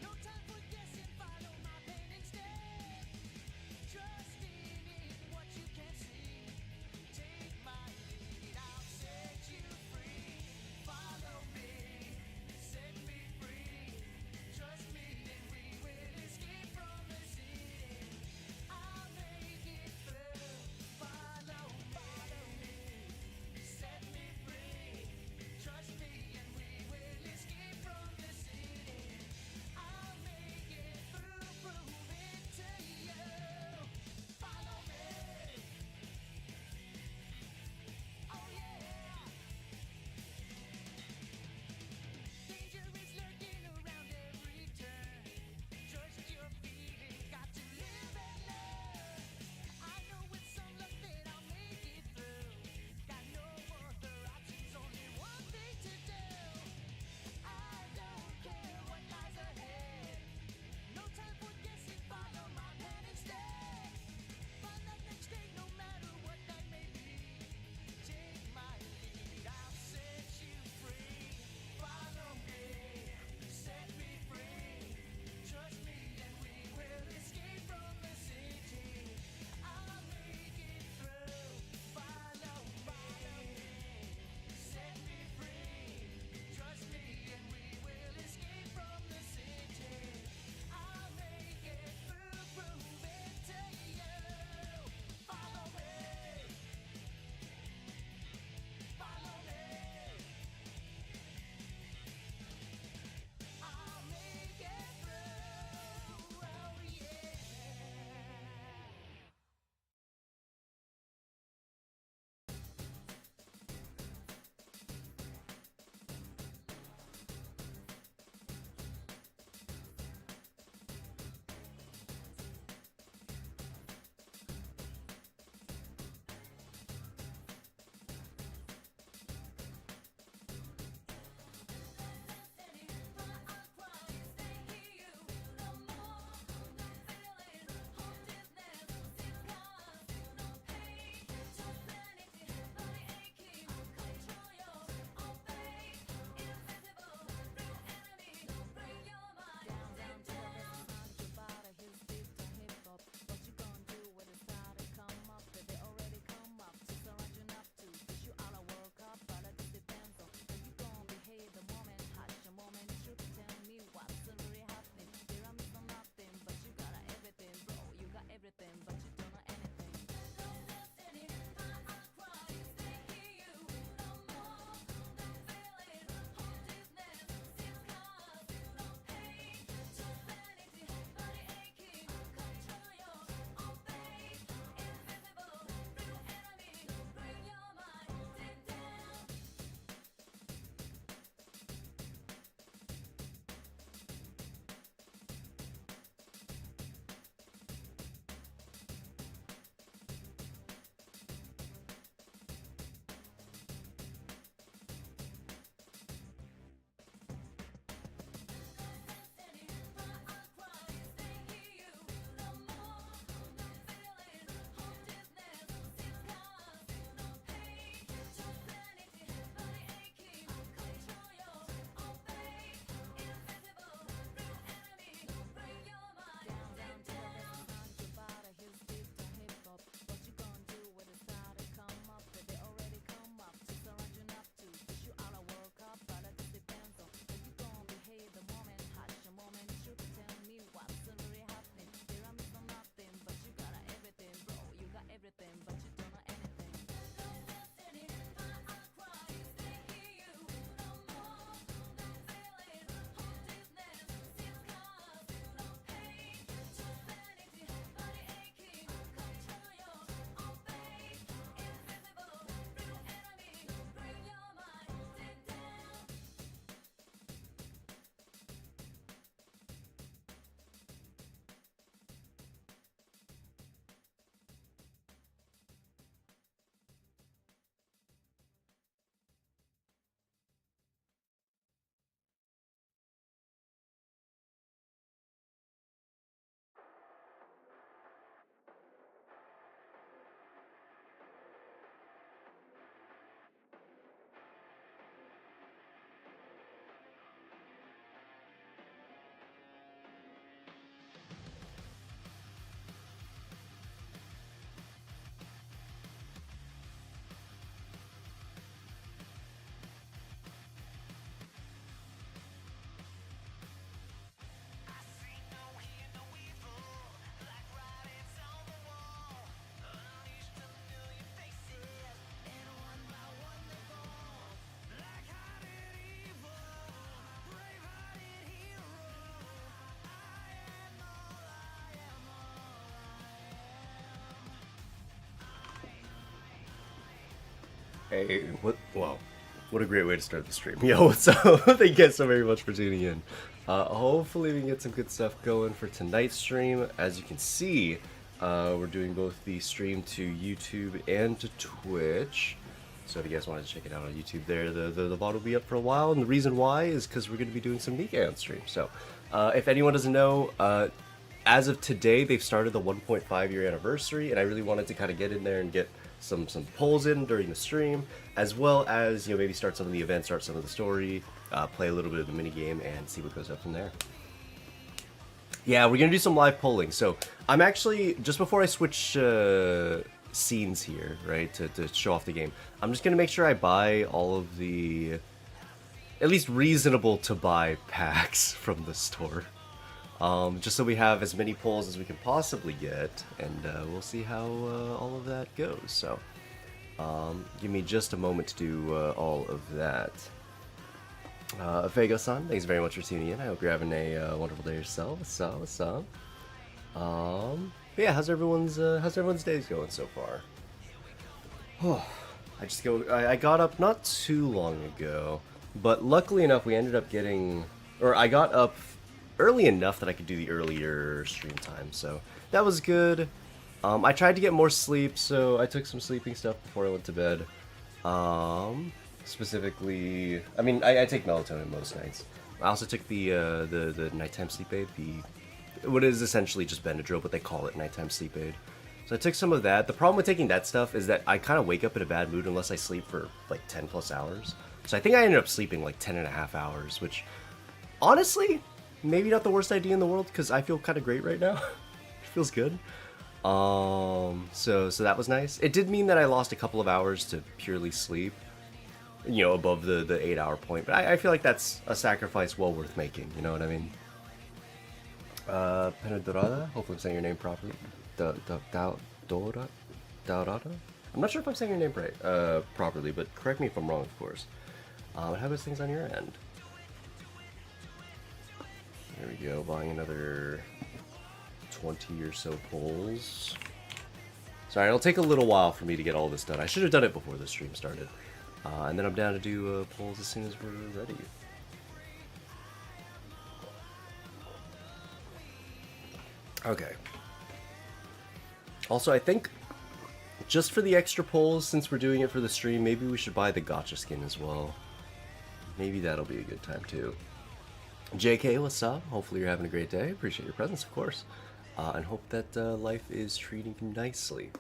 No time for guessing, follow my pen instead. Hey, what a great way to start the stream. Yo, what's up? Thank you guys so very much for tuning in. Hopefully we can get some good stuff going for tonight's stream. As you can see, we're doing both the stream to YouTube and to Twitch. So if you guys wanted to check it out on YouTube there, the VOD will be up for a while. And the reason why is because we're going to be doing some Nikkei on stream. So if anyone doesn't know, as of today, they've started the 1.5 year anniversary. And I really wanted to kind of get in there and get some polls in during the stream, as well as, you know, maybe start some of the events, start some of the story, play a little bit of the mini game, and see what goes up from there. Yeah, we're gonna do some live polling. So I'm actually, just before I switch scenes here, right, to show off the game, I'm just gonna make sure I buy all of the at least reasonable to buy packs from the store. Just so we have as many polls as we can possibly get, and we'll see how all of that goes. So, give me just a moment to do all of that. Vega-san, thanks very much for tuning in. I hope you're having a wonderful day yourself. What's up? But yeah, how's everyone's days going so far? Oh, I got up not too long ago, but luckily enough, we ended up getting, or I got up early enough that I could do the earlier stream time, so that was good. I tried to get more sleep, so I took some sleeping stuff before I went to bed. Specifically, I mean, I take melatonin most nights. I also took the nighttime sleep aid, what is essentially just Benadryl, but they call it nighttime sleep aid. So I took some of that. The problem with taking that stuff is that I kind of wake up in a bad mood unless I sleep for like 10 plus hours. So I think I ended up sleeping like 10 and a half hours, which honestly, maybe not the worst idea in the world, because I feel kind of great right now. It feels good. So that was nice. It did mean that I lost a couple of hours to purely sleep, you know, above the 8-hour point. But I feel like that's a sacrifice well worth making, you know what I mean? Penadorada, hopefully I'm saying your name properly. Dorada? I'm not sure if I'm saying your name right, properly, but correct me if I'm wrong, of course. How goes things on your end? There we go, buying another 20 or so polls. Sorry, it'll take a little while for me to get all this done. I should have done it before the stream started. And then I'm down to do polls as soon as we're ready. Okay. Also, I think just for the extra polls, since we're doing it for the stream, maybe we should buy the gacha skin as well. Maybe that'll be a good time too. JK, what's up? Hopefully you're having a great day. Appreciate your presence, of course. And hope that life is treating you nicely.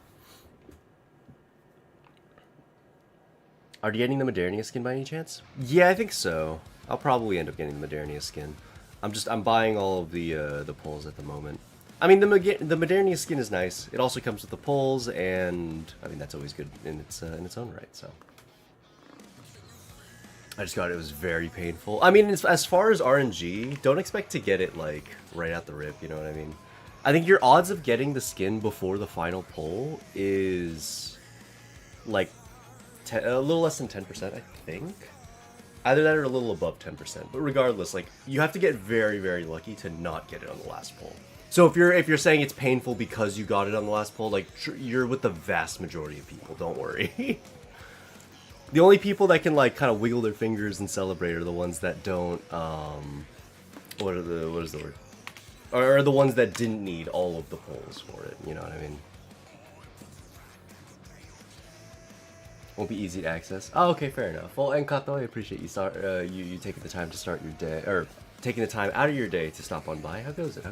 Are you getting the Modernia skin by any chance? Yeah, I think so. I'll probably end up getting the Modernia skin. I'm buying all of the poles at the moment. I mean, the Modernia skin is nice. It also comes with the poles, and I mean that's always good in its own right. So. I just got it. It was very painful. I mean, as far as RNG, don't expect to get it, like, right out the rip, you know what I mean? I think your odds of getting the skin before the final pull is, like, a little less than 10%, I think? Either that or a little above 10%. But regardless, like, you have to get very, very lucky to not get it on the last pull. So if you're saying it's painful because you got it on the last pull, like, you're with the vast majority of people, don't worry. The only people that can, like, kind of wiggle their fingers and celebrate are the ones that don't, what is the word? Or the ones that didn't need all of the polls for it, you know what I mean? Won't be easy to access. Oh, okay, fair enough. Well, and Kato, I appreciate you taking the time to start your day, or taking the time out of your day to stop on by. How goes it?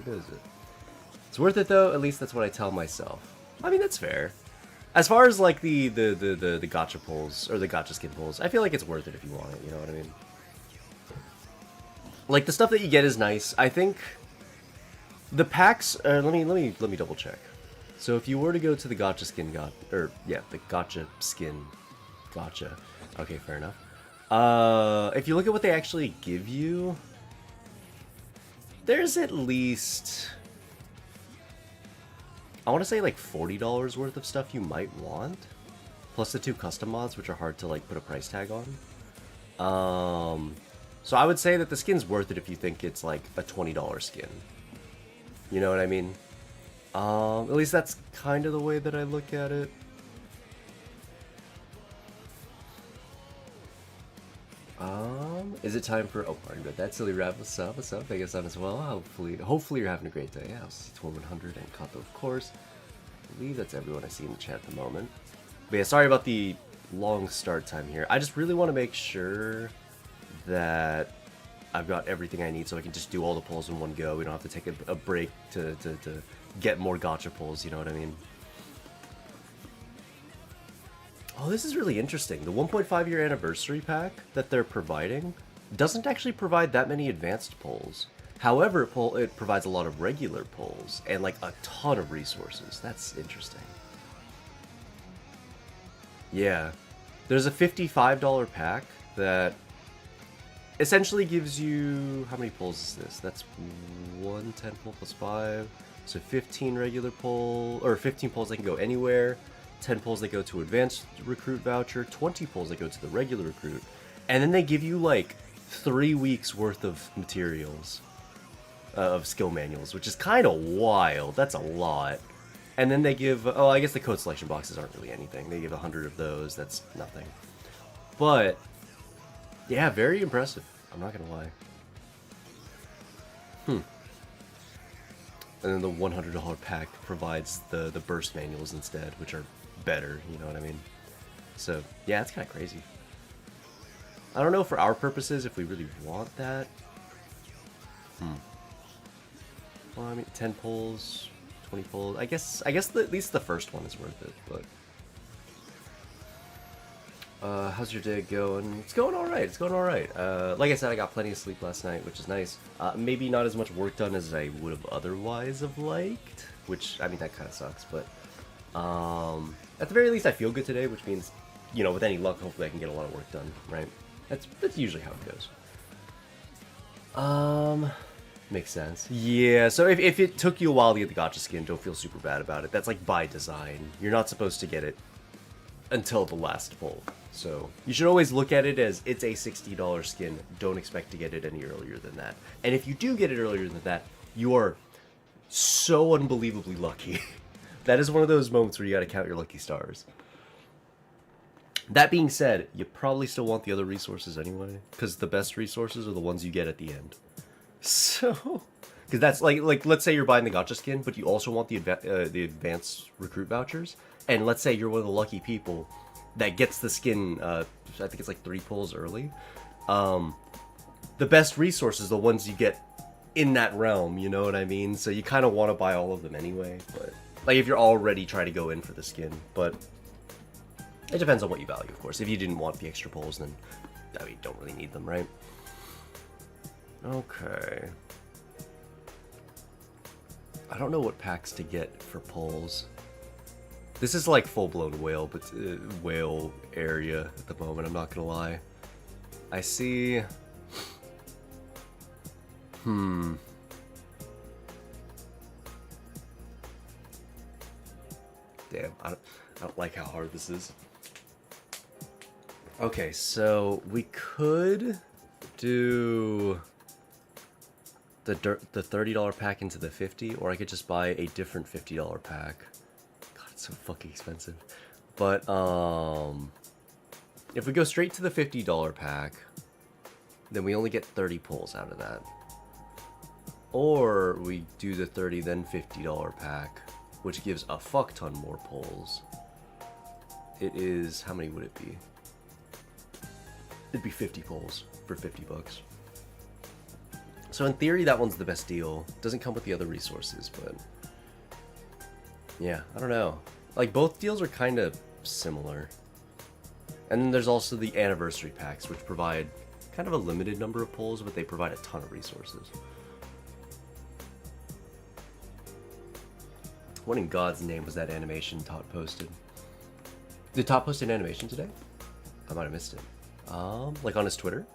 It's worth it, though. At least that's what I tell myself. I mean, that's fair. As far as, like, the gacha pulls, or the gacha skin pulls, I feel like it's worth it if you want it, you know what I mean? Like, the stuff that you get is nice. I think the packs, let me double check. So if you were to go to the gacha skin the gacha skin gacha. Okay, fair enough. If you look at what they actually give you, there's at least, I want to say like $40 worth of stuff you might want, plus the 2 custom mods, which are hard to like put a price tag on. So I would say that the skin's worth it if you think it's like a $20 skin. You know what I mean? At least that's kind of the way that I look at it. Is it time for? Oh, already read that. Silly Rap, what's up? What's up? Vegas on as well. Hopefully you're having a great day. Yeah, I'll see 100 and Kato, of course. I believe that's everyone I see in the chat at the moment. But yeah, sorry about the long start time here. I just really want to make sure that I've got everything I need so I can just do all the pulls in one go. We don't have to take a break to get more gacha pulls, you know what I mean? Oh, this is really interesting. The 1.5 year anniversary pack that they're providing doesn't actually provide that many advanced pulls. However, it provides a lot of regular pulls and like a ton of resources. That's interesting. Yeah. There's a $55 pack that essentially gives you... How many pulls is this? That's 1 10 pull plus 5. So 15 regular pull, or 15 pulls that can go anywhere. 10 pulls that go to advanced recruit voucher, 20 pulls that go to the regular recruit, and then they give you like 3 weeks worth of materials, of skill manuals, which is kind of wild. That's a lot. And then they give, oh, I guess the code selection boxes aren't really anything. They give 100 of those. That's nothing. But yeah, very impressive. I'm not gonna lie. And then the $100 pack provides the burst manuals instead, which are better, you know what I mean? So, yeah, it's kind of crazy. I don't know for our purposes if we really want that. Well, I mean, 10 pulls, 20 pulls. I guess at least the first one is worth it, but... how's your day going? It's going alright, it's going alright. Like I said, I got plenty of sleep last night, which is nice. Maybe not as much work done as I would have otherwise have liked, which, I mean, that kind of sucks, but... at the very least, I feel good today, which means, you know, with any luck, hopefully I can get a lot of work done, right? That's usually how it goes. Makes sense. Yeah, so if it took you a while to get the gacha skin, don't feel super bad about it. That's like by design. You're not supposed to get it until the last pull. So you should always look at it as it's a $60 skin. Don't expect to get it any earlier than that. And if you do get it earlier than that, you are so unbelievably lucky. That is one of those moments where you gotta count your lucky stars. That being said, you probably still want the other resources anyway, because the best resources are the ones you get at the end. So, because that's like let's say you're buying the gacha skin, but you also want the advanced recruit vouchers, and let's say you're one of the lucky people that gets the skin. I think it's like 3 pulls early. The best resources, the ones you get in that realm. You know what I mean? So you kind of want to buy all of them anyway, but. Like, if you're already trying to go in for the skin, but it depends on what you value, of course. If you didn't want the extra pulls, then I mean, you don't really need them, right? Okay. I don't know what packs to get for pulls. This is like full-blown whale, but whale area at the moment, I'm not gonna lie. I see... Damn, I don't like how hard this is. Okay, so we could do the $30 pack into the 50, or I could just buy a different $50 pack. God, it's so fucking expensive. But if we go straight to the $50 pack, then we only get 30 pulls out of that. Or we do the 30 then $50 pack, which gives a fuck ton more pulls. It is, how many would it be? It'd be 50 pulls for 50 bucks. So in theory, that one's the best deal. Doesn't come with the other resources, but yeah, I don't know. Like, both deals are kind of similar. And then there's also the anniversary packs, which provide kind of a limited number of pulls, but they provide a ton of resources. What in God's name was that animation Tot posted? Did Tot post an animation today? I might have missed it. Like on his Twitter?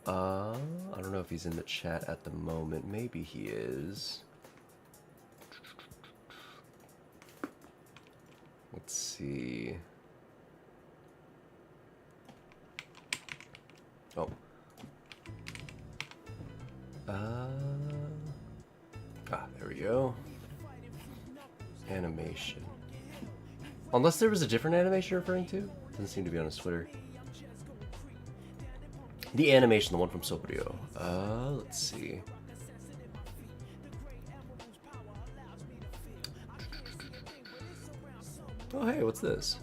I don't know if he's in the chat at the moment. Maybe he is. Let's see. Oh. There we go. Animation. Unless there was a different animation you're referring to? Doesn't seem to be on his Twitter. The animation, the one from Sobrio. Let's see. Oh, hey, what's this?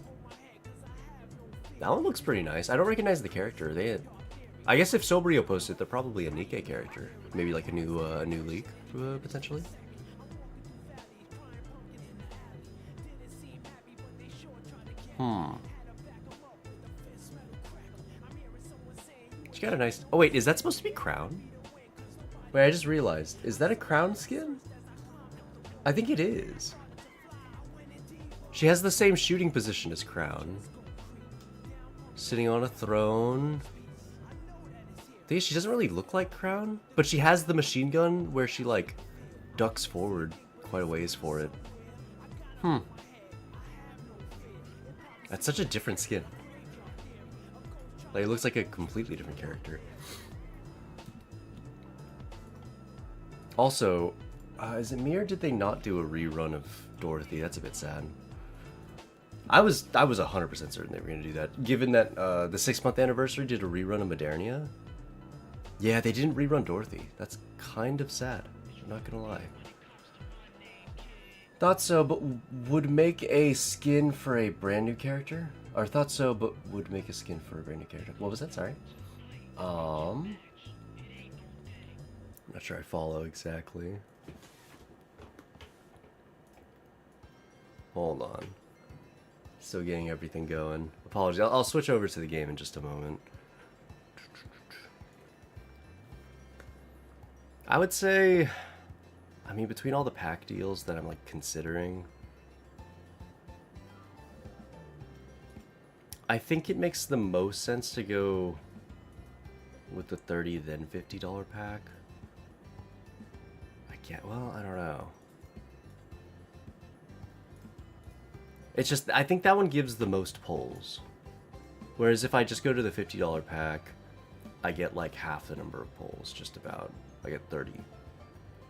That one looks pretty nice. I don't recognize the character. I guess if Sobrio posted, they're probably a Nikkei character. Maybe like a new leak, potentially. She got a nice... Oh wait, is that supposed to be Crown? Wait, I just realized. Is that a Crown skin? I think it is. She has the same shooting position as Crown. Sitting on a throne. I think she doesn't really look like Crown, but she has the machine gun where she like ducks forward quite a ways for it. That's such a different skin. Like, it looks like a completely different character. Also, is it me or did they not do a rerun of Dorothy? That's a bit sad. I was 100% certain they were going to do that, given that the 6-month anniversary did a rerun of Modernia. Yeah, they didn't rerun Dorothy. That's kind of sad. I'm not gonna lie. Thought so, but would make a skin for a brand new character? Or thought so, but would make a skin for a brand new character. What was that? Sorry. I'm not sure I follow exactly. Hold on. Still getting everything going. Apologies. I'll switch over to the game in just a moment. I would say, I mean, between all the pack deals that I'm like considering, I think it makes the most sense to go with the $30 then $50 pack. Well, I don't know. It's just, I think that one gives the most pulls. Whereas if I just go to the $50 pack, I get like half the number of pulls, just about. I get 30.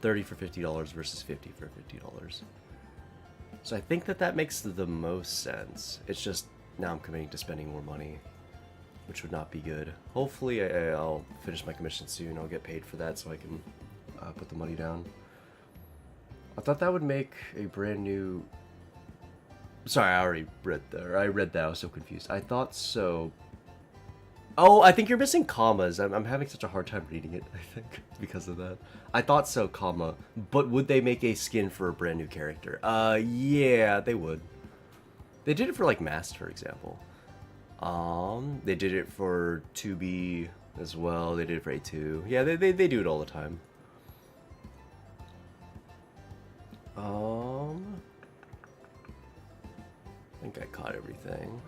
30 for $50 versus 50 for $50. So I think that makes the most sense. It's just, now I'm committing to spending more money, which would not be good. Hopefully I'll finish my commission soon. I'll get paid for that so I can put the money down. I thought that would make a brand new... Sorry, I already read that. I read that. I was so confused. I thought so. Oh, I think you're missing commas. I'm having such a hard time reading it, I think, because of that. I thought so, comma. But would they make a skin for a brand new character? Yeah, they would. They did it for, like, Mast, for example. They did it for 2B as well. They did it for A2. Yeah, they do it all the time. I think I caught everything.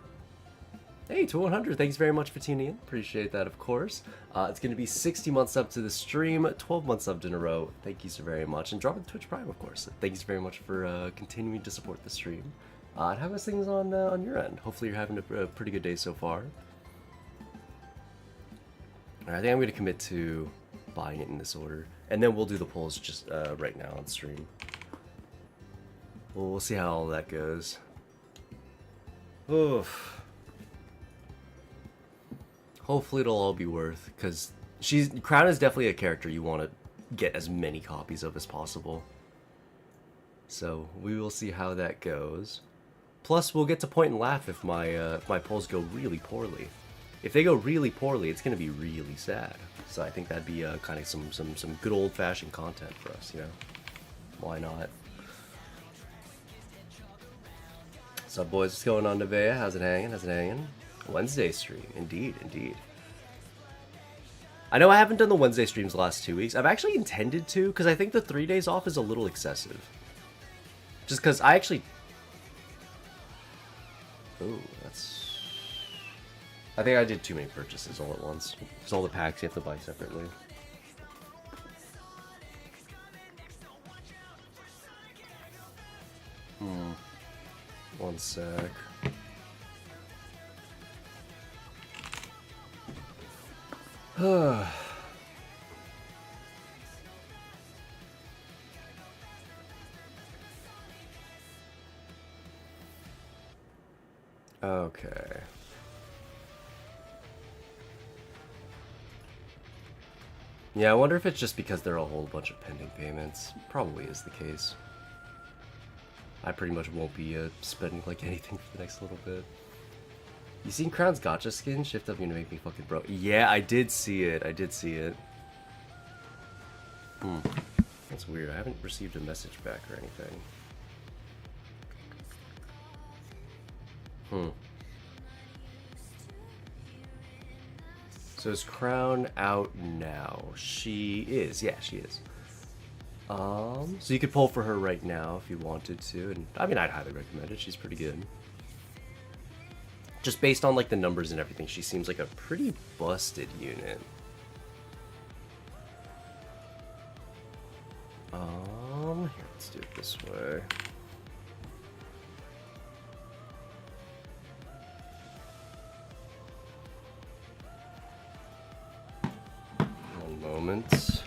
Hey, to 100, thanks very much for tuning in. Appreciate that, of course. It's going to be 60 months up to the stream, 12 months subbed in a row. Thank you so very much. And drop in Twitch Prime, of course. Thanks very much for continuing to support the stream. And how is things on your end? Hopefully you're having a pretty good day so far. Alright, I think I'm going to commit to buying it in this order. And then we'll do the polls just right now on stream. We'll see how all that goes. Oof. Hopefully it'll all be worth, because Crown is definitely a character you want to get as many copies of as possible. So we will see how that goes. Plus, we'll get to point and laugh if my polls go really poorly. If they go really poorly, it's going to be really sad. So I think that'd be kind of some good old-fashioned content for us, you know? Why not? What's up, boys? What's going on, Nevaeh? How's it hanging? How's it hanging? Wednesday stream. Indeed, indeed. I know I haven't done the Wednesday streams the last 2 weeks. I've actually intended to, because I think the 3 days off is a little excessive. Just because I actually... Oh, that's... I think I did too many purchases all at once. Because all the packs you have to buy separately. One sec. Okay. Yeah, I wonder if it's just because there are a whole bunch of pending payments. Probably is the case. I pretty much won't be spending like anything for the next little bit. You seen Crown's gotcha skin? Shift up, gonna make me fucking broke. Yeah, I did see it. I did see it. That's weird. I haven't received a message back or anything. So is Crown out now? She is. Yeah, she is. So you could pull for her right now if you wanted to, and I mean, I'd highly recommend it. She's pretty good. Just based on like the numbers and everything, she seems like a pretty busted unit. Here, let's do it this way. One moment.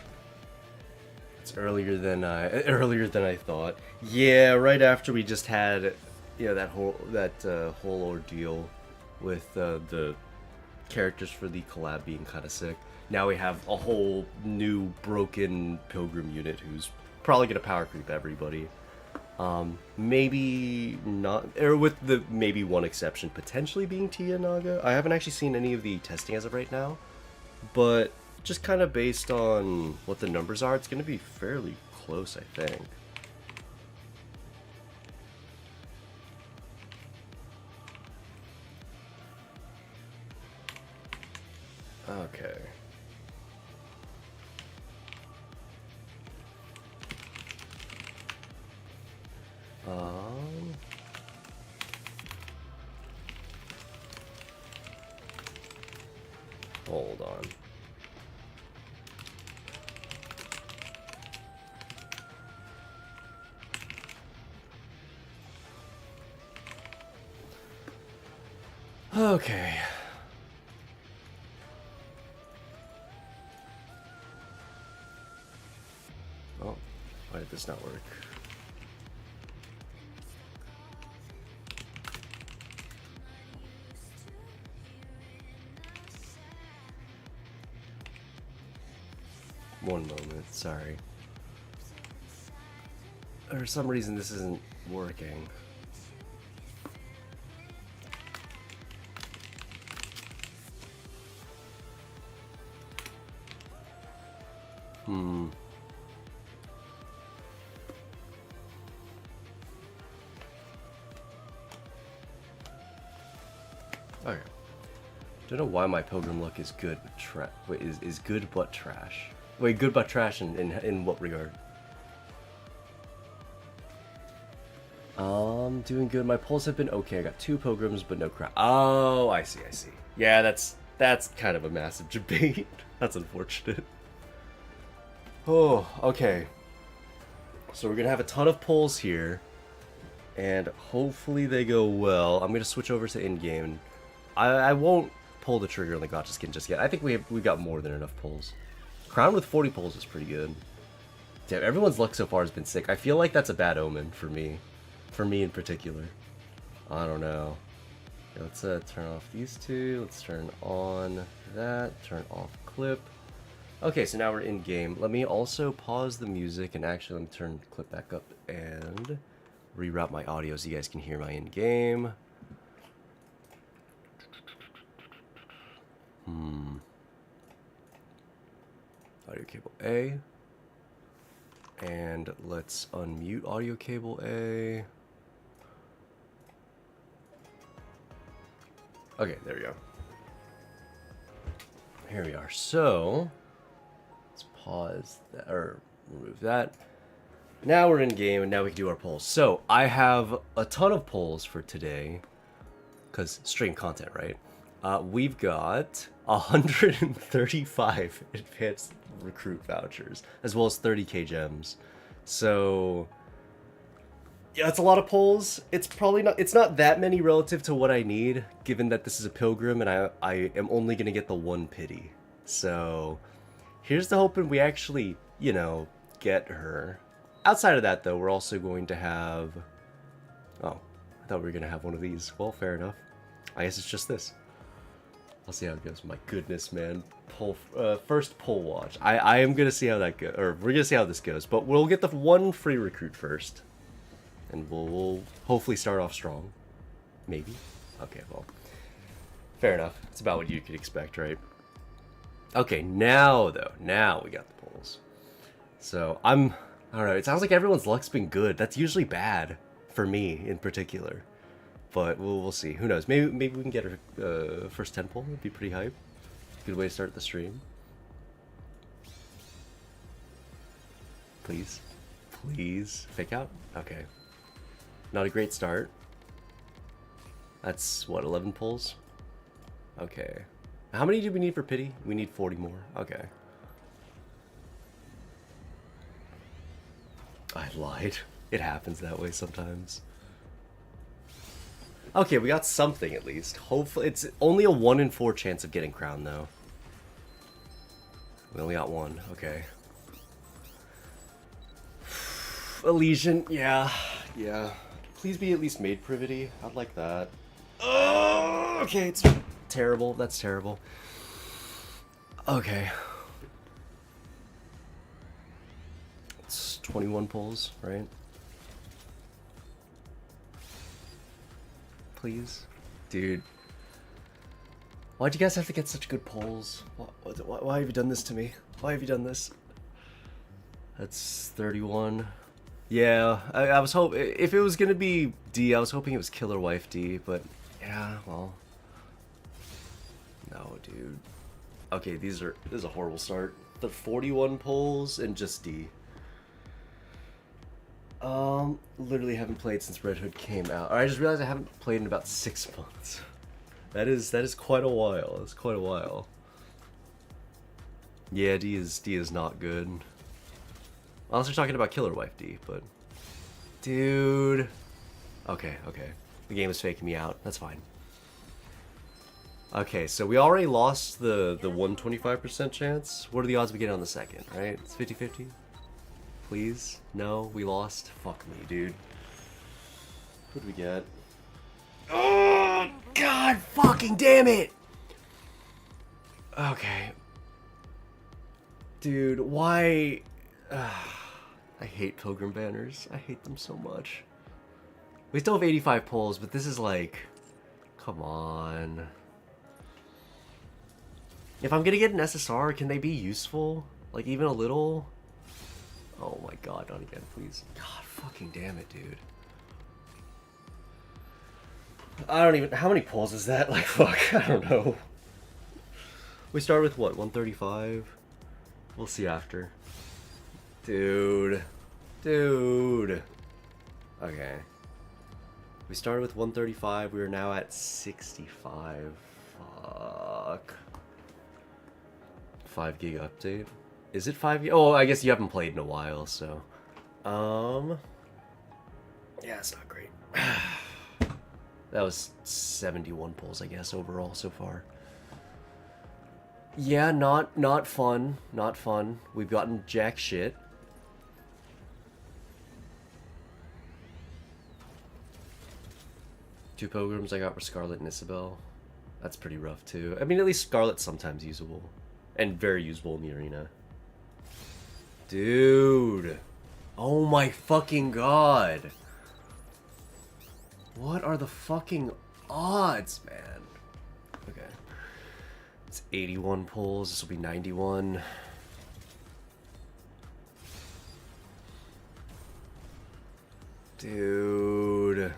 It's earlier than I thought. Yeah, right after we just had, you know, that whole ordeal with the characters for the collab being kind of sick. Now we have a whole new broken Pilgrim unit who's probably gonna power creep everybody. Maybe not, or with the maybe one exception potentially being Tia Naga. I haven't actually seen any of the testing as of right now, but just kind of based on what the numbers are, it's gonna be fairly close, I think. Okay. Hold on. Okay. Oh, why did this not work? One moment, sorry. For some reason this isn't working. Okay. Don't know why my pilgrim look is good but is good but trash. Wait, good but trash in what regard? Doing good. My polls have been okay. I got 2 pilgrims but no crap. Oh, I see. Yeah, that's kind of a massive debate. That's unfortunate. Oh, okay. So we're gonna have a ton of polls here, and hopefully they go well. I'm gonna switch over to in-game. I won't pull the trigger on the gotcha skin just yet. I think we got more than enough pulls. Crown with 40 pulls is pretty good. Damn, everyone's luck so far has been sick. I feel like that's a bad omen for me. For me in particular. I don't know. Okay, let's turn off these 2. Let's turn on that. Turn off clip. Okay, so now we're in game. Let me also pause the music and actually let me turn the clip back up and reroute my audio so you guys can hear my in game. Audio cable A. And let's unmute audio cable A. Okay, there we go. Here we are. So, let's pause that, or remove that. Now we're in game, and now we can do our polls. So, I have a ton of polls for today, because stream content, right? We've got 135 advanced recruit vouchers, as well as 30k gems. So, yeah, it's a lot of polls. It's probably not, it's not that many relative to what I need, given that this is a pilgrim and I am only going to get the 1 pity. So, here's the hoping we actually, you know, get her. Outside of that, though, we're also going to have... Oh, I thought we were going to have one of these. Well, fair enough. I guess it's just this. I'll see how it goes. My goodness, man. First pull watch. I am gonna see how that goes, or we're gonna see how this goes. But we'll get the one free recruit first, and we'll hopefully start off strong. Maybe. Okay, well, fair enough. It's about what you could expect, right? Okay, now though, now we got the pulls. So I don't know. It sounds like everyone's luck's been good. That's usually bad for me in particular. But we'll see. Who knows? Maybe we can get our first 10 pull. It'd be pretty hype. Good way to start the stream. Please. Please. Fake out? Okay. Not a great start. That's, what, 11 pulls? Okay. How many do we need for pity? We need 40 more. Okay. I lied. It happens that way sometimes. Okay, we got something at least. Hopefully, it's only a 1 in 4 chance of getting crowned, though. We only got one. Okay. Elysian, yeah. Please be at least made privity. I'd like that. Oh, okay, it's terrible. That's terrible. Okay. It's 21 pulls, right? Please? Dude. Why'd you guys have to get such good polls? Why have you done this to me? Why have you done this? That's 31. Yeah, I was hoping... If it was gonna be D, I was hoping it was Killer Wife D, but... Yeah, well... No, dude. Okay, this is a horrible start. The 41 polls and just D. Literally haven't played since Red Hood came out. I just realized I haven't played in about 6 months. That is quite a while. That's quite a while. Yeah, D is not good. Unless you're talking about Killer Wife D, but... Dude... Okay. The game is faking me out. That's fine. Okay, so we already lost the 125% chance. What are the odds we get on the second, right? It's 50-50? Please? No? We lost? Fuck me, dude. What do we get? Oh, God fucking damn it! Okay. Dude, why... I hate Pilgrim banners. I hate them so much. We still have 85 polls, but this is like... Come on. If I'm gonna get an SSR, can they be useful? Like, even a little? Oh my god, not again, please. God fucking damn it, dude. I don't even... How many polls is that? Like, fuck, I don't know. We start with what, 135? We'll see after. Dude. Okay. We started with 135, we are now at 65. Fuck. 5 gig update. Is it 5 gig? Oh, I guess you haven't played in a while, so... Yeah, it's not great. That was 71 pulls, I guess, overall so far. Yeah, not fun. Not fun. We've gotten jack shit. Two Pilgrims I got were Scarlet and Isabel. That's pretty rough, too. I mean, at least Scarlet's sometimes usable. And very usable in the arena. Dude. Oh my fucking god. What are the fucking odds, man? Okay. It's 81 pulls. This will be 91. Dude.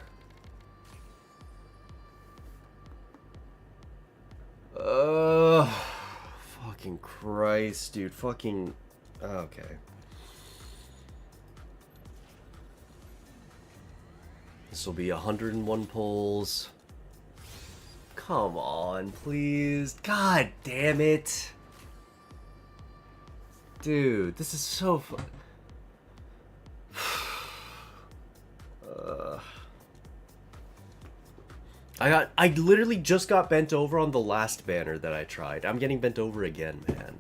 Fucking Christ, dude. Fucking... Okay. This will be 101 pulls. Come on, please. God damn it. Dude, this is so fun. I literally just got bent over on the last banner that I tried. I'm getting bent over again, man.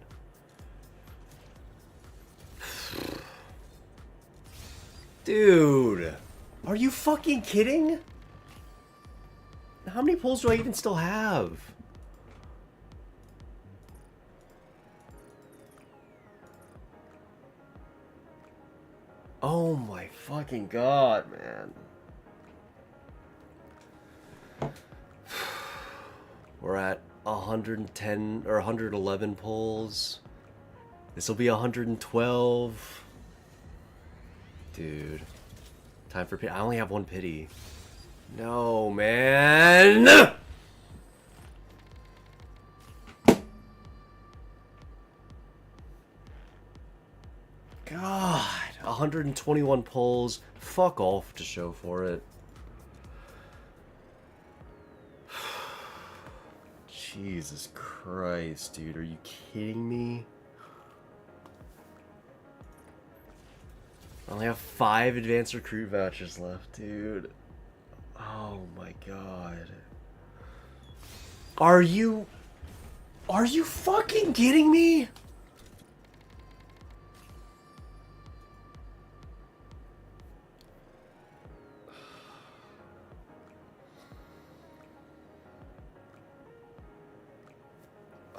Dude. Are you fucking kidding? How many pulls do I even still have? Oh my fucking god, man. We're at 110 or 111 pulls. This will be 112. Dude. Time for pity. I only have one pity. No, man! God. 121 pulls. Fuck off to show for it. Jesus Christ, dude. Are you kidding me? I only have 5 advanced recruit vouchers left, dude. Oh my god. Are you fucking kidding me?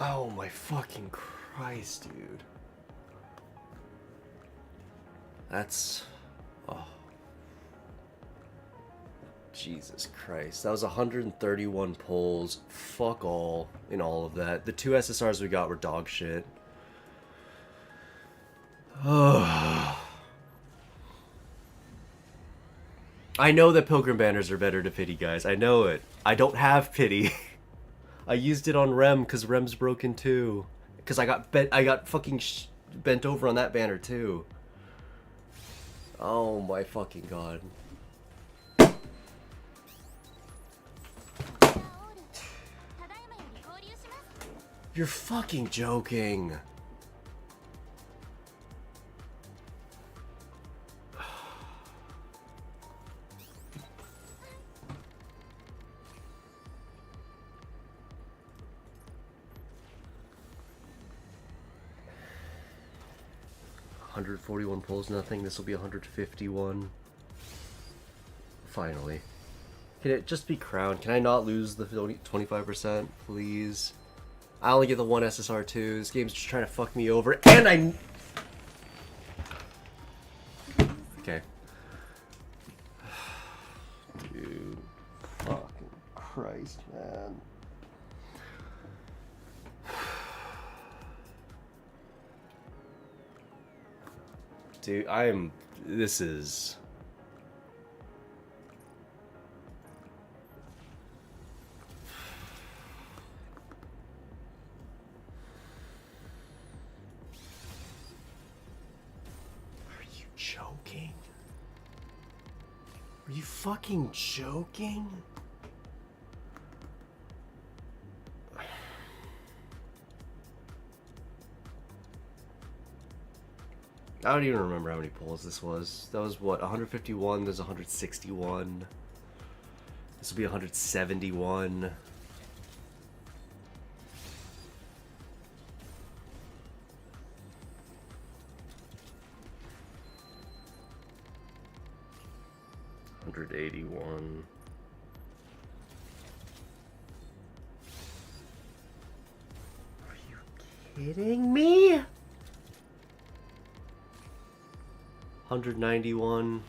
Oh my fucking Christ, dude. That's... Oh. Jesus Christ. That was 131 pulls. Fuck all in all of that. The 2 SSRs we got were dog shit. Oh. I know that Pilgrim Banners are better to pity, guys. I know it. I don't have pity. I used it on Rem because Rem's broken too. Because I got fucking bent over on that banner too. Oh my fucking god. You're fucking joking. $141 pulls, nothing. This will be 151. Finally. Can it just be crowned? Can I not lose the 25%, please? I only get the 1 SSR too. This game's just trying to fuck me over, and I... Okay. Dude. Fucking Christ, man. Dude, this is... Are you joking? Are you fucking joking? I don't even remember how many pulls this was. That was what, 151, there's 161. This will be 171. $181. Are you kidding me? 191.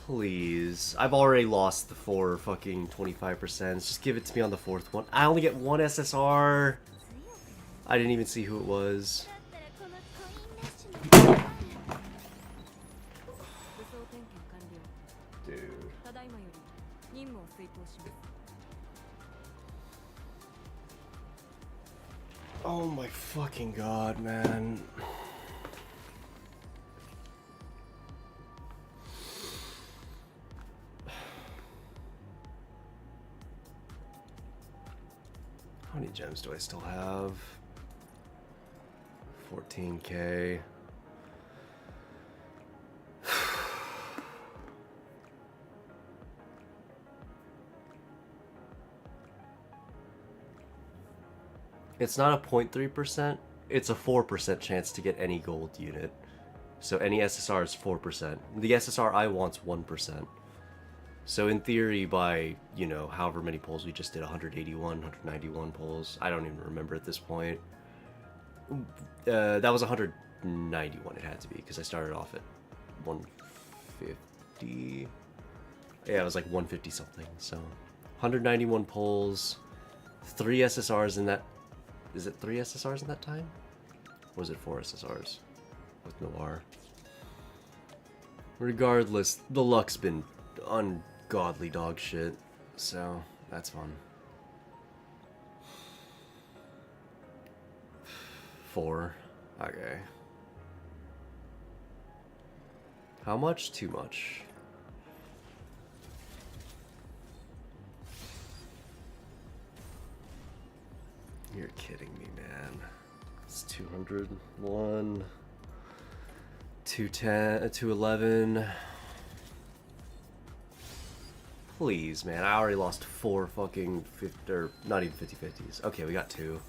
Please. I've already lost the 4 fucking 25%. Just give it to me on the 4th one. I only get 1 SSR. I didn't even see who it was. Dude. Oh my fucking god, man. How many gems do I still have? 14k. It's not a 0.3%, it's a 4% chance to get any gold unit. So any SSR is 4%. The SSR I want's 1%. So in theory, by, you know, however many pulls we just did, 181, 191 pulls, I don't even remember at this point. That was 100 191 it had to be, because I started off at 150. Yeah, it was like 150 something, so 191 pulls, 3 SSRs in that. Is it 3 SSRs in that time? Or was it 4 SSRs with Noir? Regardless, the luck's been ungodly dog shit, so that's fun. 4. Okay. How much? Too much. You're kidding me, man. It's 201, 210, 211. Please, man. I already lost 4 fucking 50, or not even 50/50s. Okay, we got 2.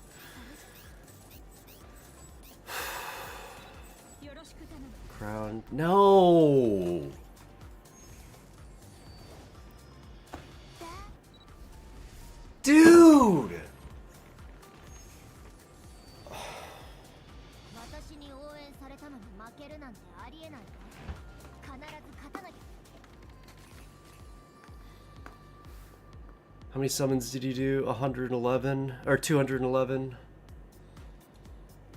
Crown. No! Dude! How many summons did you do? 111? Or 211?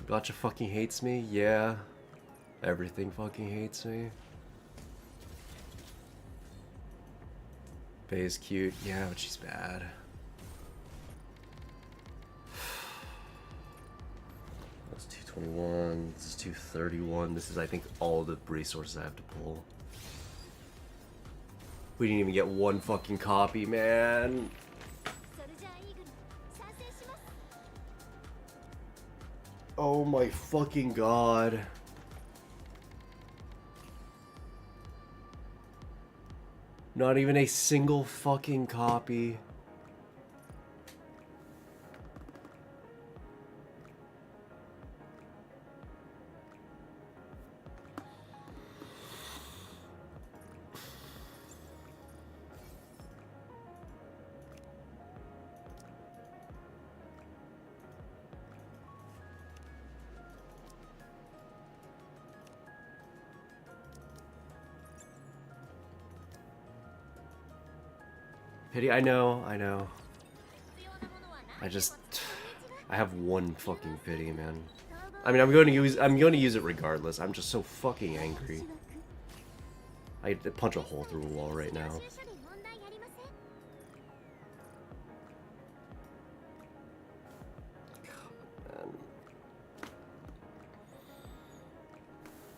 Gotcha fucking hates me? Yeah. Everything fucking hates me. Faye's cute. Yeah, but she's bad. That's 221. This is 231. This is, I think, all the resources I have to pull. We didn't even get 1 fucking copy, man. Oh my fucking god. Not even a single fucking copy. Pity, I know. I have 1 fucking pity, man. I mean, I'm going to use it regardless. I'm just so fucking angry. I punch a hole through a wall right now.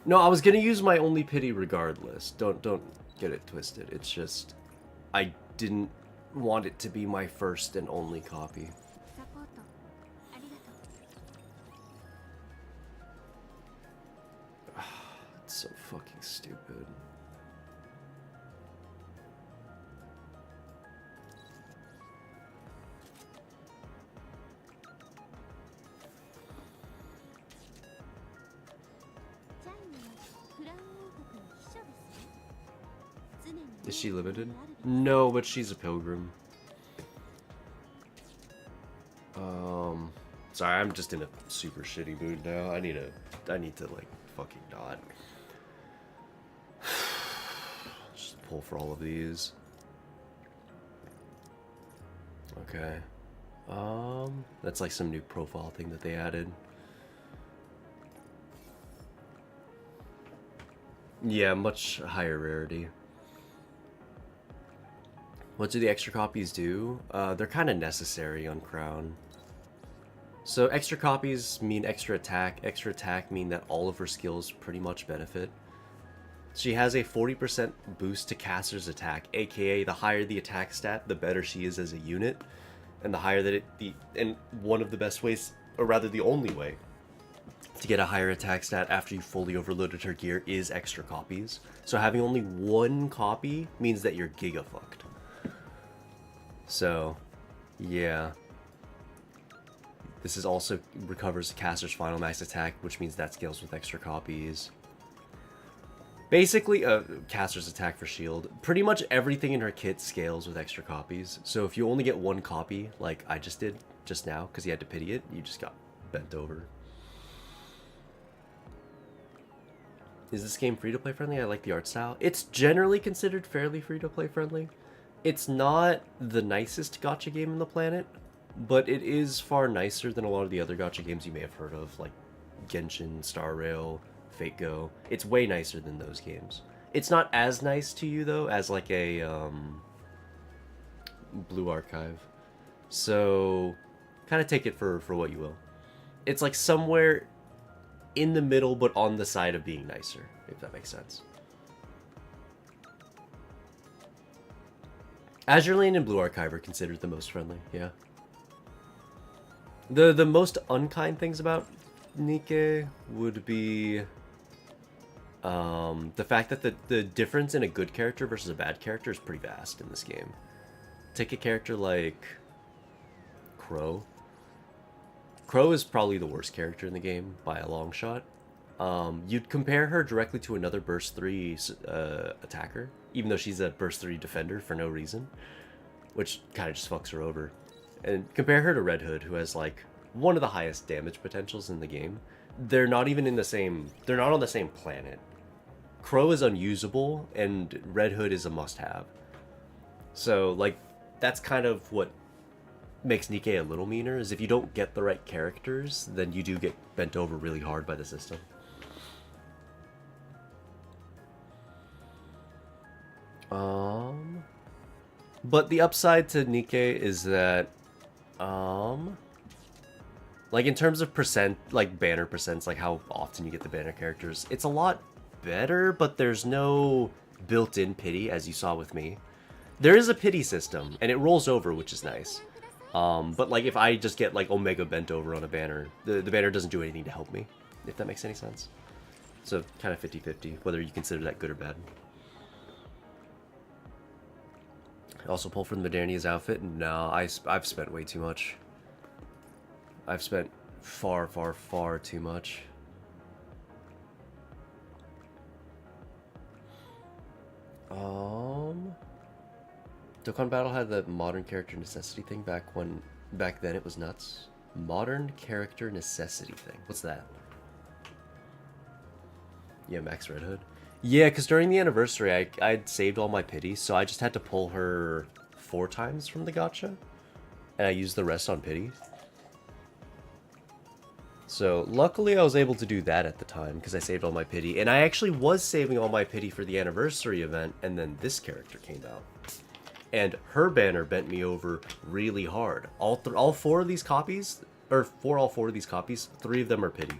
No, I was gonna use my only pity regardless. Don't get it twisted. It's just I didn't want it to be my first and only copy. It's so fucking stupid. Is she limited? No, but she's a pilgrim. Sorry, I'm just in a super shitty mood now. I need to like fucking not. Just pull for all of these. Okay. That's like some new profile thing that they added. Yeah, much higher rarity. What do the extra copies do? They're kind of necessary on Crown. So extra copies mean extra attack. Extra attack mean that all of her skills pretty much benefit. She has a 40% boost to caster's attack, aka the higher the attack stat, the better she is as a unit, and the higher that and one of the best ways, or rather the only way, to get a higher attack stat after you fully overloaded her gear is extra copies. So having only 1 copy means that you're giga fucked. So, yeah. This is also recovers caster's final max attack, which means that scales with extra copies. Basically, caster's attack for shield. Pretty much everything in her kit scales with extra copies. So if you only get 1 copy, like I just did just now, because you had to pity it, you just got bent over. Is this game free-to-play friendly? I like the art style. It's generally considered fairly free-to-play friendly. It's not the nicest gacha game on the planet, but it is far nicer than a lot of the other gacha games you may have heard of, like Genshin, Star Rail, Fate Go. It's way nicer than those games. It's not as nice to you, though, as like a Blue Archive. So, kind of take it for what you will. It's like somewhere in the middle, but on the side of being nicer, if that makes sense. Azure Lane and Blue Archive are considered the most friendly, yeah. The most unkind things about Nikke would be the fact that the difference in a good character versus a bad character is pretty vast in this game. Take a character like Crow. Crow is probably the worst character in the game by a long shot. You'd compare her directly to another Burst 3 attacker, even though she's a Burst 3 defender for no reason, which kind of just fucks her over. And compare her to Red Hood, who has like one of the highest damage potentials in the game. They're not even in the same, they're not on the same planet. Crow is unusable, and Red Hood is a must-have. So, like, that's kind of what makes Nikke a little meaner, is if you don't get the right characters, then you do get bent over really hard by the system. But the upside to Nikke is that, like, in terms of percent, like, banner percents, like how often you get the banner characters, it's a lot better, but there's no built-in pity, as you saw with me. There is a pity system, and it rolls over, which is nice. But, like, if I just get, like, Omega bent over on a banner, the banner doesn't do anything to help me, if that makes any sense. So, kind of 50-50, whether you consider that good or bad. Also pull from the Modernia's outfit? No, I've spent way too much. I've spent far, far, far too much. Dokkan Battle had the modern character necessity thing back then it was nuts. Modern character necessity thing. What's that? Yeah, Max Red Hood. Yeah, because during the anniversary, I'd saved all my pity, so I just had to pull her 4 times from the gacha, and I used the rest on pity. So, luckily I was able to do that at the time, because I saved all my pity, and I actually was saving all my pity for the anniversary event, and then this character came out. And her banner bent me over really hard. All 4 of these copies, or for all 4 of these copies, 3 of them are pity.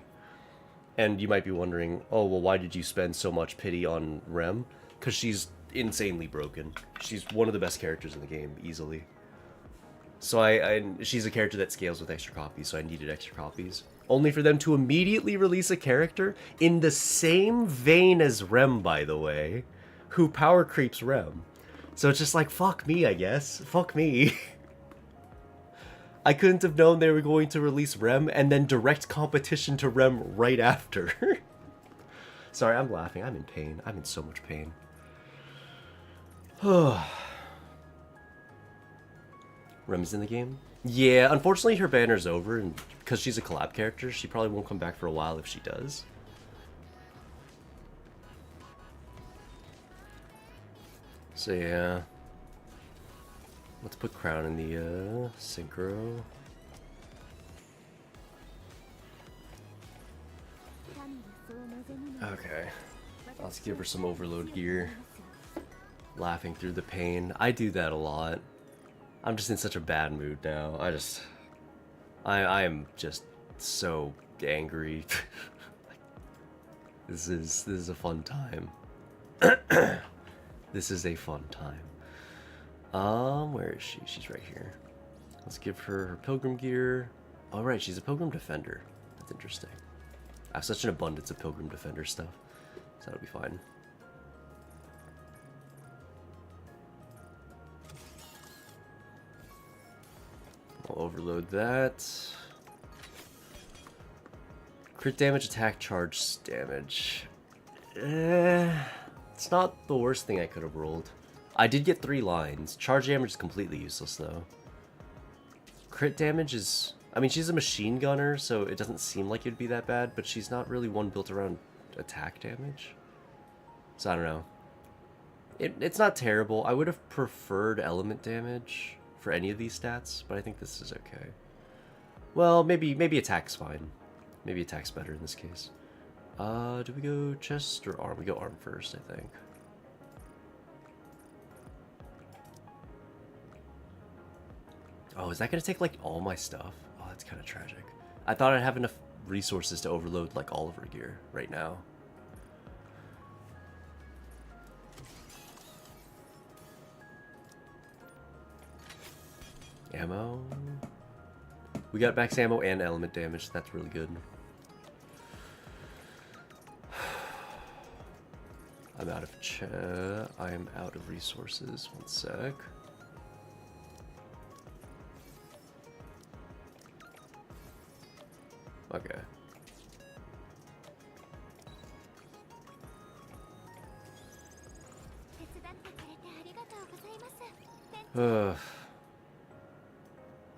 And you might be wondering, oh, well, why did you spend so much pity on Rem? Because she's insanely broken. She's one of the best characters in the game, easily. So she's a character that scales with extra copies, so I needed extra copies. Only for them to immediately release a character in the same vein as Rem, by the way, who power creeps Rem. So it's just like, fuck me, I guess. Fuck me. I couldn't have known they were going to release Rem and then direct competition to Rem right after. Sorry, I'm laughing. I'm in pain. I'm in so much pain. Rem's in the game? Yeah, unfortunately her banner's over, and because she's a collab character, she probably won't come back for a while if she does. So yeah. Let's put Crown in the synchro. Okay. Let's give her some overload gear. Laughing through the pain. I do that a lot. I'm just in such a bad mood now. I am just so angry. This is a fun time. This is a fun time. Where is she? She's right here. Let's give her her pilgrim gear. All right, she's a pilgrim defender. That's interesting. I have such an abundance of pilgrim defender stuff, so that'll be fine. I'll overload that. Crit damage, attack, charge damage. It's not the worst thing I could have rolled. I did get 3 lines. Charge damage is completely useless, though. Crit damage is... I mean, she's a machine gunner, so it doesn't seem like it'd be that bad, but she's not really one built around attack damage. So I don't know. It's not terrible. I would have preferred element damage for any of these stats, but I think this is okay. Well, maybe attack's fine. Maybe attack's better in this case. Do we go chest or arm? We go arm first, I think. Oh, is that gonna take like all my stuff? Oh, that's kind of tragic. I thought I'd have enough resources to overload like all of our gear right now. Ammo. We got max ammo and element damage. That's really good. I'm out of I am out of resources. One sec. Okay.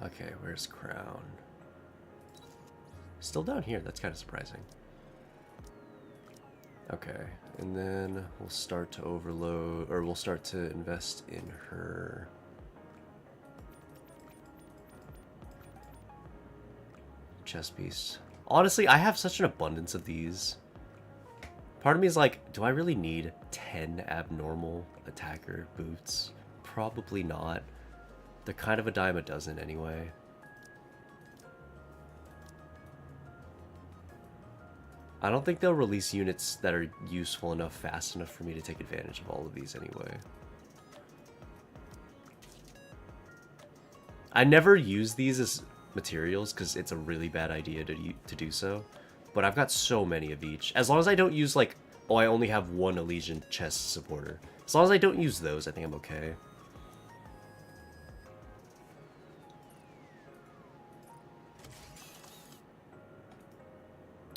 Okay, where's Crown? Still down here, that's kind of surprising. Okay, and then we'll start to overload, or we'll start to invest in her. Chest piece. Honestly, I have such an abundance of these. Part of me is like, do I really need 10 abnormal attacker boots? Probably not. They're kind of a dime a dozen anyway. I don't think they'll release units that are useful enough fast enough for me to take advantage of all of these anyway. I never use these as materials because it's a really bad idea to do so. But I've got so many of each. As long as I don't use like, oh, I only have one Elysian chest supporter. As long as I don't use those, I think I'm okay.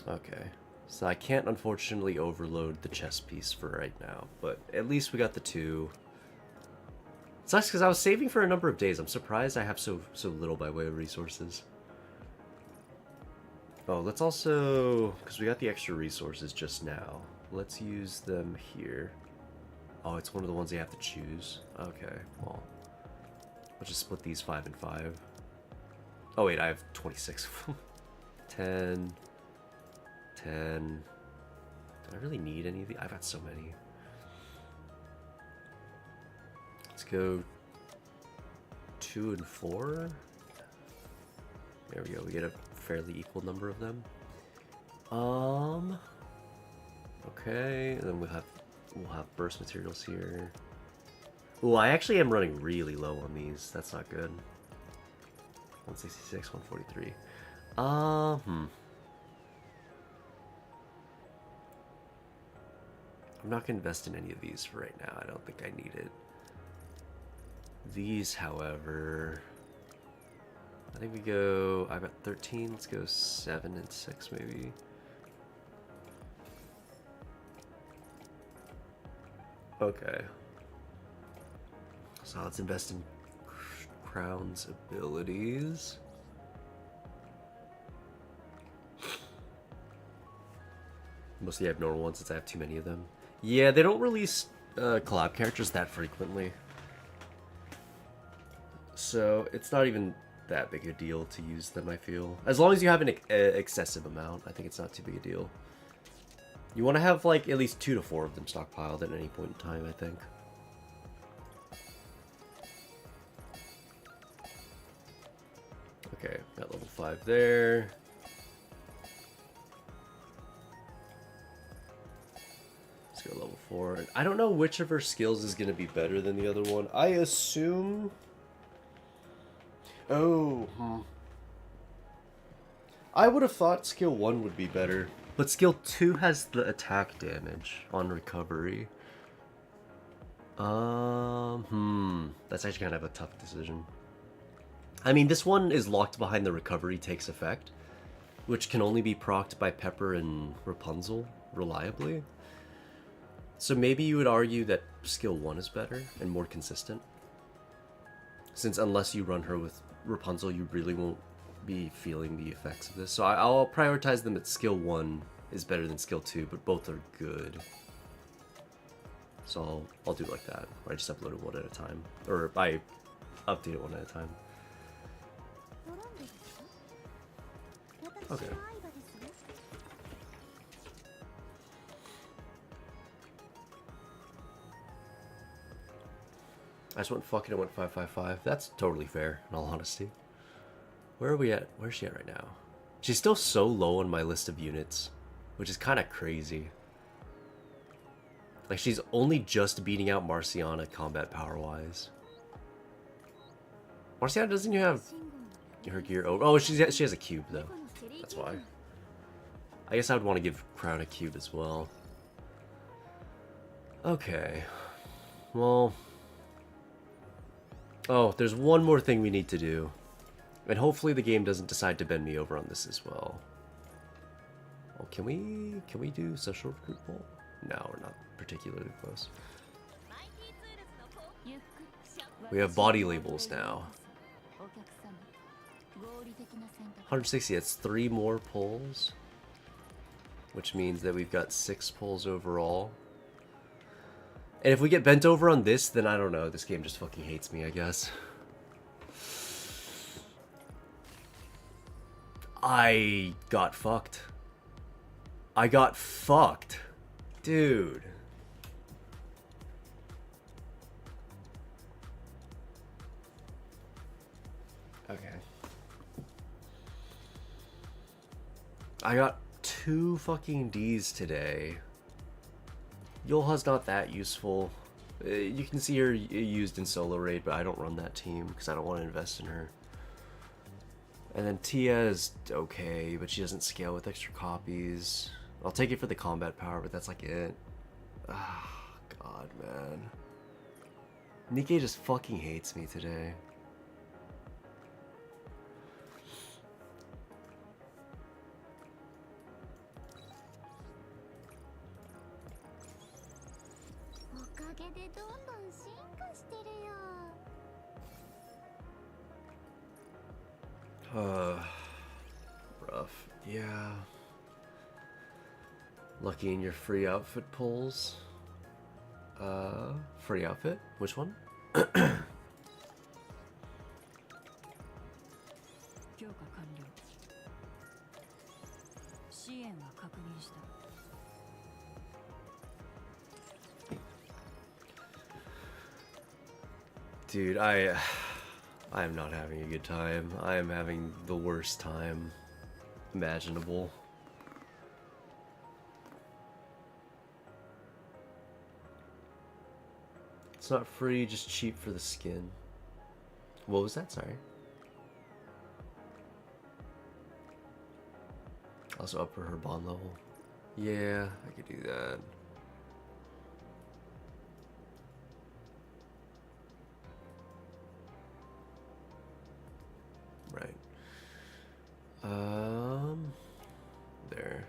Okay. So I can't unfortunately overload the chest piece for right now, but at least we got the two. It sucks because I was saving for a number of days. I'm surprised I have so little by way of resources. Oh, let's also, because we got the extra resources just now, let's use them here. Oh, it's one of the ones you have to choose. Okay, well, let's just split these 5 and 5. Oh wait, I have 26 of them. 10. 10. Do I really need any of these? I've got so many. Let's go 2 and 4. There we go. We get a fairly equal number of them. Okay, and then we'll have burst materials here. Oh, I actually am running really low on these. That's not good. 166, 143. I'm not going to invest in any of these for right now. I don't think I need it. These, however... I think we go... I've got 13. Let's go 7 and 6, maybe. Okay. So let's invest in Crown's abilities. Mostly abnormal ones since I have too many of them. Yeah, they don't release collab characters that frequently. So it's not even that big a deal to use them, I feel. As long as you have an excessive amount, I think it's not too big a deal. You want to have like at least 2 to 4 of them stockpiled at any point in time, I think. Okay, got level 5 there. Let's go level 4. I don't know which of her skills is going to be better than the other one. I assume... Oh, I would have thought skill 1 would be better. But skill 2 has the attack damage on recovery. That's actually kind of a tough decision. I mean, this one is locked behind the recovery takes effect, which can only be procced by Pepper and Rapunzel reliably. So maybe you would argue that skill 1 is better and more consistent. Since unless you run her with Rapunzel, you really won't be feeling the effects of this. So I'll prioritize them at skill 1 is better than skill 2, but both are good. So I'll do like that, where I just upload it one at a time. Or I update it one at a time. Okay. I just went fucking, I went 555. That's totally fair, in all honesty. Where are we at? Where's she at right now? She's still so low on my list of units, which is kind of crazy. Like, she's only just beating out Marciana combat power-wise. Marciana, doesn't you have her gear over? Oh, she has a cube, though. That's why. I guess I would want to give Crown a cube as well. Okay. Well... Oh, there's one more thing we need to do. And hopefully the game doesn't decide to bend me over on this as well. Oh, can we do social recruit poll? No, we're not particularly close. We have body labels now. 160, that's 3 more polls. Which means that we've got 6 polls overall. And if we get bent over on this, then I don't know. This game just fucking hates me, I guess. I got fucked. I got fucked. Dude. Okay. I got 2 fucking Ds today. Yolha's not that useful. You can see her used in solo raid, but I don't run that team because I don't want to invest in her. And then Tia is okay, but she doesn't scale with extra copies. I'll take it for the combat power, but that's like it. Ah, God, man. Nikkei just fucking hates me today. Rough. Yeah. Lucky in your free outfit pulls. Free outfit? Which one? Dude, I am not having a good time. I am having the worst time imaginable. It's not free, just cheap for the skin. What was that? Sorry. Also up for her bond level. Yeah, I could do that. Right. There.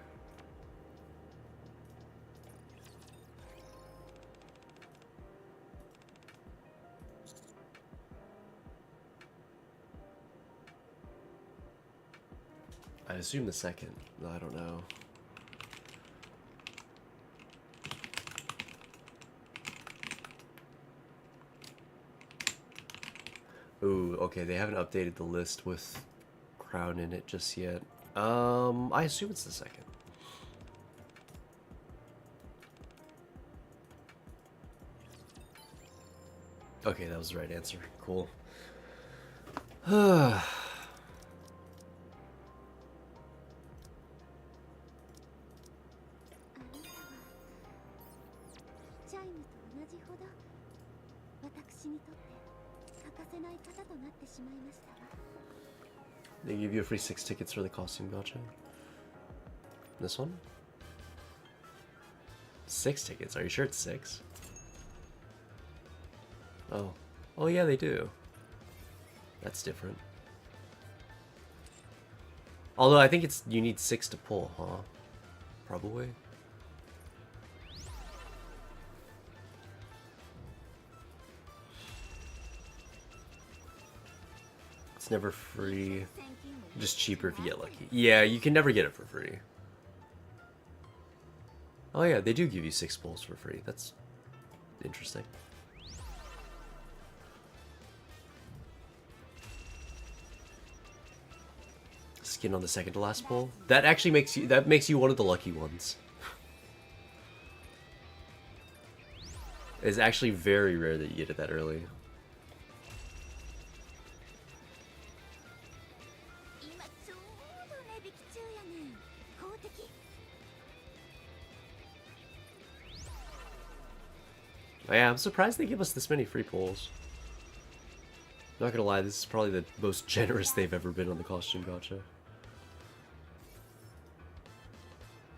I assume the second. I don't know. Ooh, okay, they haven't updated the list with Crown in it just yet. I assume it's the second. Okay, that was the right answer. Cool. They give you a free 6 tickets for the costume gacha. This one? 6 tickets? Are you sure it's 6? Oh. Oh yeah, they do. That's different. Although I think it's you need 6 to pull, huh? Probably. It's never free. Just cheaper if you get lucky. Yeah, you can never get it for free. Oh yeah, they do give you 6 pulls for free. That's interesting. Skin on the second to last pull. That actually makes you one of the lucky ones. It's actually very rare that you get it that early. Oh, yeah, I'm surprised they give us this many free pulls. Not gonna lie, this is probably the most generous they've ever been on the costume gacha.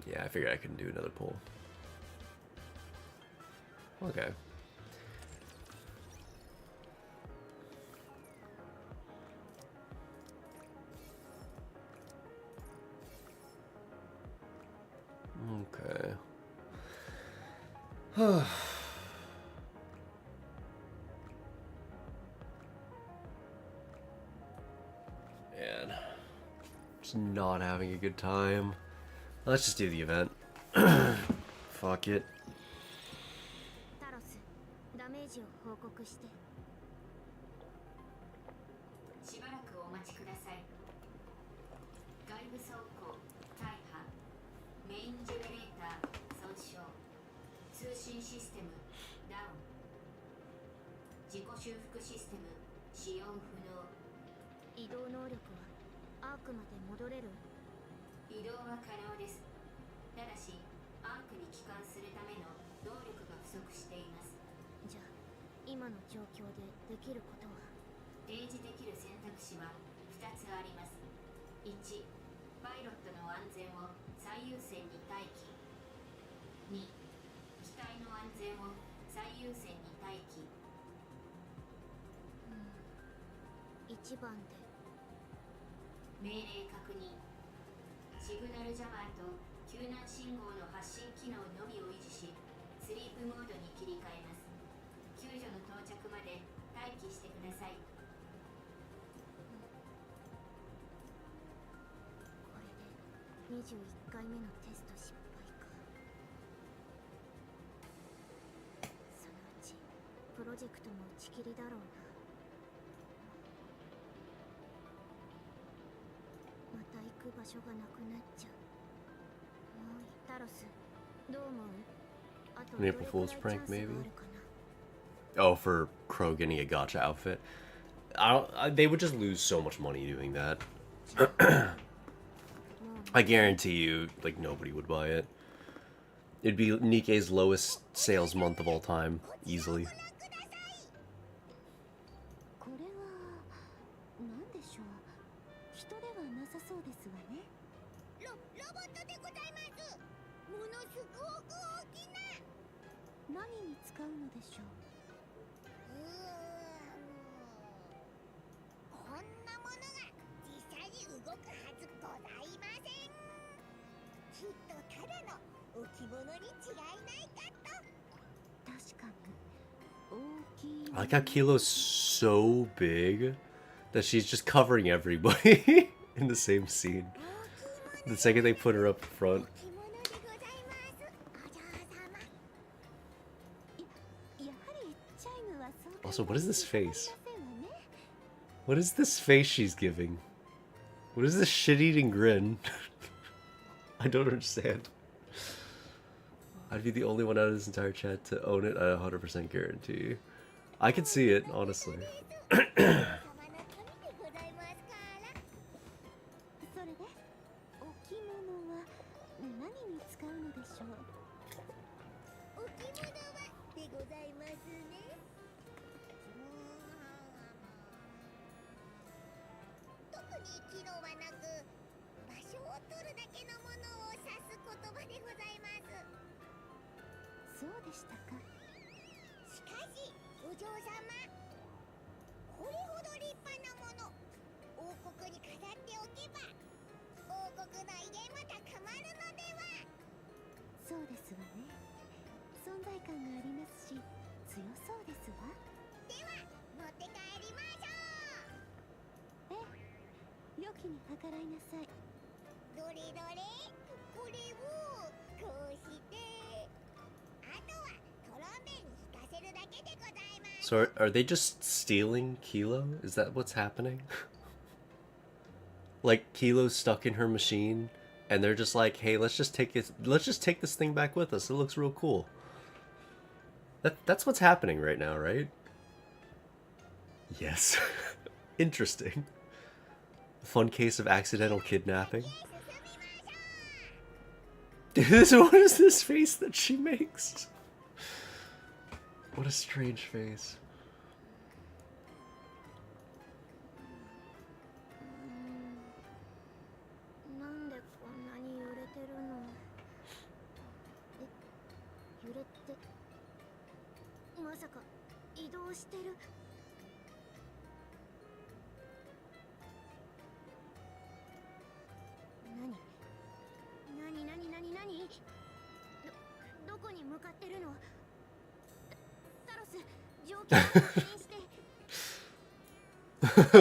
Yeah, I figured I couldn't do another pull. Okay. Okay. Man. Just not having a good time. Let's just do the event. Fuck it. An April Fool's prank, maybe? Oh, for Crow getting a gacha outfit. They would just lose so much money doing that. I guarantee you, like, nobody would buy it. It'd be Nikkei's lowest sales month of all time, easily. I like how Kilo's so big that she's just covering everybody in the same scene. The second they put her up front. Also, what is this face? What is this face she's giving? What is this shit-eating grin? I don't understand. I'd be the only one out of this entire chat to own it, I 100% guarantee. I can see it, honestly. So are they just stealing Kilo? Is that what's happening? Like Kilo's stuck in her machine and they're just like, "Hey, let's just take this thing back with us. It looks real cool." That's what's happening right now, right? Yes. Interesting. Fun case of accidental kidnapping. What is this face that she makes? What a strange face.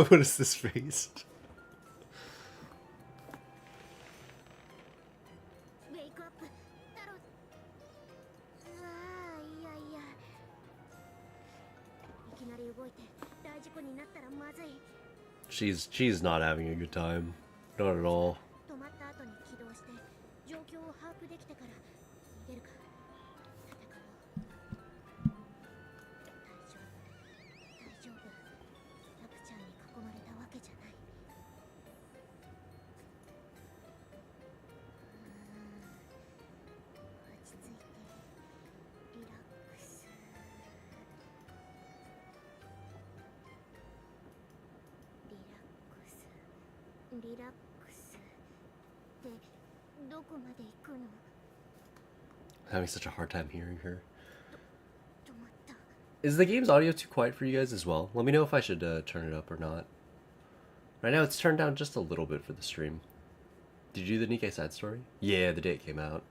What is this face? She's not having a good time. Not at all. Having such a hard time hearing her. Is the game's audio too quiet for you guys as well? Let me know if I should turn it up or not. Right now it's turned down just a little bit for the stream. Did you do the Nikkei side story? Yeah, the day it came out.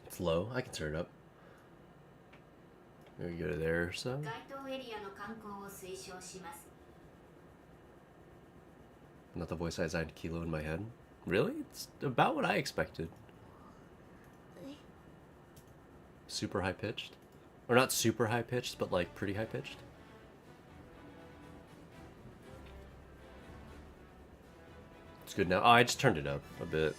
It's low. I can turn it up. Maybe go to there or so. Not the voice I assigned Kilo in my head. Really? It's about what I expected. Super high pitched? Or not super high pitched, but like pretty high pitched? It's good now. Oh, I just turned it up a bit.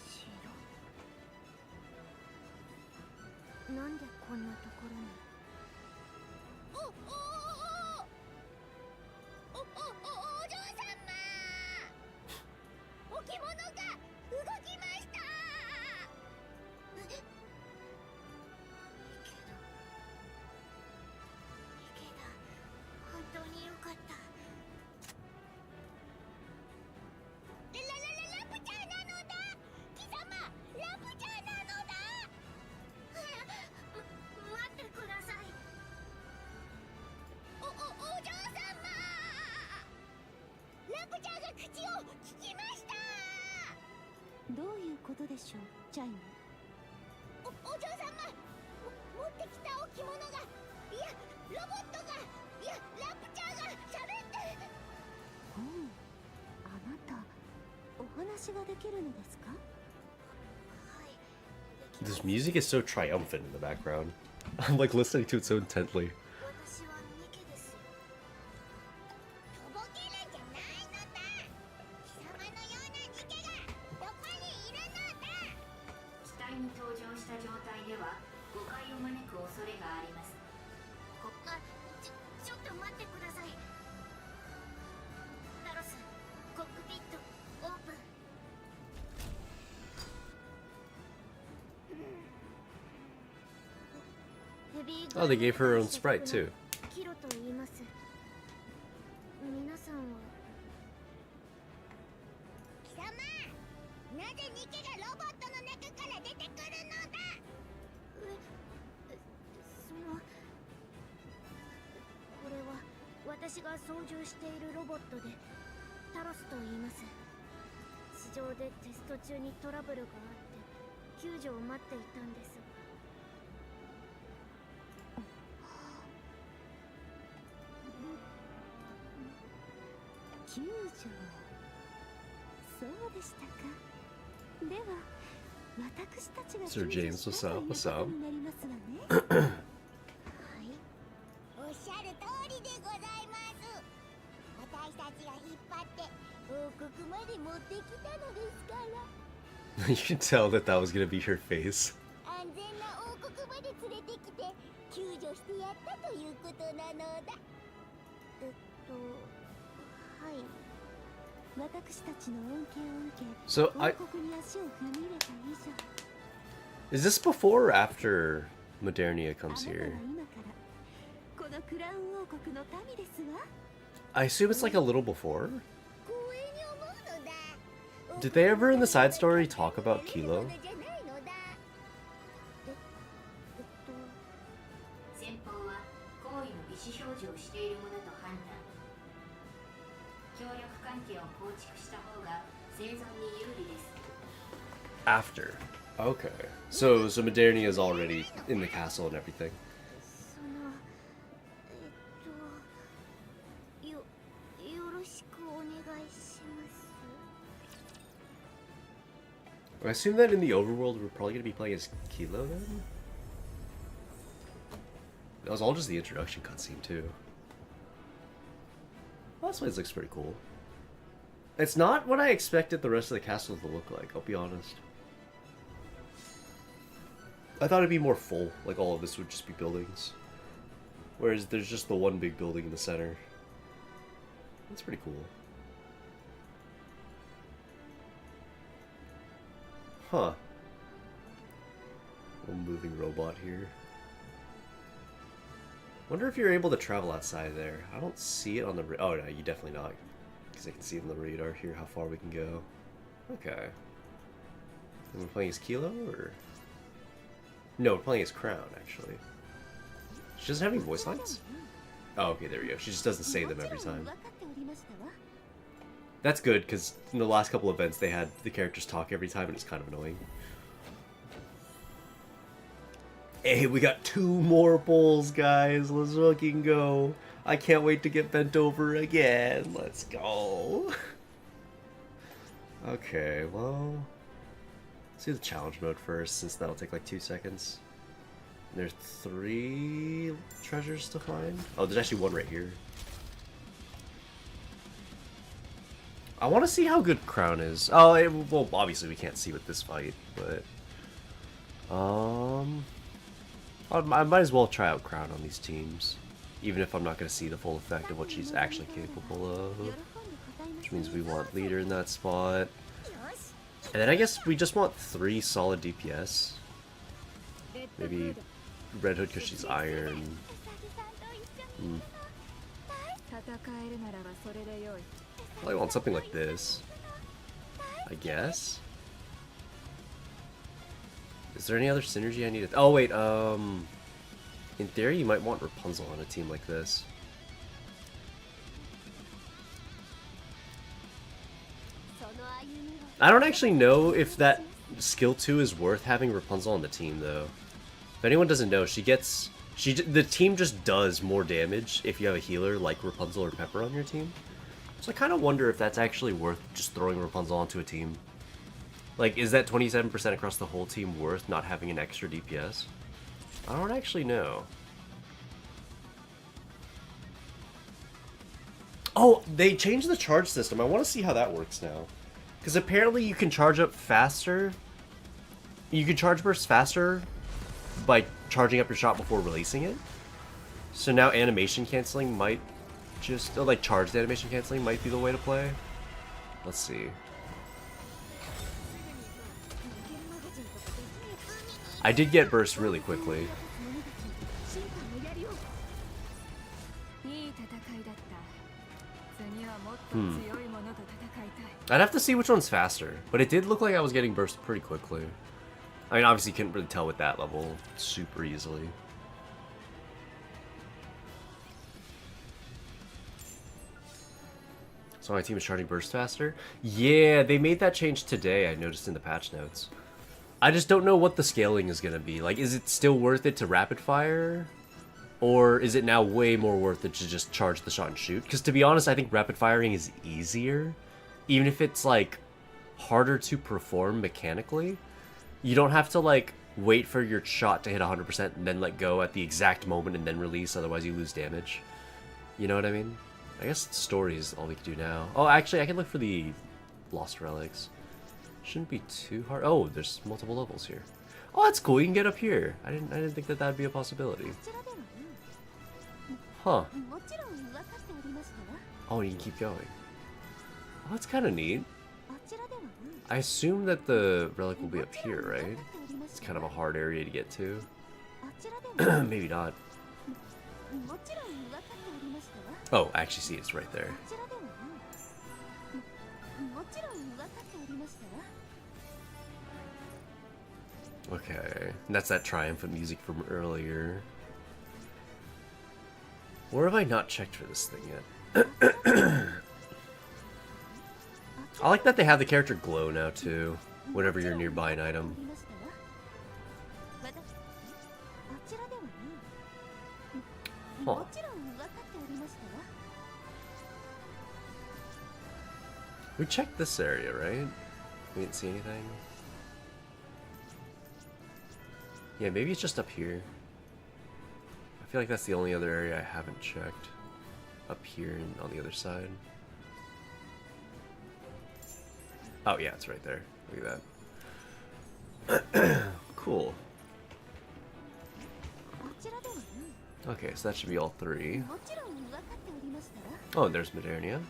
This music is so triumphant in the background. I'm like listening to it so intently. Oh, they gave her own sprite too. 私が操縦しているロボットでタロスと言います。地上でテスト中にトラブルがあって救助を待っていたんです。救助、そうでしたか。では私たちが Sir James, what's up? What's up? になりますわね。はい、おっしゃる通りでございます。私たちが引っ張って王国まで持ってきたのですから。You can tell that that was gonna be her face. 安全な王国まで連れてきて救助してやったということなのだ。はい。私たちの恩恵を受け、 So 王国に足を踏み入れた以上。 Is this before or after Modernia comes あなたは here? 今からこのクラウン王国の民ですわ。 I assume it's like a little before. 光栄に思うのだ。 Did they ever in the side story talk about Kilo? 先方は行為の意思表示をしているものと判断。協力関係を構築した方が生存に有利です。 After. Okay. So Modernia is already in the castle and everything. よろしくお願いします。 I assume that in the overworld we're probably going to be playing as Kilo then? That was all just the introduction cutscene too. Well, this place looks pretty cool. It's not what I expected the rest of the castle to look like, I'll be honest. I thought it'd be more full, like all of this would just be buildings. Whereas there's just the one big building in the center. That's pretty cool. Huh. Little moving robot here. Wonder if you're able to travel outside there. I don't see it on the... Oh, no, you definitely not. Because I can see on the radar here how far we can go. Okay. And we're playing as Kilo, or...? No, we're playing as Crown, actually. She doesn't have any voice lines? Oh, okay, there we go. She just doesn't say them every time. That's good, because in the last couple events they had the characters talk every time, and it's kind of annoying. Hey, we got 2 more bowls, guys. Let's fucking go. I can't wait to get bent over again. Let's go. Okay, well... Let's do the challenge mode first, since that'll take like 2 seconds. And there's 3 treasures to find. Oh, there's actually 1 right here. I want to see how good Crown is. Oh, well, obviously we can't see with this fight, but... I might as well try out Crown on these teams. Even if I'm not going to see the full effect of what she's actually capable of. Which means we want leader in that spot. And then I guess we just want 3 solid DPS. Maybe Red Hood because she's iron. I want something like this, I guess. Is there any other synergy I need to... Oh wait, in theory you might want Rapunzel on a team like this. I don't actually know if that skill 2 is worth having Rapunzel on the team though. If anyone doesn't know, the team just does more damage if you have a healer like Rapunzel or Pepper on your team. So I kind of wonder if that's actually worth just throwing Rapunzel onto a team. Like, is that 27% across the whole team worth not having an extra DPS? I don't actually know. Oh, they changed the charge system. I want to see how that works now. Because apparently you can charge up faster. You can charge burst faster by charging up your shot before releasing it. So now animation canceling might just... like, charged animation canceling might be the way to play. Let's see. I did get burst really quickly. I'd have to see which one's faster, but it did look like I was getting burst pretty quickly. I mean, obviously you couldn't really tell with that level super easily. So my team is charging burst faster? Yeah, they made that change today, I noticed in the patch notes. I just don't know what the scaling is going to be. Like, is it still worth it to rapid fire? Or is it now way more worth it to just charge the shot and shoot? Because to be honest, I think rapid firing is easier. Even if it's, like, harder to perform mechanically. You don't have to, like, wait for your shot to hit 100% and then let go at the exact moment and then release, otherwise you lose damage. You know what I mean? I guess story is all we can do now. Oh, actually, I can look for the lost relics. Shouldn't be too hard. Oh, there's multiple levels here. Oh, that's cool. You can get up here. I didn't think that that'd be a possibility. Huh. Oh, you can keep going. Oh, that's kind of neat. I assume that the relic will be up here, right? It's kind of a hard area to get to. Maybe not. Oh, I actually see it's right there. Okay, and that's that triumphant music from earlier. Where have I not checked for this thing yet? I like that they have the character glow now too, whenever you're nearby an item. Huh. We checked this area, right? We didn't see anything. Yeah, maybe it's just up here. I feel like that's the only other area I haven't checked. Up here and on the other side. Oh yeah, it's right there. Look at that. Cool. Okay, so that should be all three. Oh, there's Modernia.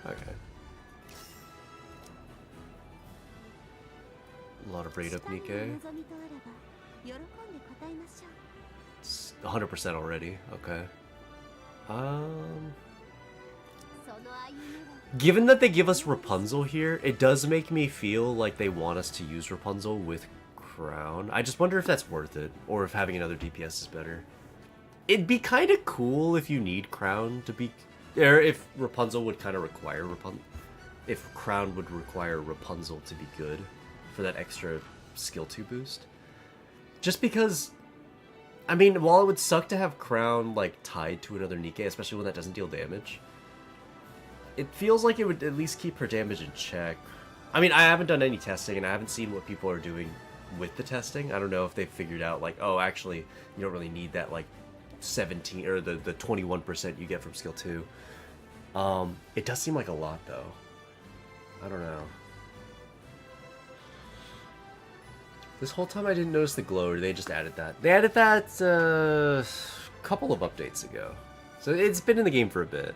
Okay. A lot of raid up Nikkei. It's 100% already. Okay. Given that they give us Rapunzel here, it does make me feel like they want us to use Rapunzel with Crown. I just wonder if that's worth it, or if having another DPS is better. It'd be kind of cool if you need Crown to be... Or if Rapunzel would kind of require Rapunzel... If Crown would require Rapunzel to be good for that extra skill 2 boost. Just because... I mean, while it would suck to have Crown, like, tied to another Nikkei, especially when that doesn't deal damage, it feels like it would at least keep her damage in check. I mean, I haven't done any testing, and I haven't seen what people are doing with the testing. I don't know if they've figured out, like, oh, actually, you don't really need that, like, 17, or the 21% you get from skill 2. It does seem like a lot, though. I don't know. This whole time I didn't notice the glow, or they just added that. They added that a couple of updates ago. So it's been in the game for a bit.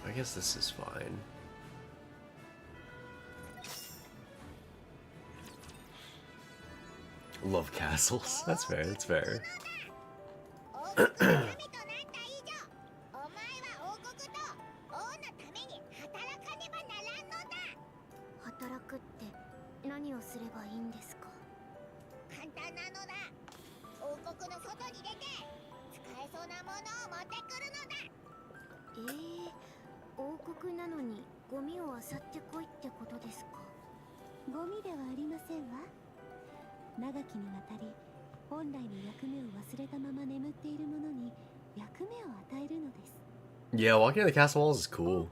I guess this is fine. Love castles. That's fair, that's fair. Yeah, walking in the castle walls is cool.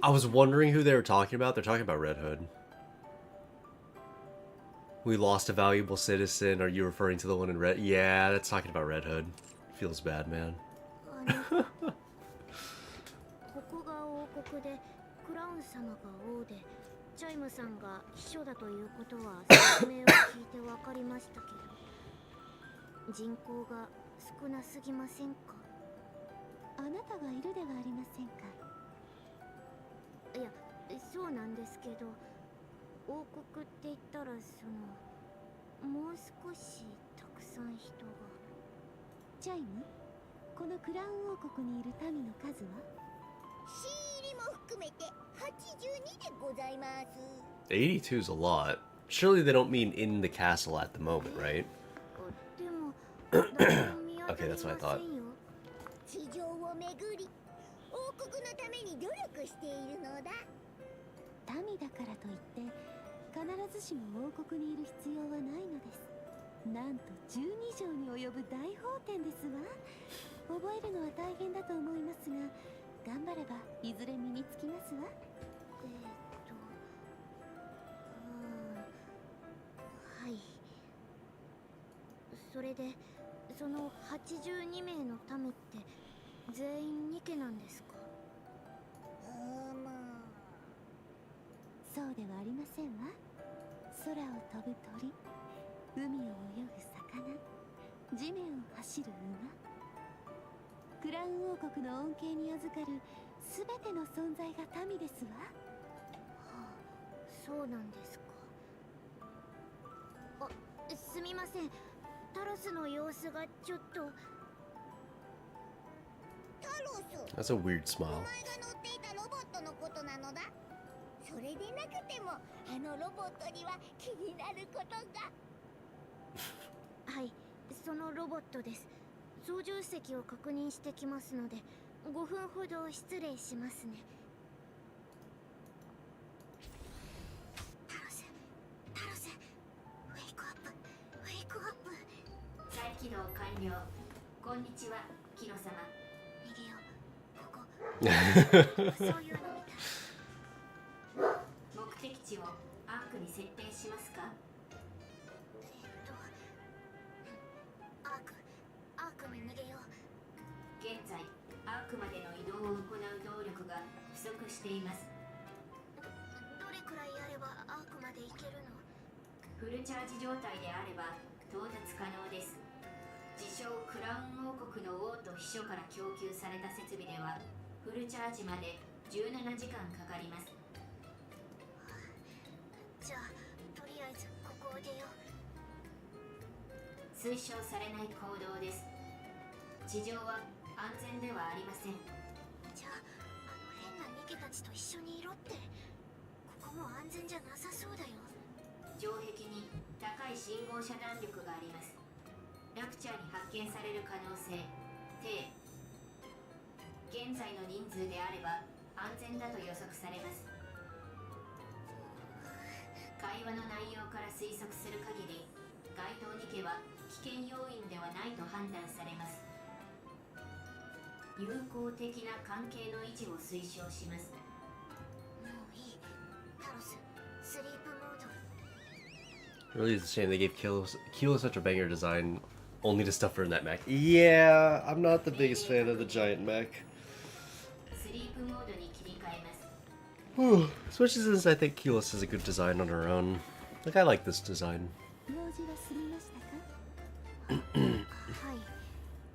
I was wondering who they were talking about. They're talking about Red Hood. We lost a valuable citizen. Are you referring to the one in Red? Yeah, that's talking about Red Hood. Feels bad, man. ここが王国でクラウン様が王でチャイムさんが秘書だということは説明を聞いて分かりましたけど人口が少なすぎませんかあなたがいるではありませんかいやそうなんですけど王国って言ったらもう少したくさん人がチャイムこのクラウン王国にいる民の数は新入りも含めて82でございます。82 is a lot. Surely they don't mean in the castle at the moment, right? でも Okay, that's what I thought. 地上を巡り王国のために努力しているのだ。民だからといって必ずしも王国にいる必要はないのです。なんと12畳に及ぶ大法典ですわ。覚えるのは大変だと思いますが頑張ればいずれ身につきますわ。はい。それでその82名の民って全員ニケなんですか？まあそうではありませんわ。空を飛ぶ鳥、海を泳ぐ魚、地面を走る馬。クラウン王国の恩恵に預かるすべての存在が民ですわ。はあ、そうなんですか。あ、すみません。タロスの様子がちょっと。タロス。That's a weird smile. お前が乗っていたロボットのことなのだ。それでなくてもあのロボットには気になることが。はい、そのロボットです。操縦席を確認してきますので5分ほど失礼しますね。タロス、ウェイクアップ、ウェイクアップ。再起動完了。こんにちは、キロ様。逃げよう、ここ。そういうのみたい。目的地をアークに設定しますか？アークに逃げよう。現在、アークまでの移動を行う動力が不足しています。どれくらいあればアークまで行けるの？フルチャージ状態であれば到達可能です。自称クラウン王国の王と秘書から供給された設備ではフルチャージまで17時間かかります。じゃあとりあえずここを出よう。推奨されない行動です。地上は安全ではありません。じゃあ変なニケたちと一緒にいろって。ここも安全じゃなさそうだよ。城壁に高い信号遮断力があります。ラプチャーに発見される可能性低。現在の人数であれば安全だと予測されます。会話の内容から推測する限り該当ニケは危険要因ではないと判断されます。友好的な関係の維持を推奨します。もういい。タロス、スリープモード。 Really, it's a shame they gave Kilo such a banger design only to stuff her in that mech. Yeah, I'm not the biggest fan of the giant mech. スリープモードに切り替えます。Especially since I think Keyless has a good design on her own. Like, I like this design. 用事は済みましたか？はい。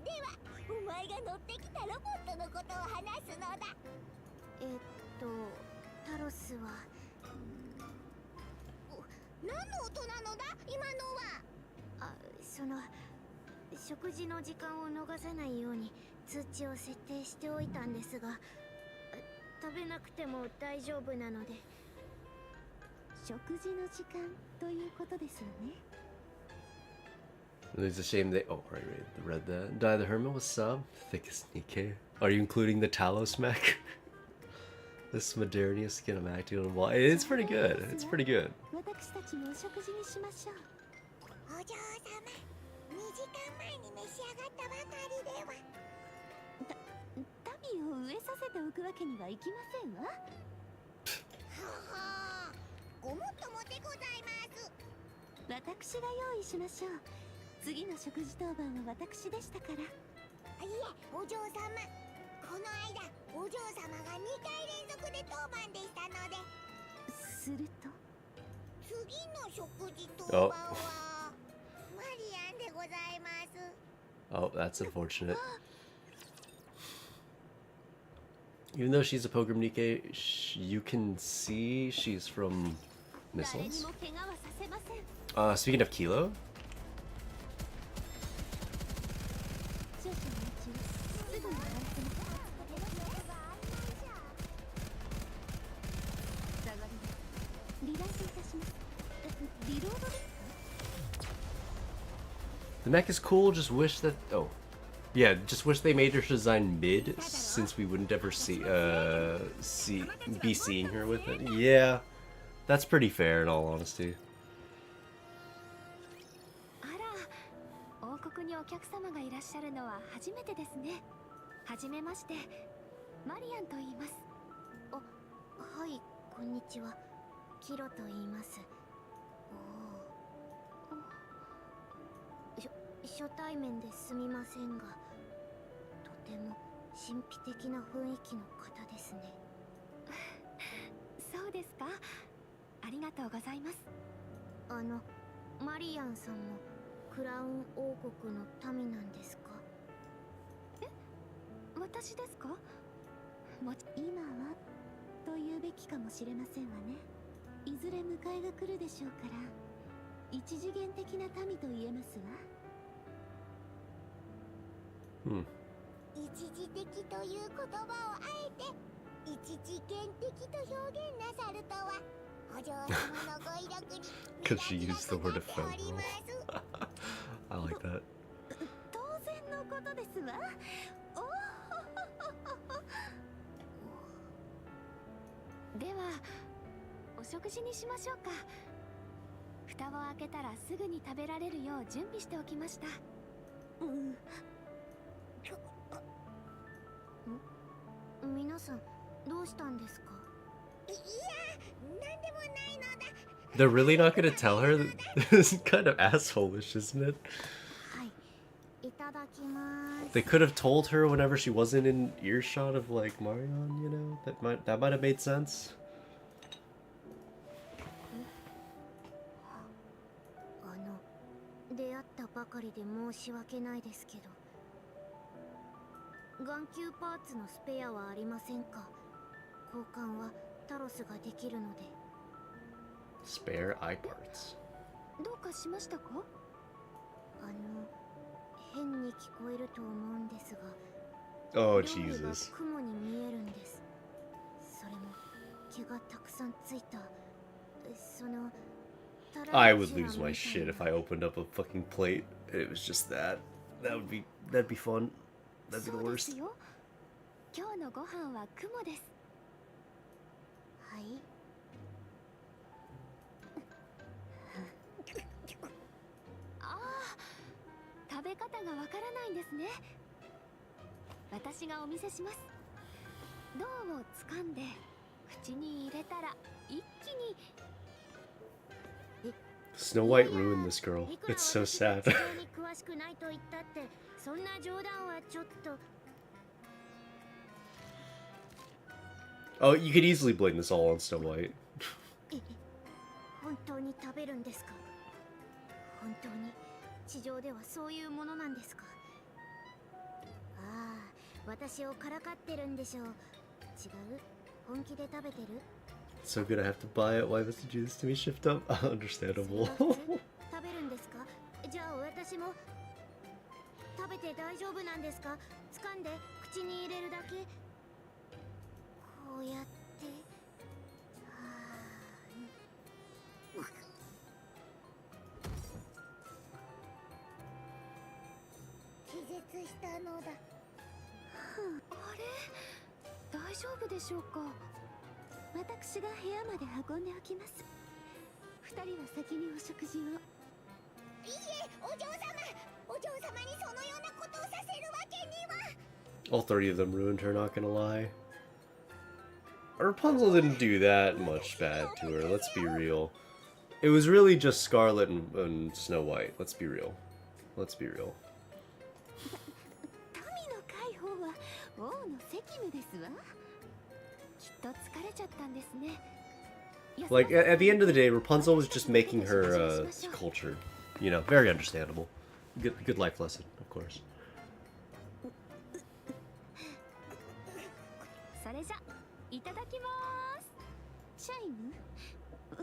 では、お前が乗ってきたロボットのことを話すのだ。タロスは何の音なのだ今のは。食事の時間を逃さないように通知を設定しておいたんですが、食べなくても大丈夫なので。食事の時間ということですよね。 It's a shame they. Oh, right. Read that. Die the Hermit was sub. Thick as Nikkei. Are you including the Talos mech? This modernity of skin I'm acting on wall. It's pretty good. It's pretty good. 私たちもお食事にしましょう。お嬢様、時間前に召し上がったばかりでは。民を植えさせておくわけにはいきませんわ。ははごもっともでございます。私が用意しましょう。次の食事当番は私でしたから。いえ、お嬢様、この間お嬢様が2回連続で当番でしたので。すると次の食事当番はマリアンでございます。 Oh, that's unfortunate. Even though she's a Pogrom Nike, you can see she's from 誰に missiles. も怪我はさせません。 Speaking of Kilo, 少々お待ちを。すぐに終わらせます。下がります。離脱いたします。リロードですか？ the mech is cool. Just wish that. Oh, yeah. Just wish they made her design mid, since we wouldn't ever be seeing her with it. Yeah, that's pretty fair in all honesty. あら、王国にお客様がいらっしゃるのは初めてですね。はじめまして、マリアンと言います。はい、こんにちは。キロと言います。初対面ですみませんが、とても神秘的な雰囲気の方ですね。そうですか。ありがとうございます。マリアンさんもクラウン王国の民なんですか？私ですか？今はと言うべきかもしれませんわね。いずれ迎えが来るでしょうから、一次元的な民と言えますわ。一時的という言葉をあえて一次元的と表現なさるとは、お嬢様のご威力に Because she used the word おり ephemeral. ます。 I like that. 当然のことですわ。ではお食事にしましょうか。蓋を開けたらすぐに食べられるよう準備しておきました。皆さんどうしたんですか？いや、なんでもないのだ。 They're really not gonna tell her? This is kind of assholeish, isn't it? はい、いただきます。 They could have told her whenever she wasn't in earshot of like Marion, you know? That might have made sense. 出会ったばかりで申し訳ないですけど、眼球パーツのスペアはありませんか？交換はタロスができるので。 Spare eye parts. どうかしましたか？変に聞こえると思うんですが、 Oh, 料理が Jesus. 雲に見えるんです。それも毛がたくさんついた、その I would lose my shit if I opened up a fucking plate and it was just that. That'd be fun. That'd be the そうです worst. よ。今日のご飯は雲です。はい。ああ、食べ方がわからないんですね。私がお見せします。銅を掴んで口に入れたら一気に。 Snow White ruined this girl. It's so sad. 地上に詳しくないと言ったって、そんな冗談はちょっと。 Oh, you could easily blame this all on Snow White. 本当に食べるんですか？本当に地上ではそういうものなんですか？ああ、私をからかってるんでしょう。違う？本気で食べてる？ So good I have to buy it. Why must you do this to me? Shift up. Understandable. 食べるんですか？じゃあ私も食べて大丈夫なんですか？掴んで口に入れるだけ。こうやって。気絶したのだ。あれ、大丈夫でしょうか？私が部屋まで運んでおきます。二人は先にお食事を。いいえ、お嬢様、お嬢 All 30 of them ruined her, not gonna lie. Rapunzel didn't do that much bad to her, let's be real. It was really just Scarlet and Snow White, let's be real. Let's be real. Like, at the end of the day, Rapunzel was just making her cultured. You know, very understandable. Good life lesson, of course. それじゃいただきます。チャイム、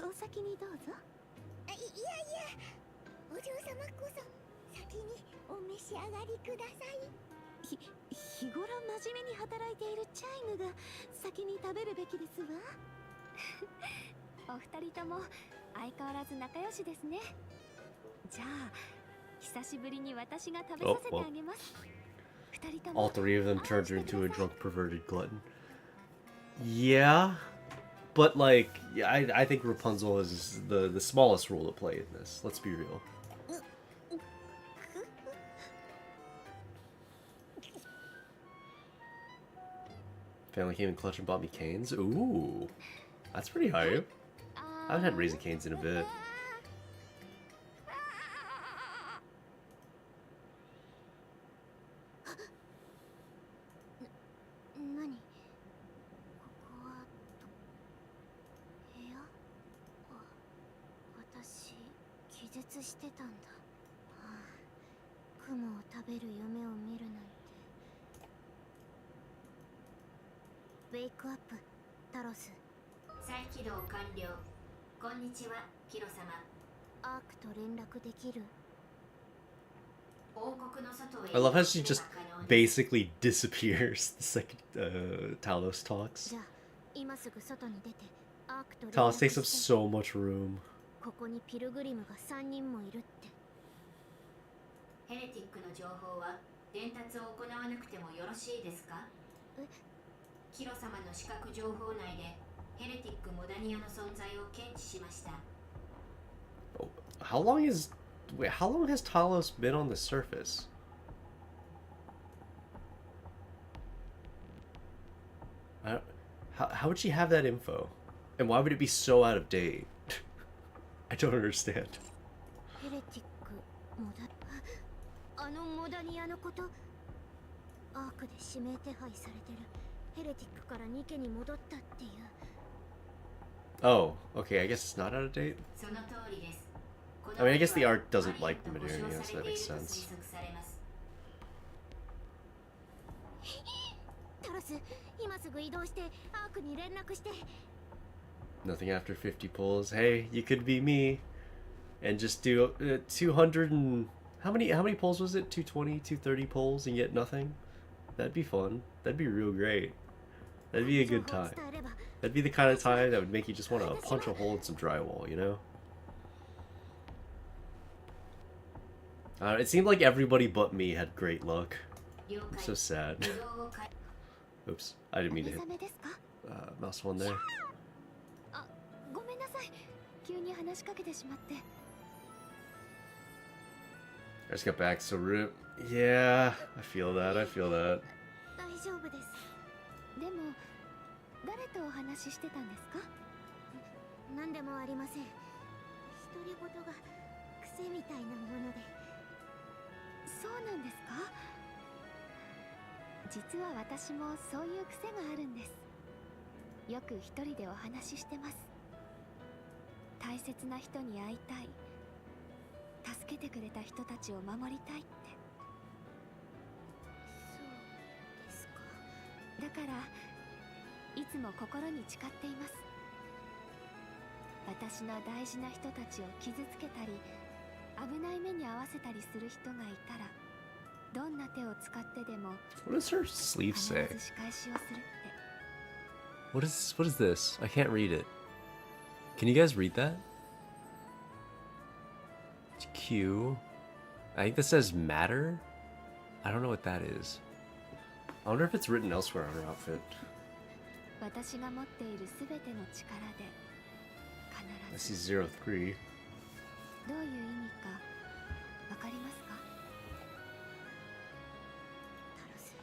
お先にどうぞ。いやいや、お嬢様こそ先にお召し上がりください。日頃真面目に働いているチャイムが先に食べるべきですわ。お二人とも相変わらず仲良しですね。じゃあ久しぶりに私が食べさせてあげます。All three of them turned her into a drunk, perverted glutton. Yeah, but like, yeah, I think Rapunzel is the smallest role to play in this. Let's be real. Family came in clutch and bought me canes. Ooh, that's pretty hype. I haven't had Raising Cane's in a bit. Wake up, Taros. 再起動完了。こんにちは、キロ様。アークと連絡できる？ 王国の外へ I love how she just basically disappears the second Talos talks. じゃあ今すぐ外に出てアークと連絡 Talos して。 takes up so much room. ここにピルグリムが3人もいるって。ヘレティックの情報は伝達を行わなくてもよろしいですか？キロ様の視覚情報内でヘレティックモダニアの存在を検知しました。How long has Talos been on the surface? How would she have that info? And why would it be so out of date? I don't understand. ヘレティックモダあのモダニアのこと、アークで指名手配されてるヘレティックからニケに戻ったっていう。 Oh, okay, I guess it's not out of date. その通りです。 I mean, I guess the art doesn't like the Modernia, so that makes sense. タロス、今すぐ移動してアークに連絡して。 Nothing after 50 pulls. Hey, you could be me. And just do 200 and... How many pulls was it? 220, 230 pulls and get nothing? That'd be fun. That'd be real great. That'd be a good time. That'd be the kind of time that would make you just want to punch a hole in some drywall, you know? It seemed like everybody but me had great luck. I'm so sad. Oops, I didn't mean to hit mouse one there. ごめんなさい。急に話しかけてしまって。 I just got back, so rip. Yeah, I feel that. I feel that. 大丈夫です。でも誰とお話ししてたんですか？何でもありません。独り言が癖みたいなもので。そうなんですか？実は私もそういう癖があるんです。よく一人でお話ししてます。大切な人に会いたい。助けてくれた人たちを守りたいって。そうですか。だからいつも心に誓っています。私の大事な人たちを傷つけたり危ない目に遭わせたりする人がいたらどんな手を使ってでも What does her sleeve 必 say? ず仕返しをするって。 What is this? I can't read it. Can you guys read that? It's Q. I think this says matter? I don't know what that is. I wonder if it's written elsewhere on her outfit. 私が持っているすべての力で I 必 see ず 03. どういう意味かわかりますか？タロス、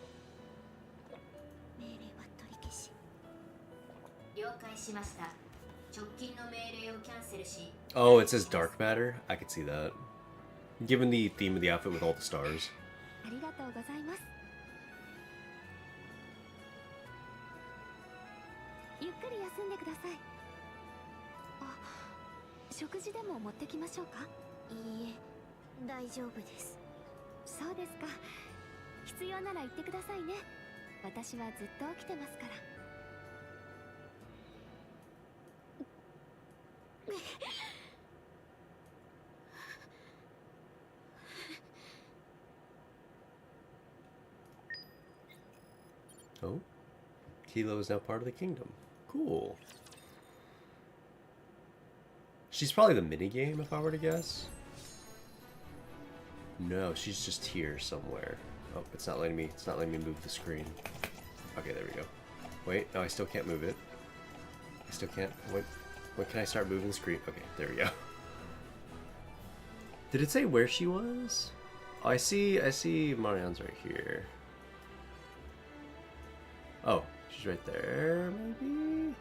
了解しました。直近の命令をキャンセルし。Oh, it says dark matter? I could see that. Given the theme of the outfit with all the stars. ありがとうございます。ゆっくり休んでください。あ、食事でも持ってきましょうか？いいえ、大丈夫です。そうですか。必要なら言ってくださいね。私はずっと起きてますから。Oh, Kilo is now part of the kingdom. Cool. She's probably the minigame, if I were to guess. No, she's just here somewhere. Oh, it's not letting me move the screen. Okay, there we go. Wait, no, I still can't move it. I still can't. Wait, when can I start moving the screen? Okay, there we go. Did it say where she was? Oh, I see Marianne's right here. Oh, she's right there, maybe?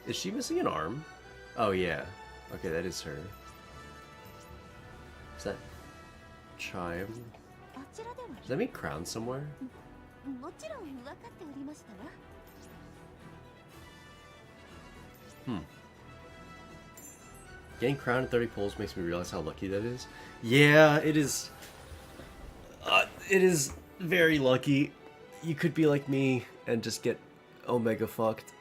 Is she missing an arm? Oh, yeah. Okay, that is her. Is that chime? あちらでは Does that mean crown somewhere? もちろん分かっておりましたわ。Getting crowned at 30 pulls makes me realize how lucky that is. Yeah, it is. It is very lucky. You could be like me and just get Omega fucked,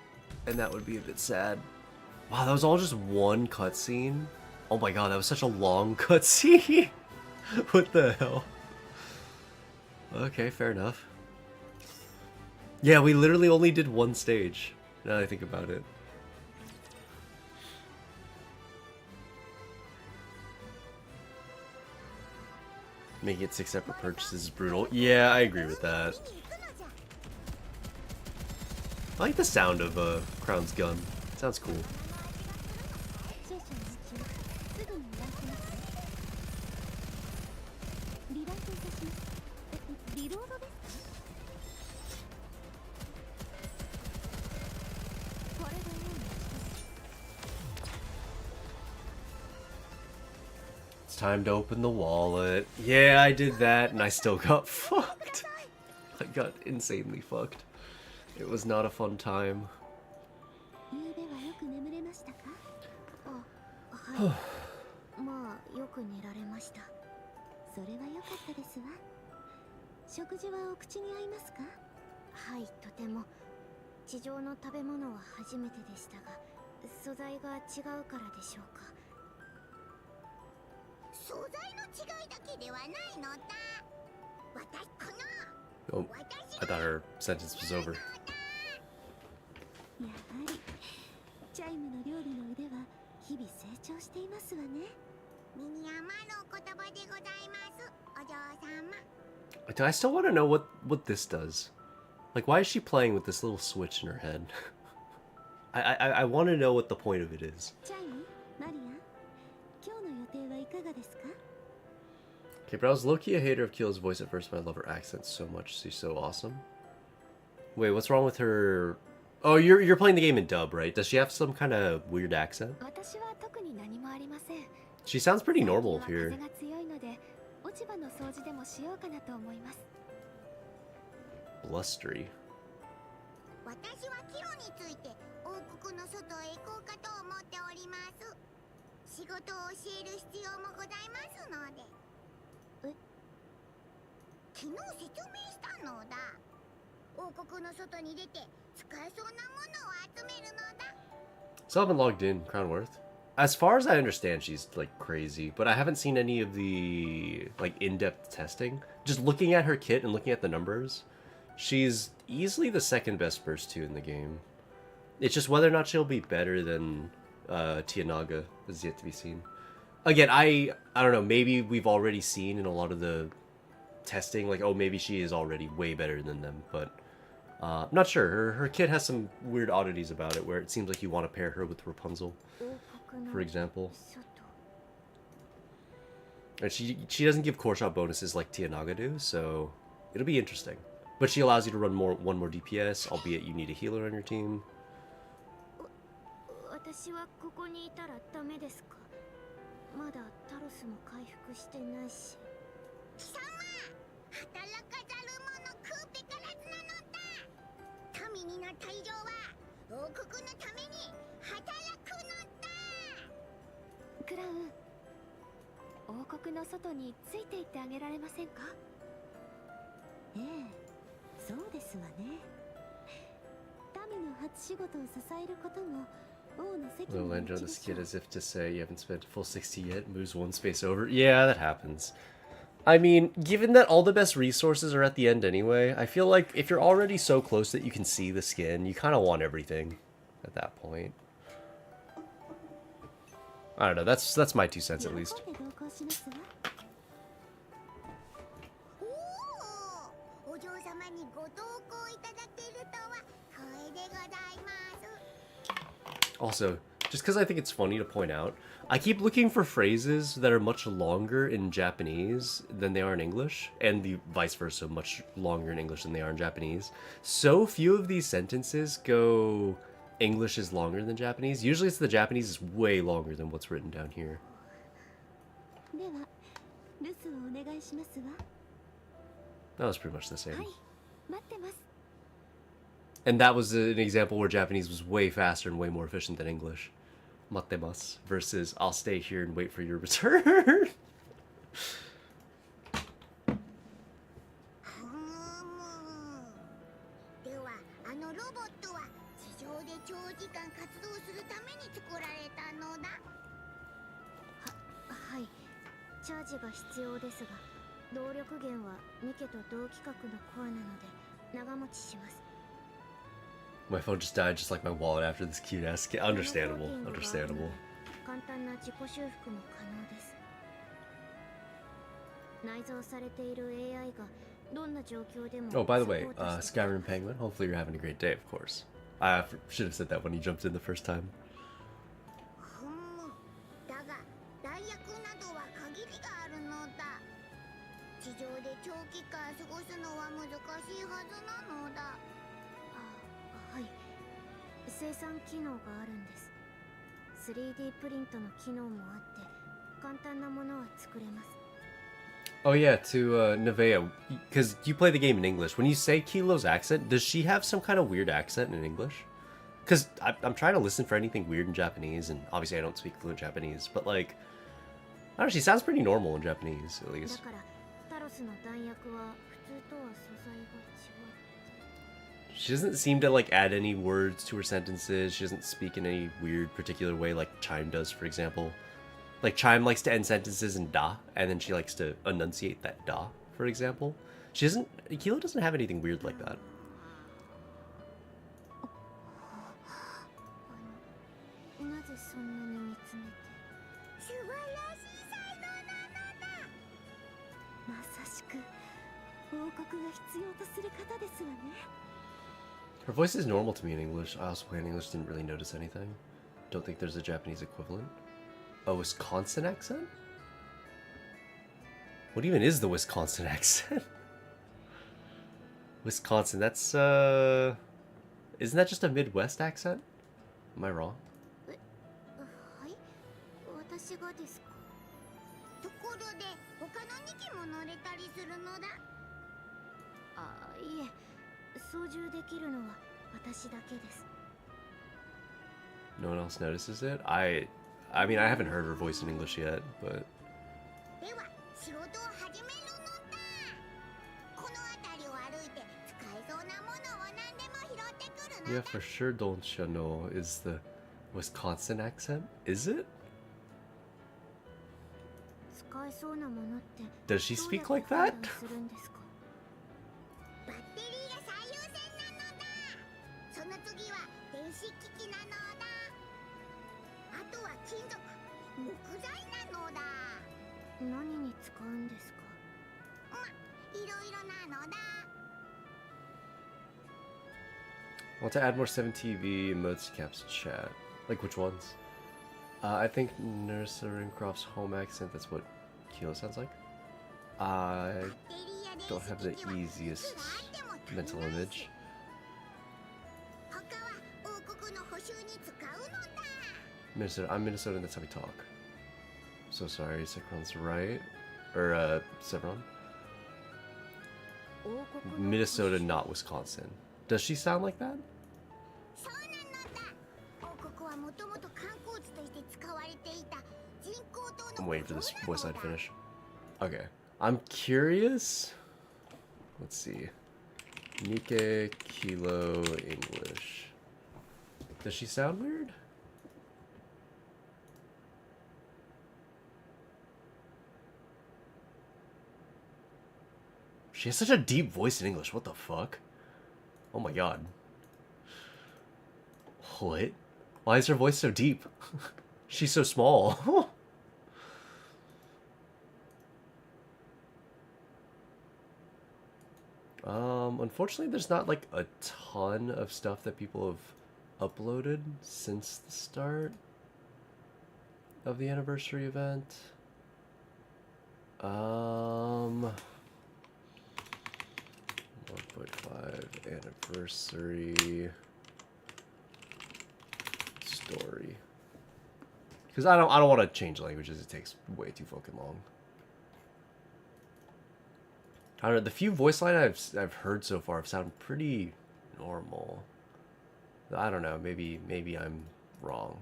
and that would be a bit sad. Wow, that was all just one cutscene? Oh my god, that was such a long cutscene! What the hell? Okay, fair enough. Yeah, we literally only did one stage, now that I think about it. Making it 6 separate purchases is brutal. Yeah, I agree with that. I like the sound of Crown's gun. It sounds cool. It's time to open the wallet. Yeah, I did that and I still got fucked. I got insanely fucked. It was not a fun time. ゆうべはよく眠れましたか？あ、はい。まあよく寝られました。それは良かったですわ。食事はお口に合いますか？はい、とても。地上の食べ物は初めてでしたが、素材が違うからでしょうか。素材の違いだけではないのだ。私この Oh, I thought her sentence was over. やはりチャイムの料理の腕は日々成長していますわね。ミニヤマのお言葉でございます、お嬢様。 I still want to know what this does. Like, why is she playing with this little switch in her head? I want to know what the point of it is. チャイム、マリア、今日の予定はいかがですか？ Okay, but I was low-key a hater of Keel's voice at first, but I love her accent so much. She's so awesome. Wait, what's wrong with her? Oh, you're playing the game in dub, right? Does she have some kind of weird accent? 私は特に何もありません。 She sounds pretty normal 最近は here. 風が強いので、落ち葉の掃除でもしようかなと思います。 Blustery. 私はキロについて王国の外へ行こうかと思っております。仕事を教える必要もございますので。昨日説明したのだ。王国の外に出て使えそうなものを集めるのだ。 Still haven't logged in, Crownworth. As far as I understand, she's like crazy, but I haven't seen any of the like in-depth testing. Just looking at her kit and looking at the numbers, she's easily the second best burst 2 in the game. It's just whether or not she'll be better than Tianaga is yet to be seen. Again, I don't know, maybe we've already seen in a lot of the testing, like, oh, maybe she is already way better than them, but I'm not sure. Her kit has some weird oddities about it, where it seems like you want to pair her with Rapunzel, for example. And she doesn't give core shot bonuses like Tianaga do, so it'll be interesting. But she allows you to run one more DPS, albeit you need a healer on your team. 私はここにいたらダメですか？まだタロスも回復してないし。貴様、働かざる者食うべからずなのだ。民になった以上は王国のために働くのだ。クラウン、王国の外について行ってあげられませんか？ええ、そうですわね。民の初仕事を支えることも王の責 Little 務の land う on ち the でしょ skid う。 as if to say you haven't spent full 60 yet. Moves one space over. Yeah, that happens. I mean, given that all the best resources are at the end anyway, I feel like if you're already so close that you can see the skin, you kind of want everything at that point. I don't know. That's my 2 cents at least. 喜んで同行しますわ。おお、お嬢様にご同行いただけるとは光栄でございます。 Also, just because I think it's funny to point out, I keep looking for phrases that are much longer in Japanese than they are in English, and the vice versa, much longer in English than they are in Japanese. So few of these sentences go English is longer than Japanese. Usually it's the Japanese is way longer than what's written down here. では、留守をお願いしますわ。 That was pretty much the same. はい、待ってます。 And that was an example where Japanese was way faster and way more efficient than English. Matemasu versus I'll stay here and wait for your return. では、あのロボットは地上で長時間活動するために作られたのだ。はい、チャージが必要ですが、動力源はニケと同規格のコアなので長持ちします。 My phone just died just like my wallet after this cute ass kid. Understandable. Understandable. 簡単な自己修復も可能です。内蔵されている AI がどんな状況でも Oh, by the サポ way, ートして Skyrim Penguin, hopefully you're having a great day, of course. I should have said that when he jumped in the first time. だが代役などは限りがあるのだ。地上で長期間過ごすのは難しいはずなのだ。はい、生産機能があるんです。 3D プリントの機能もあって簡単なものは作れます。 Oh yeah, to Nevea, because you play the game in English. When you say Kilo's accent, does she have some kind of weird accent in English? Because I'm trying to listen for anything weird in Japanese, and obviously I don't speak fluent Japanese, but like, I don't know, she sounds pretty normal in Japanese, at だ least. からタロスの弾薬は普通とは素材が違う。 She doesn't seem to like add any words to her sentences. She doesn't speak in any weird particular way like Chime does, for example. Like Chime likes to end sentences in da, and then she likes to enunciate that da, for example. She doesn't. Kilo doesn't have anything weird like that. なぜそんなに見つめて。素晴らしい才能なのだ。まさしく王国が必要とする方ですわね。 Her voice is normal to me in English. I also play in English, didn't really notice anything. Don't think there's a Japanese equivalent. A Wisconsin accent? What even is the Wisconsin accent? Wisconsin, that's, isn't that just a Midwest accent? Am I wrong? はい、私がですか。ところで他の2機も乗れたりするのだ。あ、いえ、操縦できるのは私だけです。 No one else notices it? I mean, I haven't heard her voice in English yet, but... では仕事を始めるのだ。この辺りを歩いて使えそうなものを何でも拾ってくるの Yeah, だ。 for sure, don't you know, is the Wisconsin accent? Is it? 使えそうなものって Does she どうや speak って like 判 that? 断するんですか。バッテリーが最優先なのだ。その次は電子機器なのだ。あとは金属、木材なのだ。何に使うんですか。いろいろなのだ。 I want to add more 7TV emotes to Cap's chat. Like which ones? I think Nursery Croft's home accent, that's what Kilo sounds like. I バッテリーや電 don't 子 have 機 the 器は easiest いくらあっても足り mental ない image. し。他は王国の補修に使うのだ。Minnesota. I'm Minnesotan, that's how we talk. So sorry, Sekron's right. Or, Sevron. Minnesota, not Wisconsin. Does she sound like that? そうなのだ。王国はもともと観光地として使われていた人工島 I'm の waiting for this 古 voice 城 line な to のだ。 finish. Okay. I'm curious. Let's see. Nike Kilo English. Does she sound weird? She has such a deep voice in English. What the fuck? Oh my god. What? Why is her voice so deep? She's so small. Unfortunately, there's not like a ton of stuff that people have uploaded since the start of the anniversary event. 1.5 anniversary story. Because I don't want to change languages. It takes way too fucking long. I don't know. The few voice line I've heard so far have sounded pretty normal. I don't know. Maybe I'm wrong.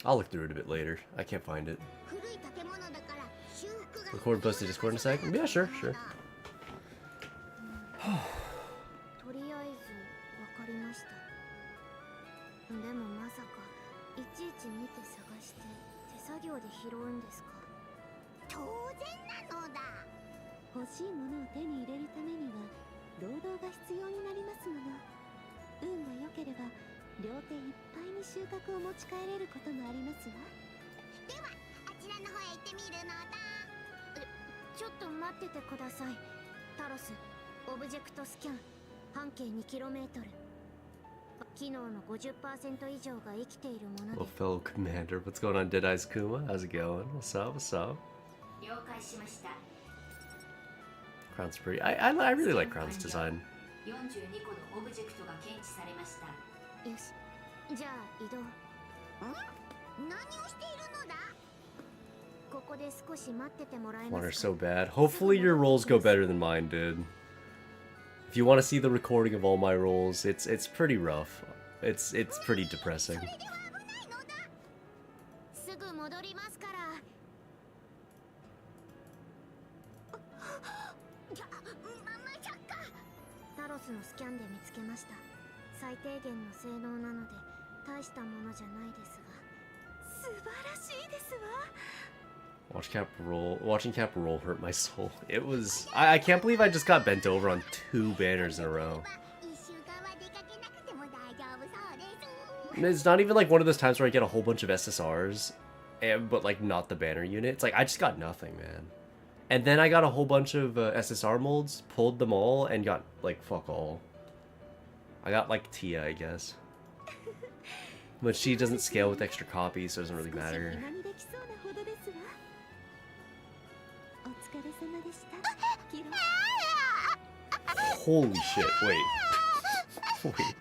I'll look through it a bit later. I can't find it. 古い建物だから修復が Record post to Discord in a sec? Yeah, sure. とりあえずわかりました。でもまさかいちいち見て探して手作業で拾うんですか。当然なのだ。欲しいものを手に入れるためには労働が必要になりますもの。運が良ければ両手いっぱいに収穫を持ち帰れることもありますわ。ではあちらの方へ行ってみるのだ。ちょっと待っててください。タロス、オブジェクトスキャン、半径 2km。機能の 50% 以上が生きているもので。 Well, fellow commander, what's going on, Dead Eyes Kuma? How's it going? What's up? What's up? 了解しました。 Crown's pretty. I really like Crown's design. 42個のオブジェクトが検知されました。よし、じゃあ移動。何をしているのだ。ここで少し待っててもらえ Want ま her すか。 so bad. Hopefully your rolls go better than mine did. If you want to see the recording of all my rolls, it's pretty rough. It's pretty depressing. それでは危ないのだ。すぐ戻りますから。まさか。タロスのスキャンで見つけました。最低限の性能なので大したものじゃないですが。素晴らしいですわ。Watching Cap roll hurt my soul. It was. I can't believe I just got bent over on 2 banners in a row. 1週間は出かけなくても大丈夫そうです。 It's not even like one of those times where I get a whole bunch of SSRs, but like not the banner unit. It's like I just got nothing, man. And then I got a whole bunch of SSR molds, pulled them all, and got like fuck all. I got like Tia, I guess. But she doesn't scale with extra copies, so it doesn't really matter. 少し今にできそうなほどですわ。お疲れ様でした。キロ。 Holy shit, wait. Wait.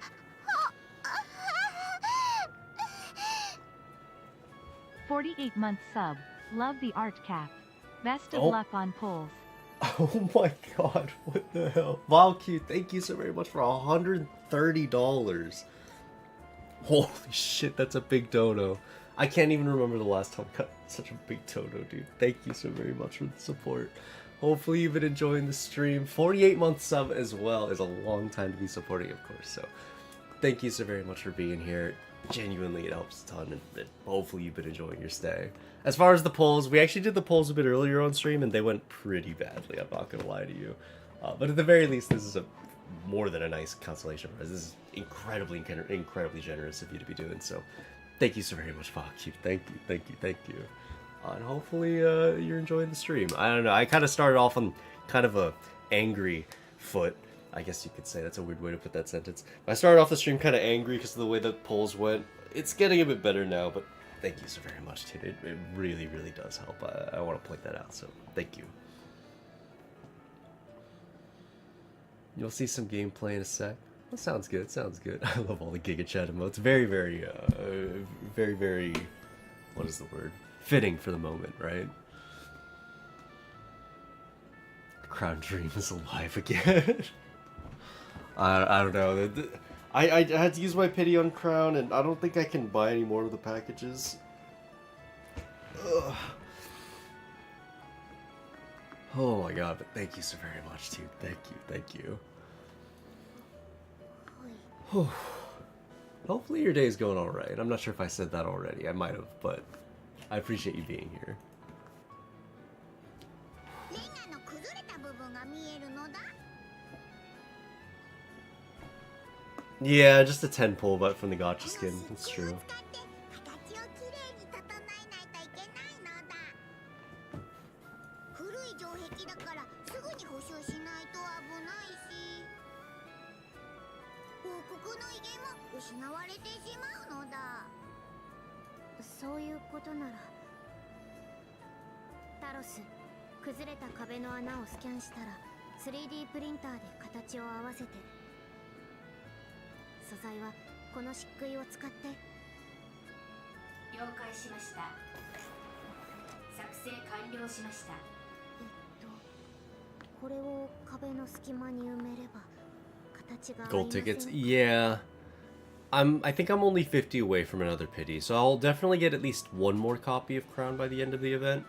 $48 sub. Love the art cap. Best of Oh. luck on polls. Oh my god, what the hell? Valky, thank you so very much for $130. Holy shit, that's a big dono. I can't even remember the last time I got such a big dono, dude. Thank you so very much for the support. Hopefully you've been enjoying the stream. 48-month sub as well is a long time to be supporting, of course, so thank you so very much for being here. Genuinely, it helps a ton, and hopefully you've been enjoying your stay. As far as the polls, we actually did the polls a bit earlier on stream, and they went pretty badly, I'm not gonna lie to you. But at the very least, this is more than a nice consolation prize. This is incredibly generous of you to be doing, so thank you so very much, Fuck you. Thank you. And hopefully you're enjoying the stream. I don't know, I kind of started off on kind of a angry foot, I guess you could say. That's a weird way to put that sentence. I started off the stream kind of angry because of the way the polls went. It's getting a bit better now, but thank you so very much, dude. It really, really does help. I want to point that out, so thank you. You'll see some gameplay in a sec. That sounds good. Sounds good. I love all the Giga Chat emotes. Very, very. What is the word? Fitting for the moment, right? Crown Dream is alive again. I don't know. I had to use my pity on Crown, and I don't think I can buy any more of the packages. Ugh. Oh my god, but thank you so very much, dude. Thank you. Hopefully your day's going alright. I'm not sure if I said that already. I might have, but I appreciate you being here. Yeah, just a 10 pull, but from the gotcha skin. That's true.3D プリンターで形を合わせて素材はこの漆喰を使って了解しました。作成完了しました。これを壁の隙間に埋めれば形が Gold tickets? Yeah. I think I'm only 50 away from another pity, so I'll definitely get at least one more copy of Crown by the end of the event.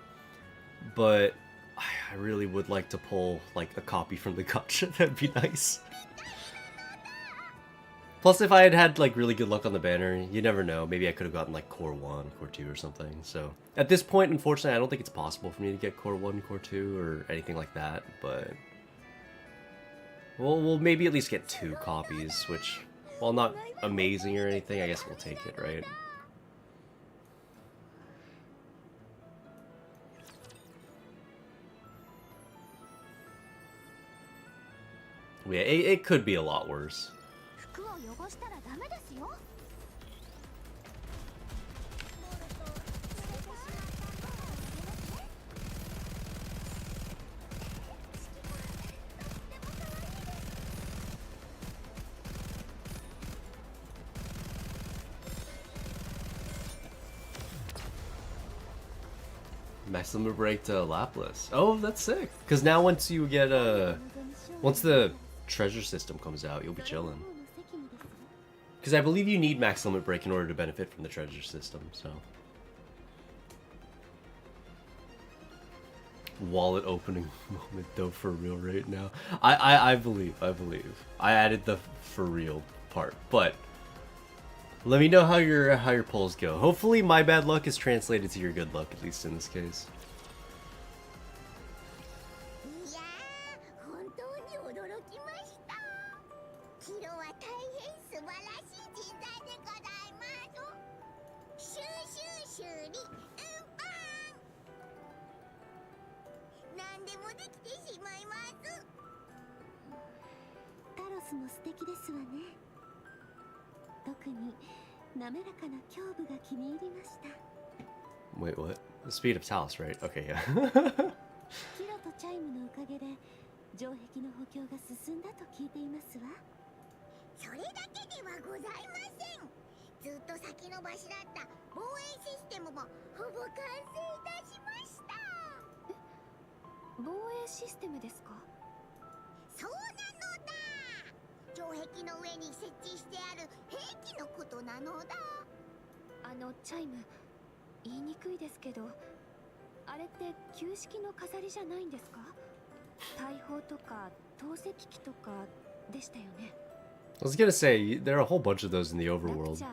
But I really would like to pull like a copy from the gacha. That'd be nice. Plus, if I had had like really good luck on the banner, you never know. Maybe I could have gotten like Core 1, Core 2 or something. So at this point, unfortunately, I don't think it's possible for me to get Core 1, Core 2 or anything like that. But we'll maybe at least get 2 copies, which, while not amazing or anything, I guess we'll take it, right? Yeah, it could be a lot worse. Maximum break to Laplas. Oh, that's sick. Because now once you get once the treasure system comes out, you'll be chilling. Because I believe you need max limit break in order to benefit from the treasure system, so. Wallet opening moment though, for real right now. I believe. I added the for real part, but let me know how your polls go. Hopefully my bad luck is translated to your good luck, at least in this case. Wait, what? The speed of Talos, right? Okay, yeah. I was gonna say, there are a whole bunch of those in the overworld.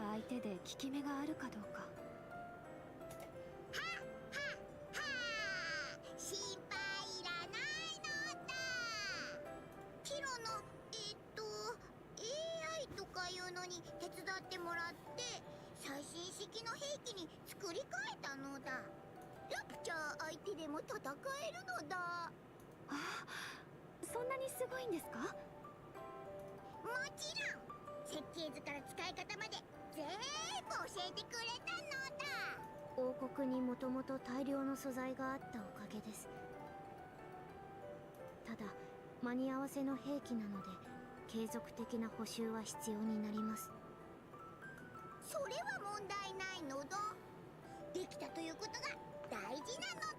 間に合わせの兵器なので継続的な補修は必要になります。それは問題ないのだ。できたということが大事なのだ。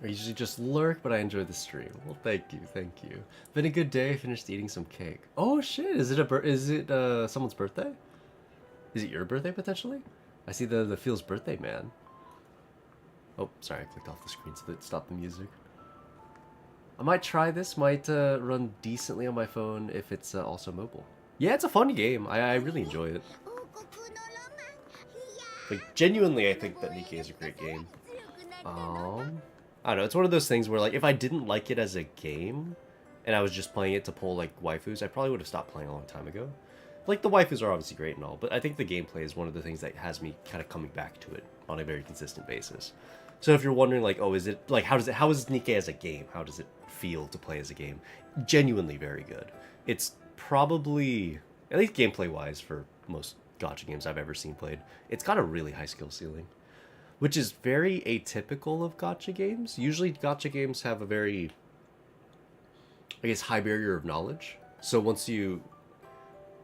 I usually just lurk, but I enjoy the stream. Well, thank you, thank you. Been a good day. I finished eating some cake. Oh shit! Is it someone's birthday? Is it your birthday potentially? I see the Feels birthday man. Oh, sorry, I clicked off the screen so that it stopped the music. I might try this. Might run decently on my phone if it's also mobile. Yeah, it's a fun game. I really enjoy it. Like genuinely, I think that Nikkei is a great game. I don't know, it's one of those things where, like, if I didn't like it as a game, and I was just playing it to pull, like, waifus, I probably would have stopped playing a long time ago. Like, the waifus are obviously great and all, but I think the gameplay is one of the things that has me kind of coming back to it on a very consistent basis. So if you're wondering, like, oh, is it, like, how is Nikkei as a game? How does it feel to play as a game? Genuinely very good. It's probably, at least gameplay-wise, for most gacha games I've ever seen played, it's got a really high skill ceiling. Which is very atypical of gacha games. Usually gacha games have a very, I guess, high barrier of knowledge. So once you,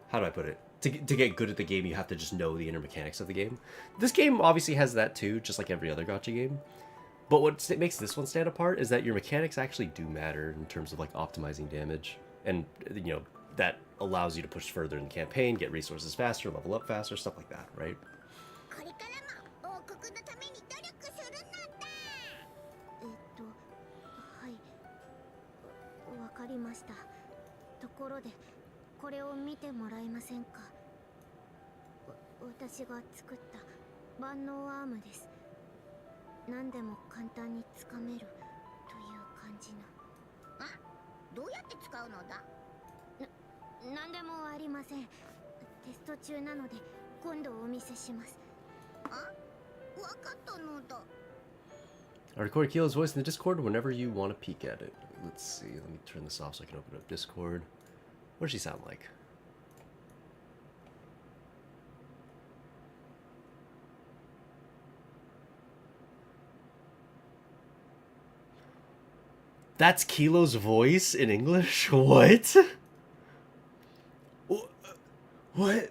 how do I put it? To get good at the game, you have to just know the inner mechanics of the game. This game obviously has that too, just like every other gacha game. But what makes this one stand apart is that your mechanics actually do matter in terms of like optimizing damage. And, you know, that allows you to push further in the campaign, get resources faster, level up faster, stuff like that, right? わかりました。ところでこれを見てもらえませんか。私が作った万能アームです。何でも簡単につかめるという感じの。あ、どうやって使うのだ。何でもありません。テスト中なので今度お見せします。あ、わかったのだ。I record Kilo's voice in the Discord whenever you want to peek at it. Let's see, let me turn this off so I can open up Discord. What does she sound like? That's Kilo's voice in English? What? What?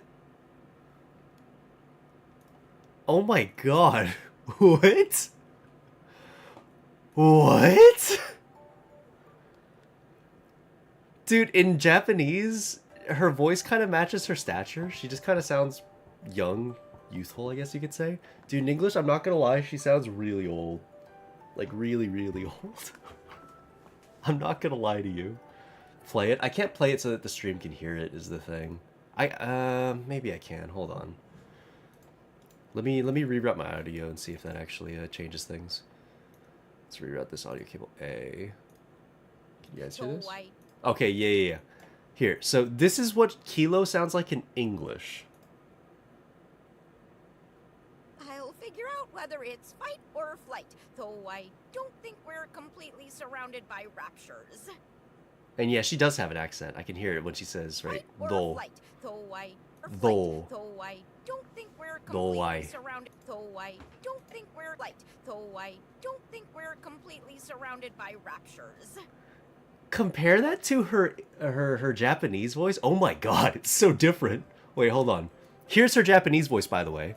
Oh my god. What? What? Dude, in Japanese, her voice kind of matches her stature. She just kind of sounds young, youthful, I guess you could say. Dude, in English, I'm not gonna lie, she sounds really old. Like, really, really old. I'm not gonna lie to you. Play it. I can't play it so that the stream can hear it, is the thing. Maybe I can. Hold on. Let me reroute my audio and see if that actually changes things. Let's reroute this audio cable A. Can you guys hear this? Okay, yeah. Here, so this is what Kilo sounds like in English. I'll figure out whether it's fight or flight, though I don't think we're completely surrounded by raptures. And yeah, she does have an accent. I can hear it when she says, right, though. Though. Though I don't think we're completely surrounded. Though I don't think we're light. Though I don't think we're completely surrounded by raptures. Compare that to her Japanese voice. Oh my god, it's so different. Wait, hold on. Here's her Japanese voice, by the way.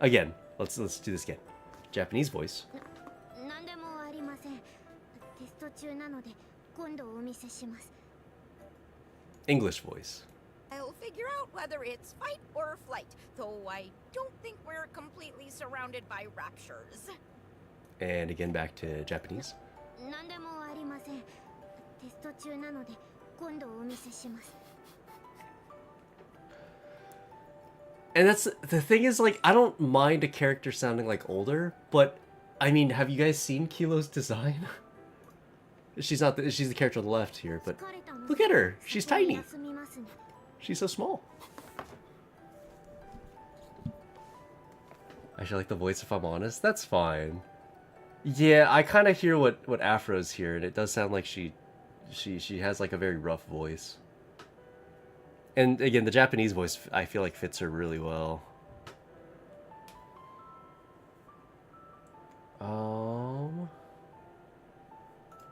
Again, let's do this again. Japanese voice. English voice. I'll figure out whether it's fight or flight, though I don't think we're completely surrounded by raptures. And again, back to Japanese. And that's the thing is, like, I don't mind a character sounding like older, but I mean, have you guys seen Kilo's design? She's the character on the left here, but look at her. She's tiny. She's so small. I should like the voice if I'm honest. That's fine. Yeah, I kind of hear what Afro's here, and it does sound like she has like a very rough voice. And again, the Japanese voice I feel like fits her really well. Um.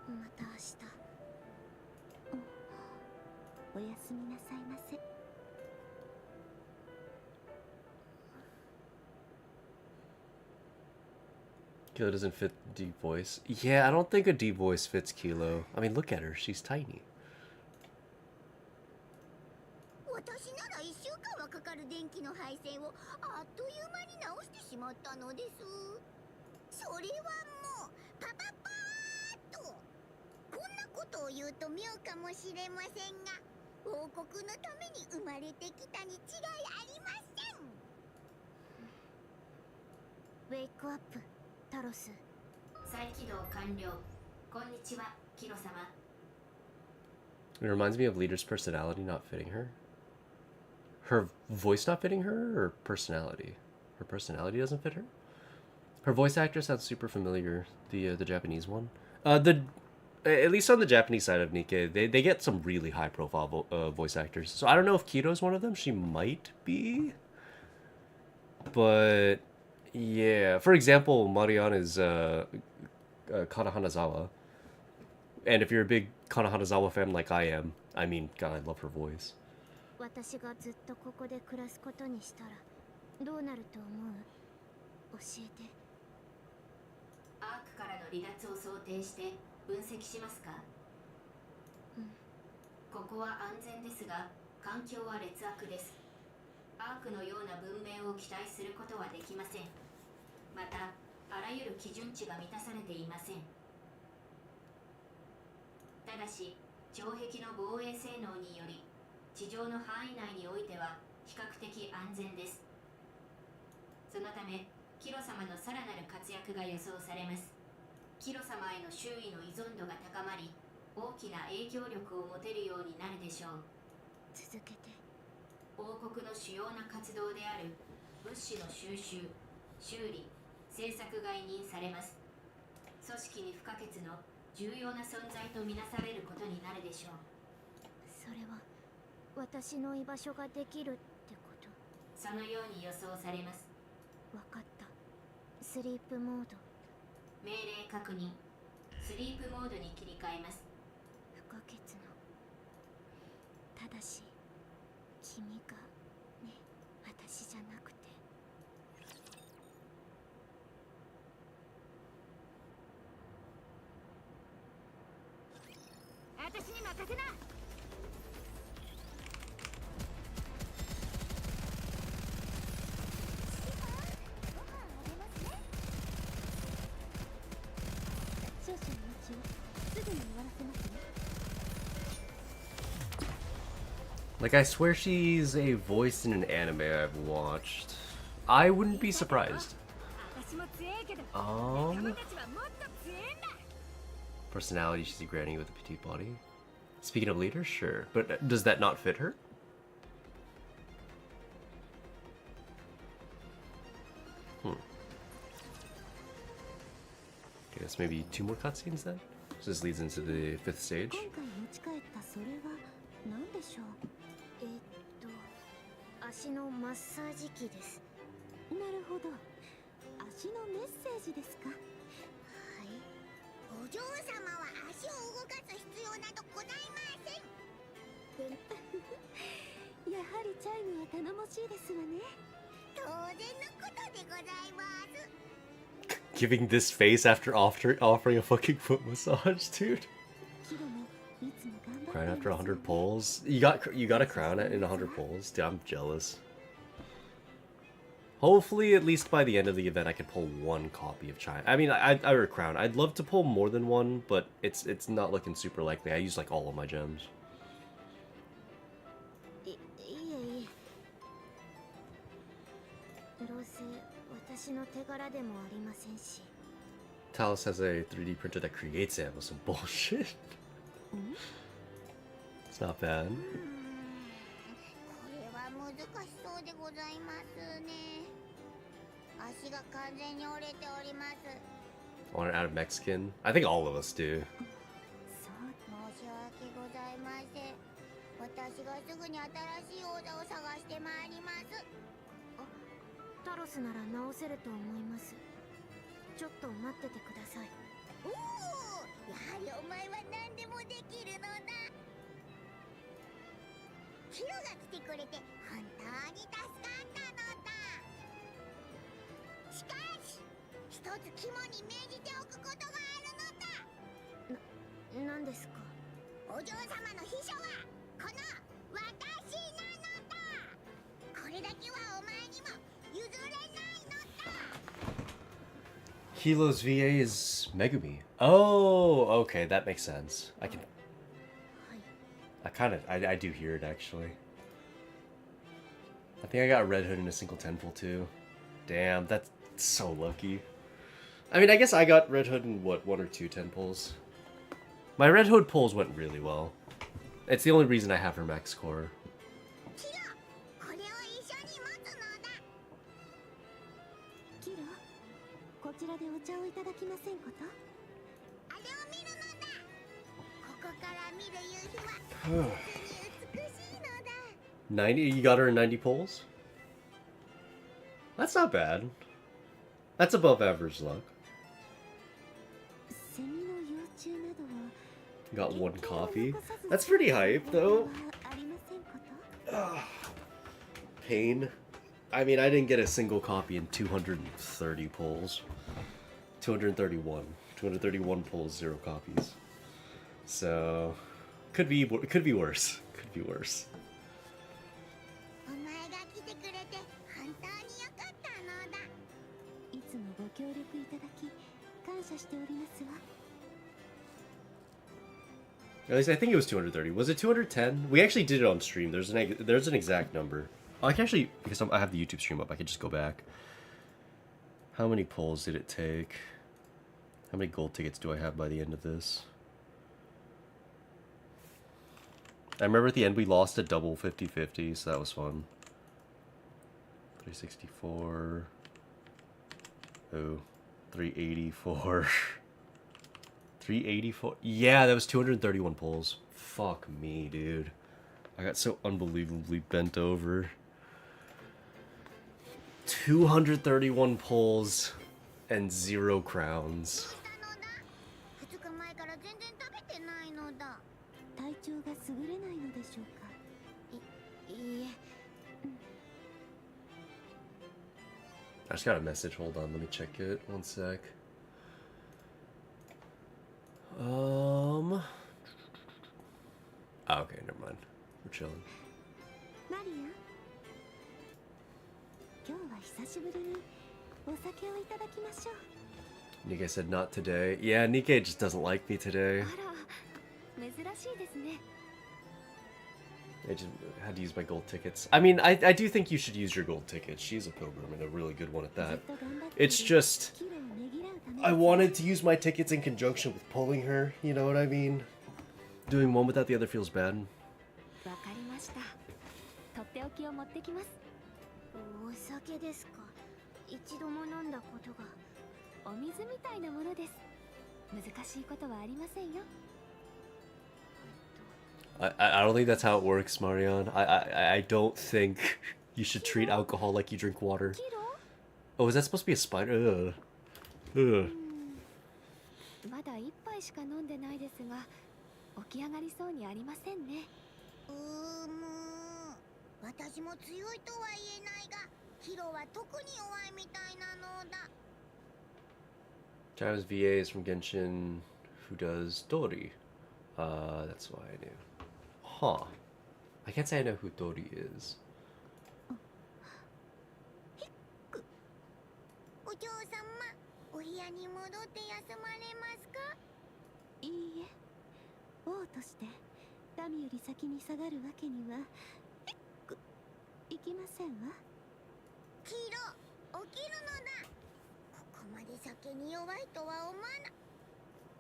また明日。おやすみなさいませ。 Kilo doesn't fit deep voice. Yeah, I don't think a deep voice fits Kilo. I mean, look at her. She's tiny. 私なら1週間はかかる電気の配線をあっという間に直してしまったのです。それはもうパパパーッと。こんなことを言うと妙かもしれませんが、王国のために生まれてきたに違いありません。ウェイクアップ、タロス。再起動完了。こんにちは、キロ様。It reminds me of Leader's personality not fitting her. Her voice not fitting her, or personality? Her personality doesn't fit her? Her voice actor sounds super familiar. The Japanese one. At least on the Japanese side of Nikkei, they get some really high profile voice actors. So I don't know if Kito's one of them. She might be. But yeah, for example, Marianne is Kana Hanazawa. And if you're a big Kana Hanazawa fan like I am, I mean, God, I love her voice. 私がずっとここで暮らすことにしたらどうなると思う？教えて。アークからの離脱を想定して分析しますか？ここは安全ですが環境は劣悪です。アークのような文明を期待することはできません。またあらゆる基準値が満たされていません。ただし城壁の防衛性能により地上の範囲内においては比較的安全です。そのためキロ様のさらなる活躍が予想されます。キロ様への周囲の依存度が高まり大きな影響力を持てるようになるでしょう。続けて。王国の主要な活動である物資の収集、修理、政策が委任されます。組織に不可欠の重要な存在とみなされることになるでしょう。それは私の居場所ができるってこと？そのように予想されます。わかった。スリープモード。命令確認。スリープモードに切り替えます。不可欠の。ただし君がね、私じゃなくて。私に任せな。少々お待ちを。すぐに終わらせますね。 Like, I swear she's a voice in an anime I've watched. I wouldn't be surprised. 私も強いけど、 Um, 仲間たちはもっと強いんだ。 personality, she's a granny with a petite body. Speaking of leader, sure. But does that not fit her? I guess maybe 2 more cutscenes then? So this leads into the 5th stage. 今回持ち帰ったそれは何でしょう？足のマッサージ機です。なるほど。足のメッセージですか？はい。お嬢様は足を動かす必要などございません。やはりチャイムは頼もしいですわね。当然のことでございます。 Giving this face after offering a fucking foot massage, dude. キロもいつも頑張って Crown い after ますよ 100 pulls. You got a crown in 100 pulls? Dude, I'm jealous. Hopefully, at least by the end of the event, I can pull 1 copy of China. I mean, I or a crown. I'd love to pull more than 1, but it's not looking super likely. I use like all of my gems. いえ。どうせ私の手柄でもありませんし。 Talos has a 3D printer that creates it with some bullshit. It's not bad. これは難しそうでございますね。足が完全に折れております。 Want it out of Mexican? I think all of us do. 申し訳ございません。私がすぐに新しい王座を探してまいります。タロスなら直せると思います。ちょっと待っててください。おお、やはりお前は何でもできるのだ。ヒロが来てくれて本当に助かったのだ。しかし一つ肝に銘じておくことがあるのだ。なんですか？お嬢様の秘書はこの私なのだ。これだけはお前にも譲れないのだ。 Hilo's VA is Megumi. Oh, okay, that makes sense. I do hear it actually. I think I got Red Hood in a single 10 pull too. Damn, that's so lucky. I mean, I guess I got Red Hood in what, 1 or 2 10 pulls. My Red Hood pulls went really well. It's the only reason I have her max core. キロ、これを一緒に持つのだ。キロ、こちらでお茶をいただきませんこと？あれを見るのだ。ここから見る夕日は実に美しいのだ。90? You got her in 90 pulls? That's not bad. That's above average luck. セミの幼虫などは Got 1 coffee. That's pretty hype, though. ありませんこと？ Pain. I mean, I didn't get a single copy in 230 pulls. 231. 231 pulls, 0 copies. So, could be worse. Could be worse. お前が来てくれて本当によかったのだ。いつもご協力いただき感謝しておりますわ。 At least I think it was 230. Was it 210? We actually did it on stream. There's an exact number. I can actually, because I have the YouTube stream up, I can just go back. How many pulls did it take? How many gold tickets do I have by the end of this? I remember at the end we lost a double 50-50, so that was fun. 364. Oh, 384. 384. Yeah, that was 231 pulls. Fuck me, dude. I got so unbelievably bent over. 231 pulls and 0 crowns. 2日前から全然食べてないのだ。体調が優れないのでしょうか？いいえ。 I just got a message. Hold on, let me check it. 1 sec. Oh, okay, never mind. We're chilling. マリア、今日は久しぶりにお酒をいただきましょう。 Nikkei said not today. Yeah, Nikkei just doesn't like me today. あら、珍しいですね。 I just had to use my gold tickets. I mean, I do think you should use your gold tickets. She's a pilgrim and a really good one at that. It's just, I wanted to use my tickets in conjunction with pulling her, you know what I mean? Doing one without the other feels bad. わかりました。とっておきを持ってきます。お酒ですか？一度も飲んだことが。お水みたいなものです。難しいことはありませんよ。 I don't think that's how it works, Marianne. I don't think you should treat alcohol like you drink water. キロ？ Oh, is that supposed to be a spider? Ugh. まだ一杯しか飲んでないですが、起き上がりそうにありませんね。私も強いとは言えないが、ヒロは特に弱いみたいなのだ。 China's VA is from Genshin, who does Dori. That's why I knew. Huh. I can't say I know who Dori is. お嬢様、お部屋に戻って休まれますか？いいえ、王として民より先に下がるわけにはいきませんわ。キロ、起きるのだ。ここまで酒に弱いとは思わな。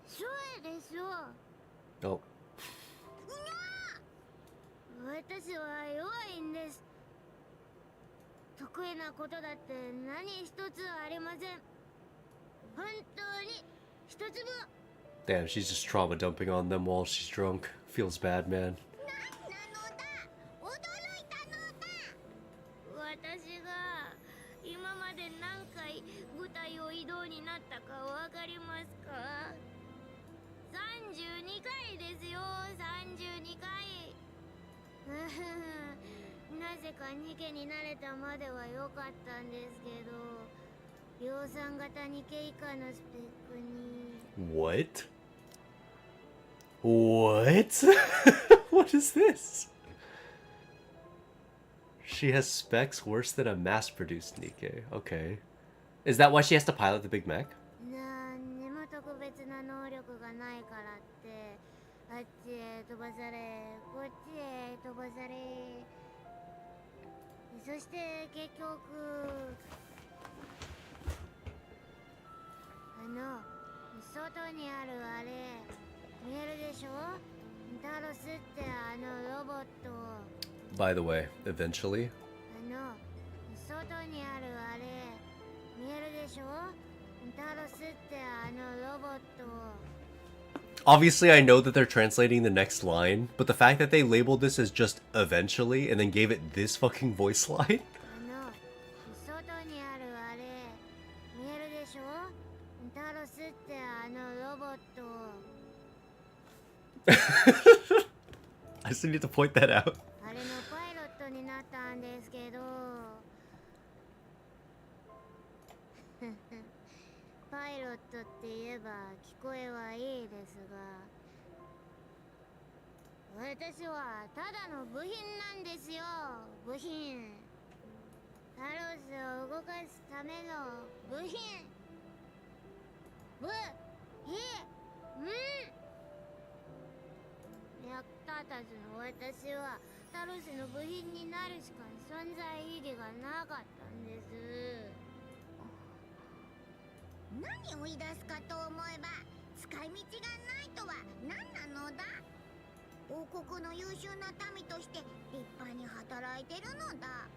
そうでしょう。 Oh. 私は弱いんです。得意なことだって何一つありません。本当に一つも。 Damn, she's just trauma dumping on them while she's drunk. Feels bad, man. 何なのだ。驚いたのだ。私が今まで何回舞台を移動になったかわかりますか？32回ですよ、32回。なぜかニケに慣れたまでは良かったんですけど、量産型ニケ以下のスペックに。What? What? What is this? She has specs worse than a mass-produced Nikkei. Okay. Is that why she has to pilot the Big Mac? なんにも特別な能力がないからって、あっちへ飛ばされ、こっちへ飛ばされ。そして結局、外にあるあれ、見えるでしょ？タロスってロボット。By the way, eventually. 外にあるあれ、見えるでしょ？タロスってロボット。Obviously, I know that they're translating the next line, but the fact that they labeled this as just eventually and then gave it this fucking voice line. 外にあるあれ、見えるでしょ？タロスってロボット。I just need to point that out. あれのパイロットになったんですけど。パイロットって言えば聞こえはいいですが、私はただの部品なんですよ。部品。タロスを動かすための部品。部品。役立たずの私はタロスの部品になるしか存在意義がなかったんです。何を言い出すかと思えば、使い道がないとは何なのだ？王国の優秀な民として立派に働いてるのだ。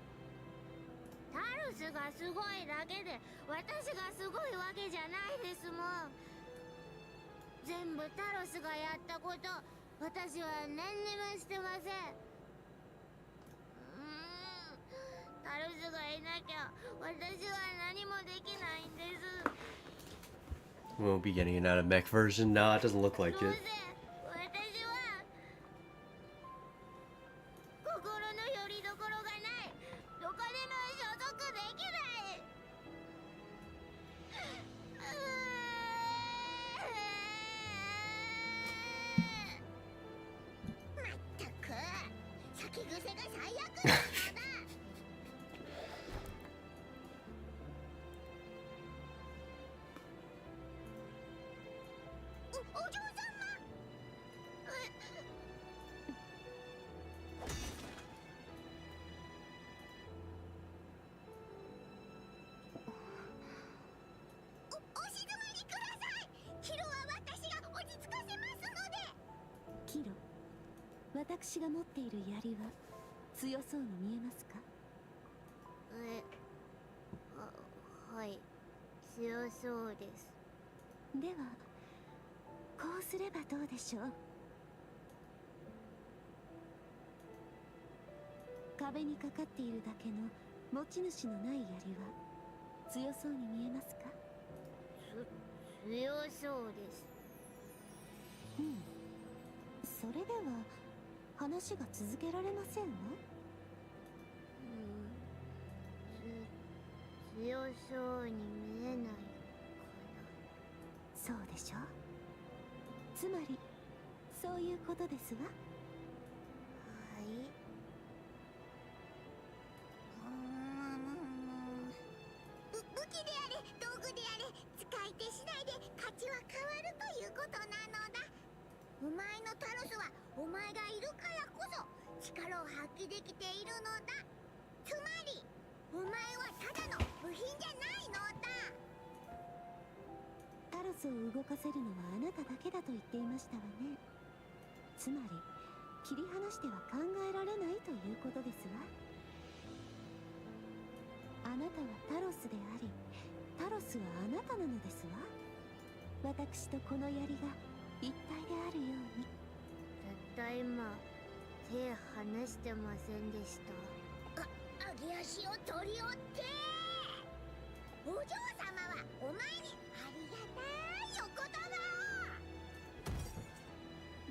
タロスがすごいだけで私がすごいわけじゃないですもん。全部タロスがやったこと、私は何にもしてません。タロスがいなきゃ私は何もできないんです。We won't be getting an out of mech version. Nah, it doesn't look like it. 私は心の拠り所がない。どこでも所属できない。まったく酒癖が最悪なのだ。お嬢様。お静まりください。キロは私が落ち着かせますので。キロ、私が持っている槍は強そうに見えますか？はい、強そうです。ではこうすればどうでしょう？壁にかかっているだけの持ち主のない槍は強そうに見えますか？強そうです。それでは話が続けられませんわ。強そうに見えないかな。そうでしょう。つまりそういうことですわ。はい。武器であれ道具であれ、使い手次第で価値は変わるということなのだ。お前のタロスはお前がいるからこそ力を発揮できているのだ。つまりお前はただの部品じゃないのだ。タロスを動かせるのはあなただけだと言っていましたわね。つまり切り離しては考えられないということですわ。あなたはタロスであり、タロスはあなたなのですわ。私とこの槍が一体であるように。たった今手離してませんでした。揚げ足を取り折って。お嬢様はお前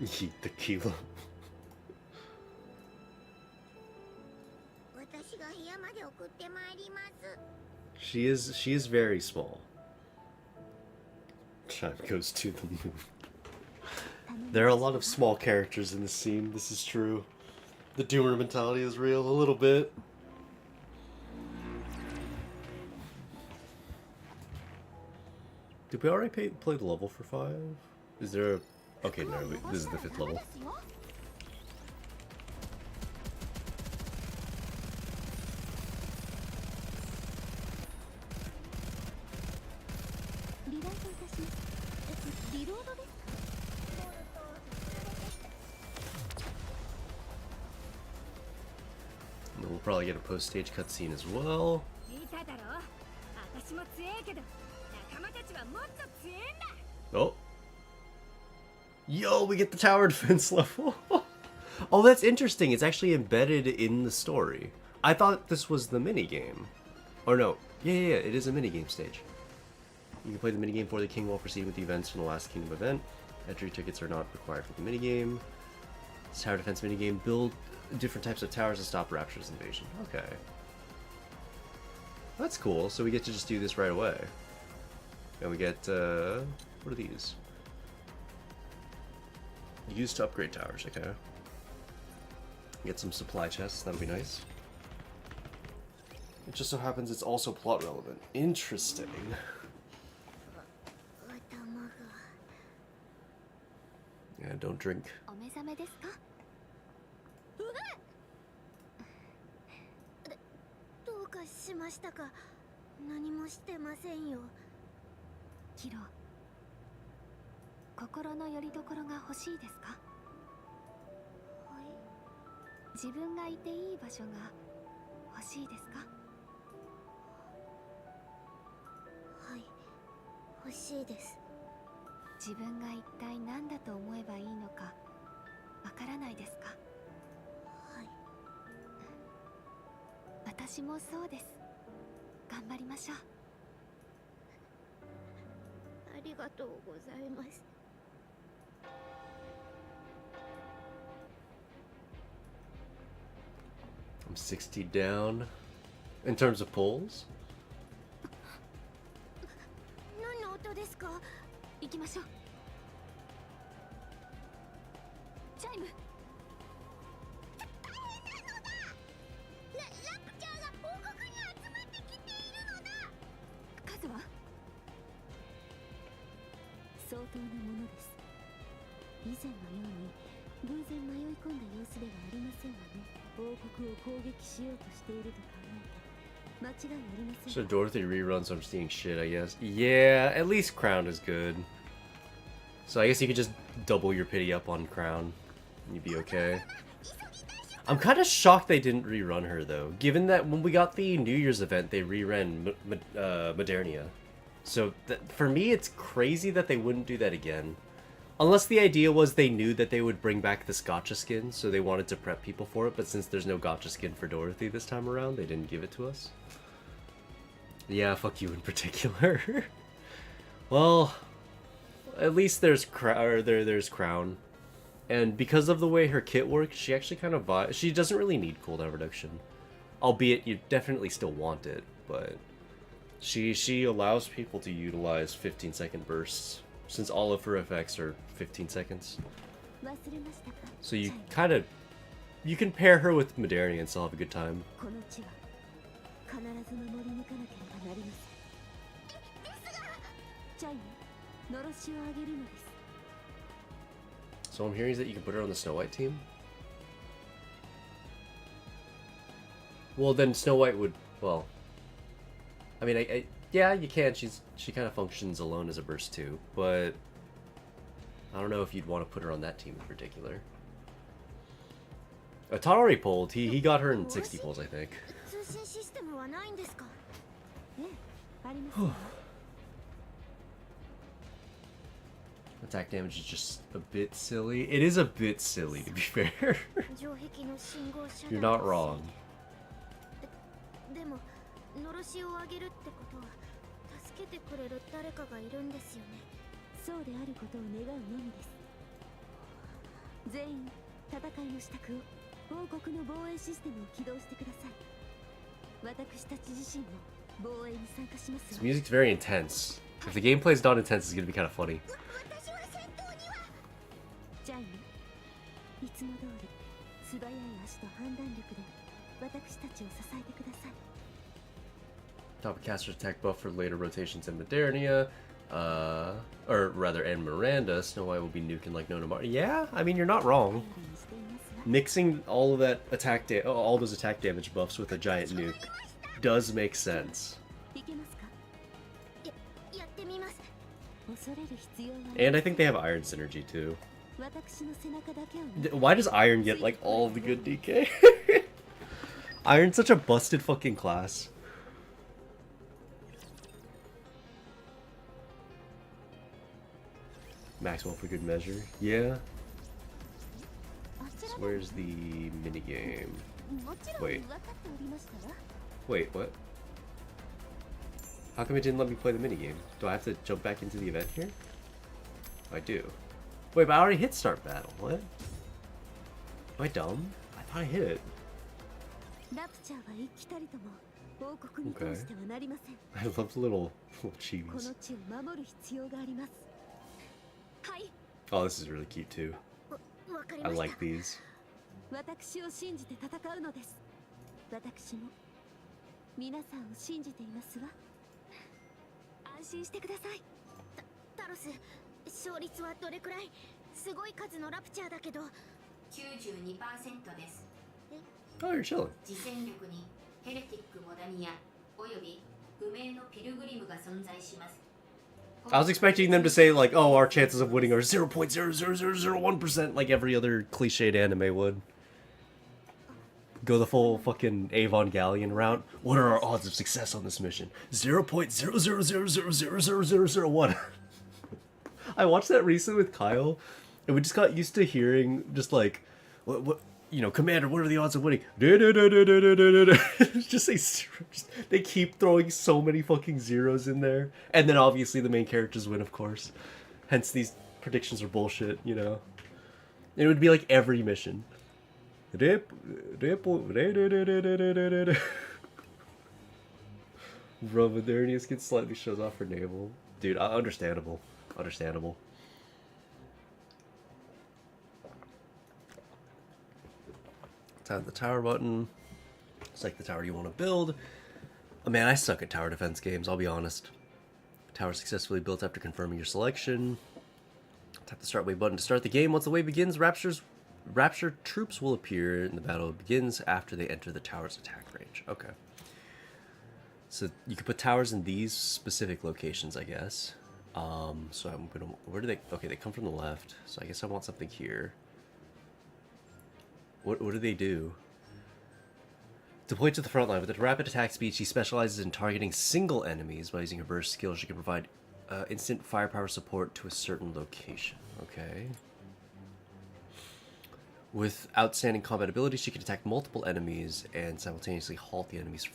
Yeet the kilo. 私が部屋まで送ってまいります。 She is very small. Chime goes to the moon. There are a lot of small characters in this scene. This is true. The doomer mentality is real a little bit. Did we already play the level for 5? Is there a... Okay, no, this is the 5th level. And then we'll probably get a post-stage cutscene as well. 見ただろ、私も強いけど仲間たちはもっと強いんだ。 Oh. Yo, we get the tower defense level. Oh, that's interesting. It's actually embedded in the story. I thought this was the minigame. Or no. Yeah, it is a minigame stage. You can play the minigame for the king while proceeding with the events from the last kingdom event. Entry tickets are not required for the minigame. This tower defense minigame. Build different types of towers to stop Rapture's invasion. Okay. That's cool. So we get to just do this right away. And we get, what are these? Used to upgrade towers, okay. Get some supply chests, that'll be nice. It just so happens it's also plot relevant. Interesting. Yeah, don't drink. お目覚めですか？どうかしましたか？何もしてませんよ。キロ、心の拠り所が欲しいですか？はい。自分がいていい場所が欲しいですか？はい、欲しいです。自分が一体何だと思えばいいのかわからないですか？はい。私もそうです。頑張りましょう。ありがとうございます。I'm 60 down. In terms of pulls? 何の音ですか？行きましょう。チャイム。大変なのだ。ラプチャーが王国に集まってきているのだ。数は？相当なものです。以前のように偶然迷い込んだ様子ではありませんわね。王国を攻撃しようとしていると考えて間違いありません。 So Dorothy reruns, so I'm just eating shit, I guess. Yeah, at least Crown is good. So I guess you could just double your pity up on Crown, and you'd be okay. I'm kind of shocked they didn't rerun her, though, given that when we got the New Year's event, they reran Modernia. So for me, it's crazy that they wouldn't do that again. Unless the idea was they knew that they would bring back this gotcha skin, so they wanted to prep people for it, but since there's no gotcha skin for Dorothy this time around, they didn't give it to us. Yeah, fuck you in particular. Well, at least there's Crown. And because of the way her kit works, she actually kind of she doesn't really need cooldown reduction. Albeit you definitely still want it, but she allows people to utilize 15-second bursts, since all of her effects are 15 seconds. So you can pair her with Modernia and still have a good time. So I'm hearing is that you can put her on the Snow White team? Well, then Snow White would, well, I mean, yeah, you can. She kind of functions alone as a burst too, but I don't know if you'd want to put her on that team in particular. Todd already pulled. He got her in 60 pulls, I think. Attack damage is just a bit silly. It is a bit silly, to be fair. You're not wrong. でも、のろしを上げるってことは助けてくれる誰かがいるんですよね。そうであることを願うのみです。全員戦いの支度を王国の防衛システムを起動してください。私たち自身も防衛に参加します This わ。 music's very intense. If the gameplay is not intense, it's gonna be kind of funny. 私は戦闘には。ジャイン、いつも通り素早い足と判断力で私たちを支えてください。 Top caster's attack buff for later rotations in Modernia. Or rather, and Miranda. Snow White will be nuking like no tomorrow. Yeah, I mean, you're not wrong. 頼りにしていますわ。 Mixing all of that all those attack damage buffs with a giant nuke does make sense. いけますか？やってみます。恐れる必要はない。 And I think they have iron synergy too. 私の背中だけを見て Why does Iron get like all of the good DK? Iron's such a busted fucking class. Maximum for good measure. Yeah. あち So らで where's the minigame? もちろん Wait. 分かっておりましたわ。 Wait, what? How come it didn't let me play the minigame? Do I have to jump back into the event here? I do. Wait, but I already hit start battle. What? Am I dumb? I thought I hit it. ラプチャーは生きたりとも王国に通してはなりません。 I love the little こ cheese. の地を守る必要があります。はい、 Oh, this is really cute too. わかり I ました。 like these. 私を信じて戦うのです。私も皆さんを信じていますわ。安心してください。タロス、勝率はどれくらい？すごい数のラプチャーだけど。92% です。 Oh, you're chilling. 次戦力にヘレティックモダニアおよび不明のピルグリムが存在します。 I was expecting them to say like, "Oh, our chances of winning are 0.00001%," like every other cliched anime would. Go the full fucking Avon Galleon route. What are our odds of success on this mission? 0.000000001. I watched that recently with Kyle, and we just got used to hearing just like, what, you know, Commander, what are the odds of winning? Just say zero. They keep throwing so many fucking zeros in there, and then obviously the main characters win, of course. Hence these predictions are bullshit, you know. And it would be like every mission. Romadernius gets slightly shows off her navel. Dude, understandable. Understandable. Tap the tower button. Select the tower you want to build. Oh, man, I suck at tower defense games, I'll be honest. Tower successfully built after confirming your selection. Tap the start wave button to start the game. Once the wave begins, Rapture troops will appear and the battle begins after they enter the tower's attack range. Okay. So you can put towers in these specific locations, I guess. So I'm gonna, where do they, okay, they come from the left. So I guess I want something here. What do they do? Deployed to the front line. With a rapid attack speed, she specializes in targeting single enemies. By using her burst skill, she can provide instant firepower support to a certain location. Okay. With outstanding combat abilities, she can attack multiple enemies and simultaneously halt the enemy's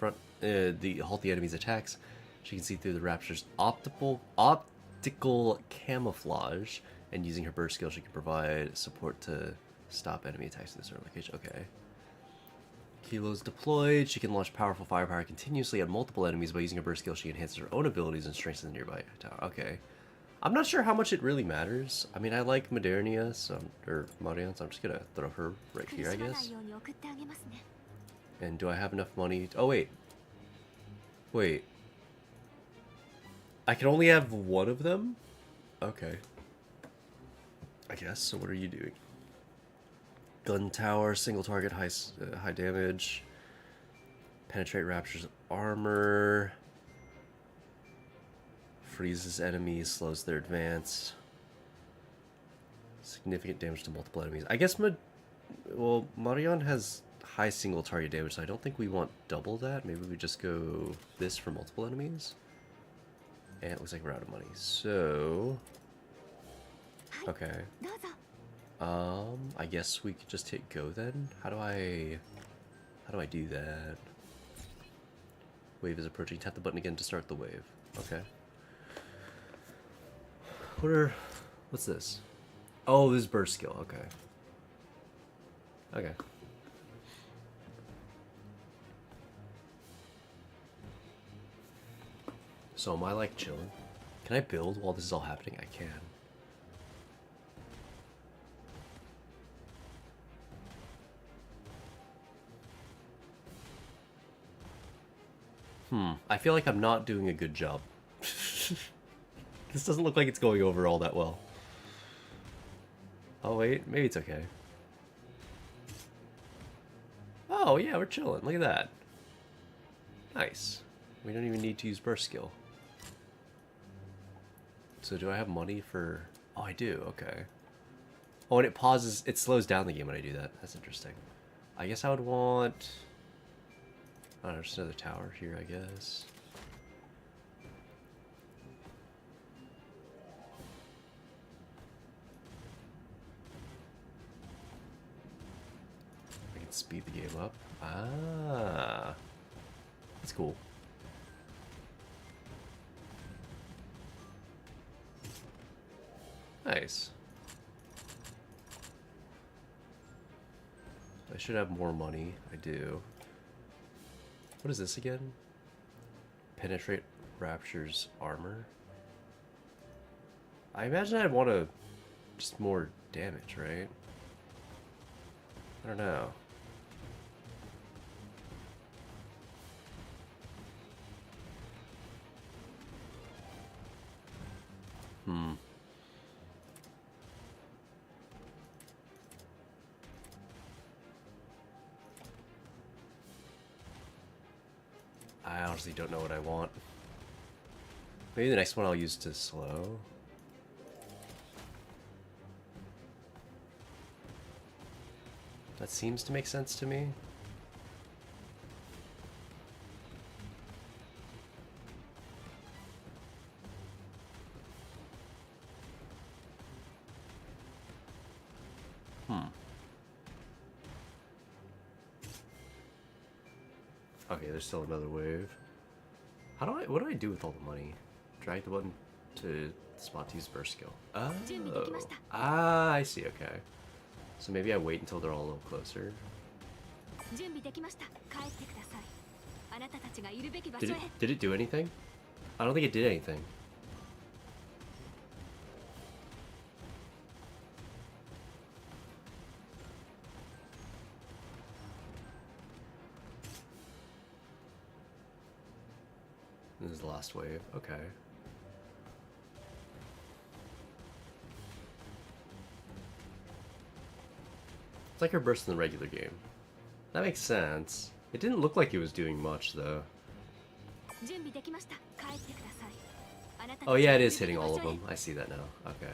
attacks. She can see through the Rapture's optical camouflage, and using her burst skill, she can provide support to stop enemy attacks at a certain location. Okay. Kilo's deployed. She can launch powerful firepower continuously at multiple enemies. By using her burst skill, she enhances her own abilities and strengthens the nearby tower. Okay. I'm not sure how much it really matters. I mean, I like Modernia, or Marion, so I'm just gonna throw her right here, I guess. And do I have enough money? Oh, wait. Wait. I can only have one of them? Okay. I guess. So what are you doing? Gun tower, single target, high damage. Penetrate Rapture's armor. Freezes enemies, slows their advance. Significant damage to multiple enemies. I guess Marion has high single target damage, so I don't think we want double that. Maybe we just go this for multiple enemies. And it looks like we're out of money. So okay. I guess we could just hit go then. How do I do that? Wave is approaching. Tap the button again to start the wave. Okay. What's this? Oh, this is burst skill. Okay. Okay. So am I like chilling? Can I build while this is all happening? I can. I feel like I'm not doing a good job. This doesn't look like it's going over all that well. Oh wait, maybe it's okay. Oh yeah, we're chilling. Look at that. Nice. We don't even need to use burst skill. So do I have money for... Oh, I do. Okay. Oh, and it pauses... It slows down the game when I do that. That's interesting. I guess I would want... I don't know, just another tower here, I guess. I can speed the game up. Ah. That's cool. Nice. I should have more money. I do. What is this again? Penetrate Rapture's armor? I imagine I'd want to... just more damage, right? I don't know. I honestly don't know what I want. Maybe the next one I'll use to slow. That seems to make sense to me. Okay, there's still another wave. What do I do with all the money? Drag the button to spot to use burst skill. Oh. Ah, I see, okay. So maybe I wait until they're all a little closer. Did it do anything? I don't think it did anything. This is the last wave. Okay. It's like her burst in the regular game. That makes sense. It didn't look like it was doing much, though. Oh yeah, it is hitting all of them. I see that now. Okay.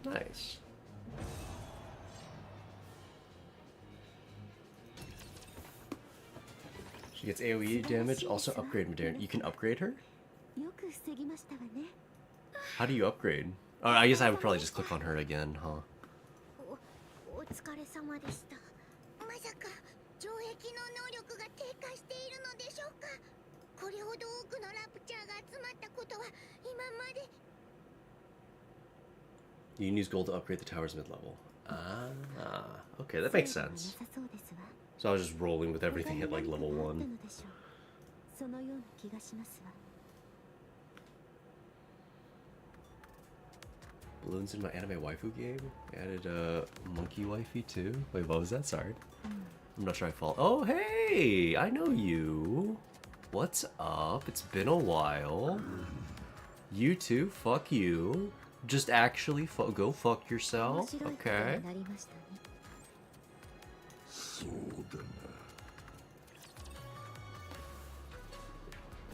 Nice. She gets AoE damage, also upgrade Modern. You can upgrade her? How do you upgrade? Oh, I guess I would probably just click on her again, huh? お疲れ様でした。まさか城壁の能力が低下しているのでしょうか。これほど多くのラプチャーが集まったことは今まで。You can use gold to upgrade the tower's mid-level. Ah, okay, that makes sense. So I was just rolling with everything at like level 1. Balloons in my anime waifu game? I added a monkey wifey too? Wait, what was that? Sorry. I'm not sure I follow. Oh, hey! I know you! What's up? It's been a while. You too? Fuck you. Just actually go fuck yourself. Okay.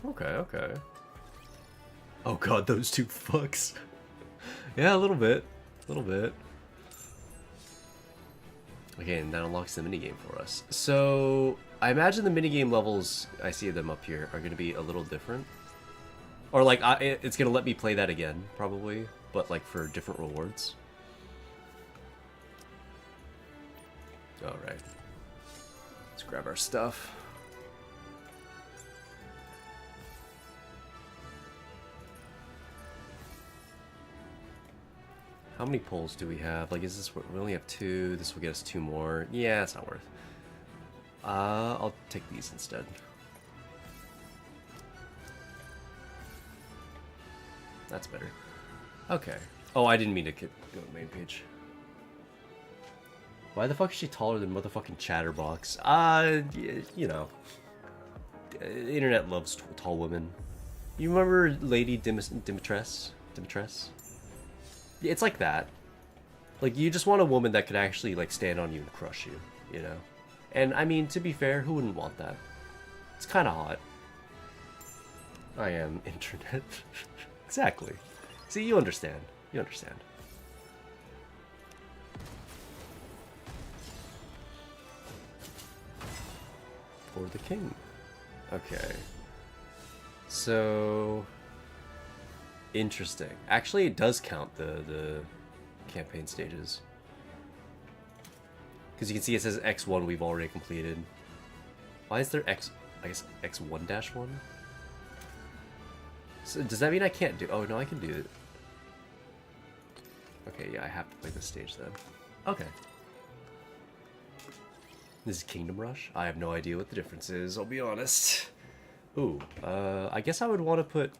Okay, okay. Oh god, those two fucks. Yeah, a little bit. A little bit. Okay, and that unlocks the minigame for us. So, I imagine the minigame levels, I see them up here, are going to be a little different. Or like, it's going to let me play that again, probably. But like for different rewards. Alright. Let's grab our stuff. How many poles do we have? Like, is this what we only have 2? This will get us 2 more. Yeah, it's not worth. I'll take these instead. That's better. Okay. Oh, I didn't mean to go to the main page. Why the fuck is she taller than motherfucking Chatterbox? You know. The internet loves tall women. You remember Lady Dimitress? Dimitress? It's like that. Like, you just want a woman that could actually, like, stand on you and crush you, you know? And, I mean, to be fair, who wouldn't want that? It's kind of hot. I am internet. Exactly. See, you understand. You understand. For the king. Okay. So... Interesting. Actually, it does count the campaign stages. Because you can see it says X1 we've already completed. Why is there X... I guess X1-1? So does that mean I can't do... Oh, no, I can do it. Okay, yeah, I have to play this stage then. Okay. This is Kingdom Rush? I have no idea what the difference is, I'll be honest. Ooh, I guess I would want to put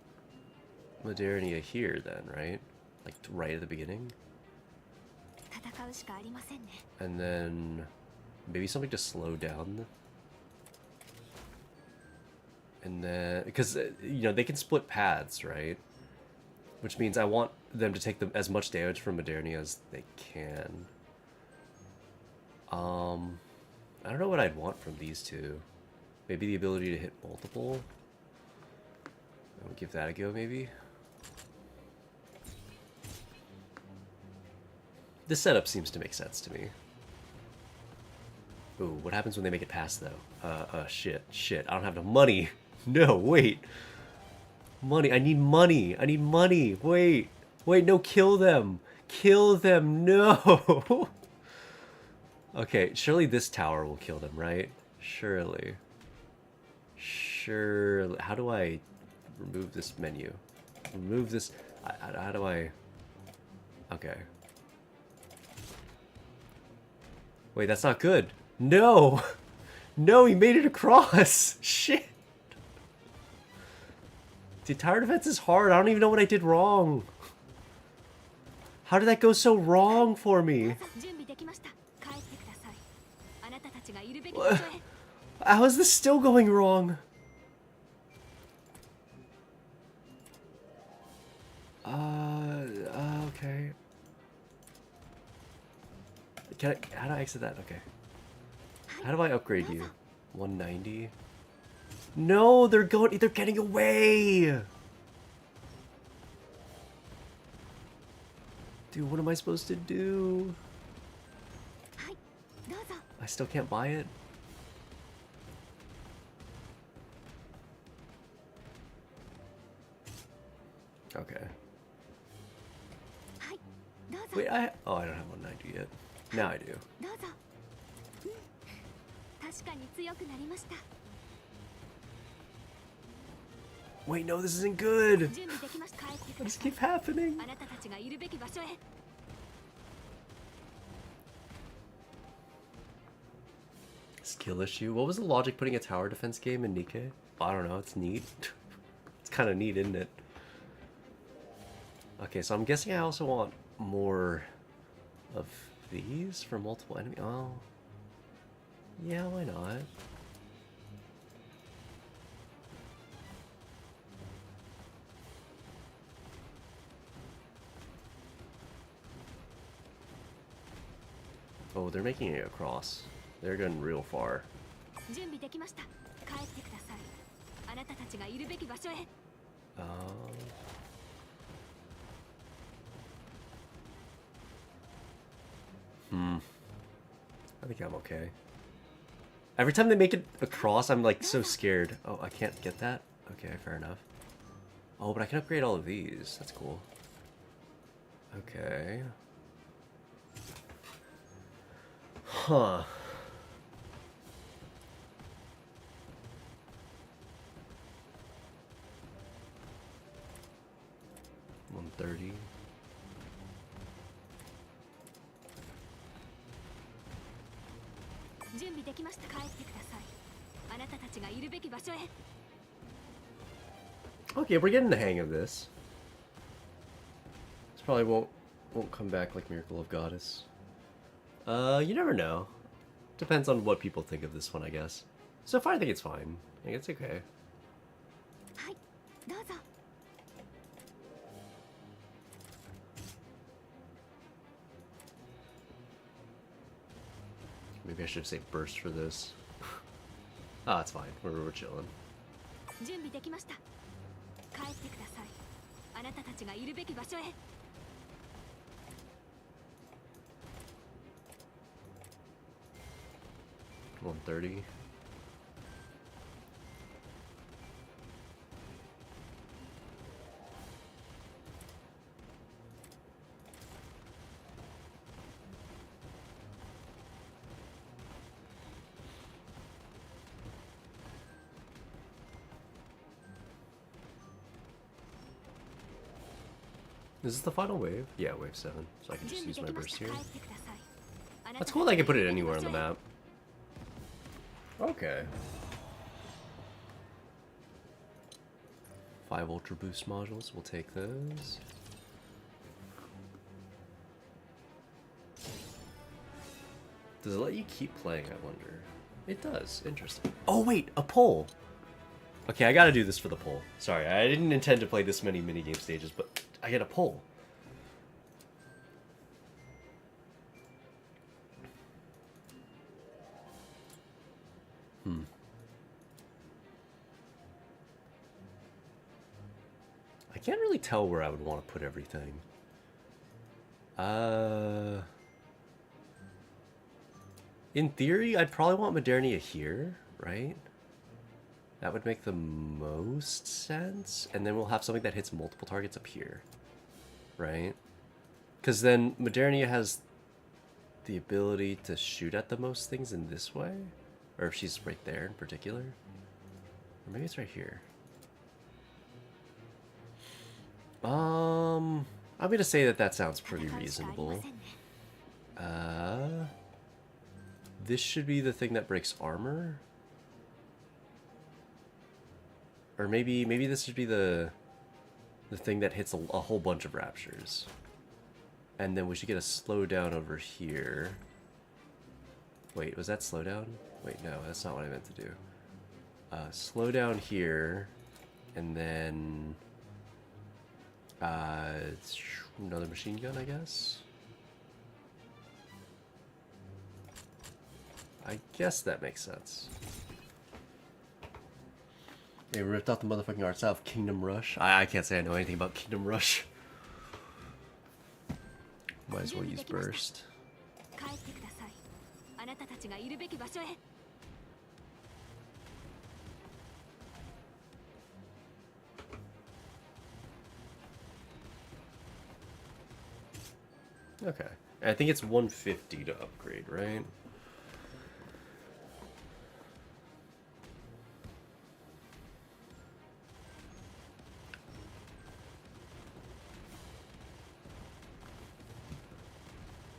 Modernia here then, right? Like, right at the beginning? And then... maybe something to slow down. And then... because, you know, they can split paths, right? Which means I want them to take as much damage from Modernia as they can. I don't know what I'd want from these two. Maybe the ability to hit multiple? I'll give that a go, maybe? This setup seems to make sense to me. Ooh, what happens when they make it past, though? Shit. I don't have enough money. No, wait. Money. I need money. I need money. Wait. Wait, no, kill them. Kill them. No. Okay, surely this tower will kill them, right? Surely. Surely. How do I remove this menu? Remove this. How do I... Okay. Wait, that's not good. No! No, he made it across! Shit! The tower defense is hard. I don't even know what I did wrong. How did that go so wrong for me? How is this still going wrong? Okay. How do I exit that? Okay. How do I upgrade you? 190? No, they're getting away! Dude, what am I supposed to do? I still can't buy it? Okay. Wait, I don't have 190 yet. Now I do. Wait, no, this isn't good! This keeps happening! Skill issue? What was the logic putting a tower defense game in Nikkei? I don't know, it's neat. It's kind of neat, isn't it? Okay, so I'm guessing I also want more of these for multiple enemies. Oh. Yeah, why not? Oh, they're making it across. They're going real far. I think I'm okay. Every time they make it across, I'm like so scared. Oh, I can't get that? Okay, fair enough. Oh, but I can upgrade all of these. That's cool. Okay. Huh. 130. Okay, we're getting the hang of this. This probably won't come back like Miracle of Goddess. You never know. Depends on what people think of this one, I guess. So far, I think it's fine. I think it's okay. Maybe I should say burst for this. Ah, it's fine. We're chilling. 130. Is this the final wave? Yeah, wave 7. So I can just use my burst here. That's cool that I can put it anywhere on the map. Okay. 5 Ultra Boost modules, we'll take those. Does it let you keep playing, I wonder? It does, interesting. Oh wait, a poll! Okay, I gotta do this for the poll. Sorry, I didn't intend to play this many minigame stages, but I get a poll. I can't really tell where I would want to put everything. In theory, I'd probably want Modernia here, right? That would make the most sense. And then we'll have something that hits multiple targets up here, right? Because then Modernia has the ability to shoot at the most things in this way. Or if she's right there in particular. Or maybe it's right here. I'm gonna say that sounds pretty reasonable. This should be the thing that breaks armor. Or maybe this should be the thing that hits a whole bunch of raptures. And then we should get a slowdown over here. Wait, was that slowdown? Wait, no, that's not what I meant to do. Slowdown here, and then another machine gun, I guess. I guess that makes sense. They ripped out the motherfucking art style of Kingdom Rush. I can't say I know anything about Kingdom Rush. Might as well use burst. Okay. I think it's 150 to upgrade, right?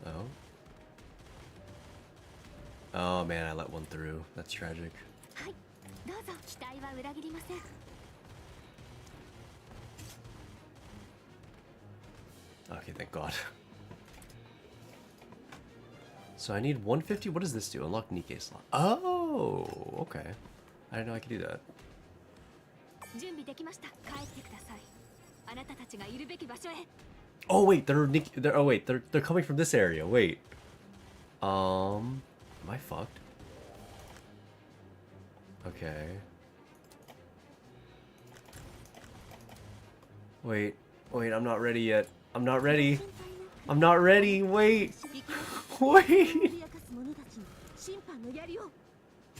Oh. Oh man, I let one through. That's tragic. Okay, thank God. So I need 150. What does this do? Unlock Nikkei slot. Oh, okay. I didn't know I could do that. Oh wait, they're coming from this area. Wait. Am I fucked? Okay. Wait, I'm not ready yet. I'm not ready. I'm not ready. Wait. Wait.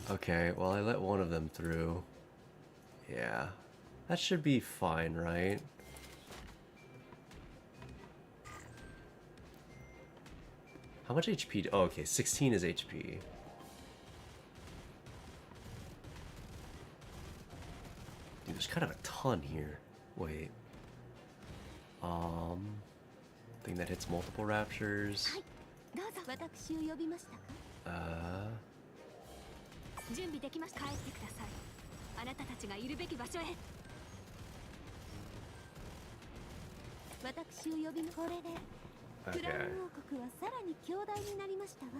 Okay, well I let one of them through. Yeah. That should be fine, right? How much HP? Oh, okay, 16 is HP. Dude, there's kind of a ton here. Wait. Thing that hits multiple raptures. どうぞ。私を呼びましたか？準備できました。帰ってください。あなたたちがいるべき場所へ。私を呼びこれで、クラウン王国はさらに強大になりましたわ。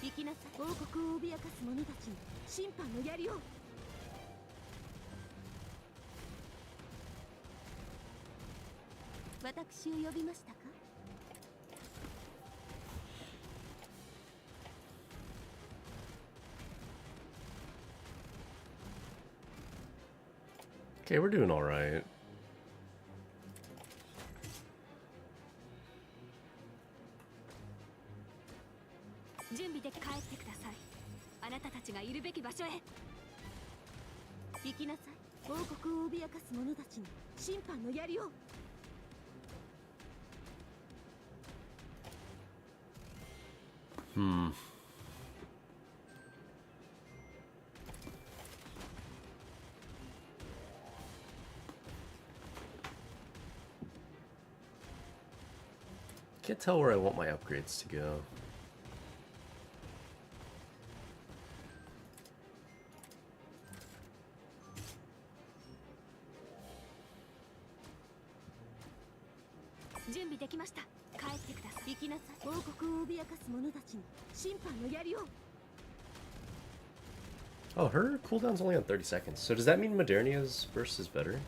行きなさい。王国を脅かす者たちに審判の槍を。私を呼びましたか？ Okay, we're doing all right. 準備で帰ってください。あなたたちがいるべき場所へ。行きなさい。王国を脅かす者たちに審判の槍を。Can't tell where I want my upgrades to go. Oh, her cooldown's only on 30 seconds. So does that mean Modernia's burst is better?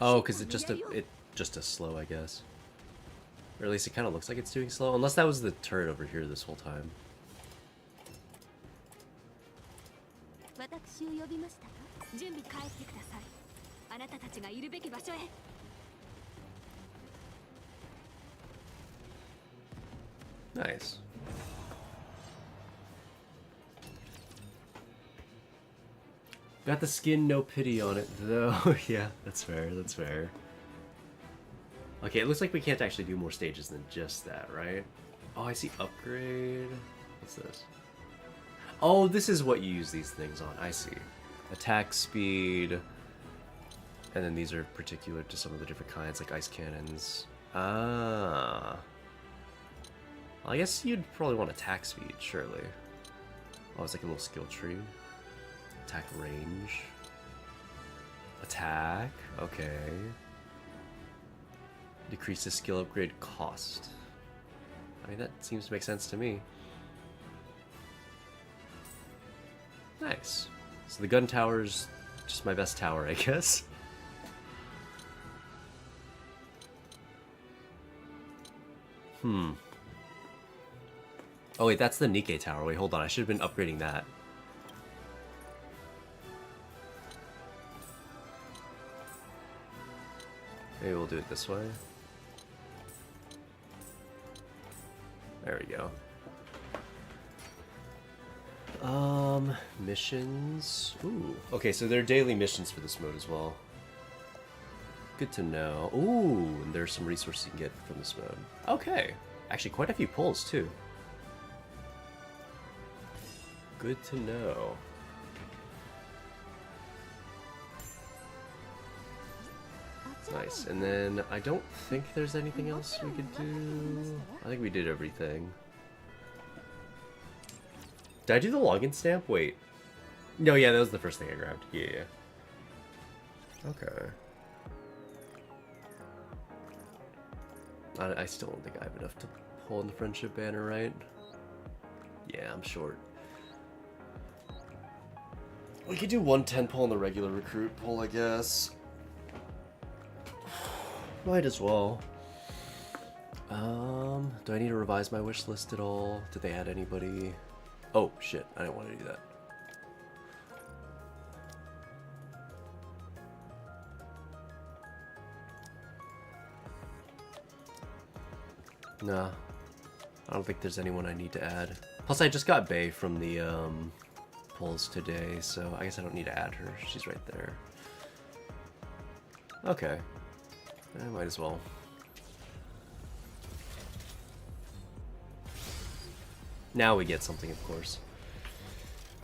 Oh, because it just a slow, I guess. Or at least it kind of looks like it's doing slow. Unless that was the turret over here this whole time. Nice. Got the skin, no pity on it, though. Yeah, that's fair, that's fair. Okay, it looks like we can't actually do more stages than just that, right? Oh, I see upgrade. What's this? Oh, this is what you use these things on. I see. Attack speed. And then these are particular to some of the different kinds, like ice cannons. Ah. Well, I guess you'd probably want attack speed, surely. Oh, it's like a little skill tree. Attack range. Attack. Okay. Decreases skill upgrade cost. I mean, that seems to make sense to me. Nice. So the gun tower's just my best tower, I guess. Oh wait, that's the Nikkei tower. Wait, hold on. I should have been upgrading that. Maybe we'll do it this way. There we go. Missions. Ooh. Okay, so there are daily missions for this mode as well. Good to know. Ooh, and there's some resources you can get from this mode. Okay. Actually, quite a few pulls, too. Good to know. Nice, and then I don't think there's anything else we could do. I think we did everything. Did I do the login stamp? Wait. No, yeah, that was the first thing I grabbed. Yeah. Okay. I still don't think I have enough to pull in the friendship banner, right? Yeah, I'm short. We could do 110 pull in the regular recruit pull, I guess. Might as well. Do I need to revise my wish list at all? Did they add anybody? Oh, shit. I didn't want to do that. Nah. I don't think there's anyone I need to add. Plus, I just got Bae from the polls today, so I guess I don't need to add her. She's right there. Okay. I might as well. Now we get something, of course.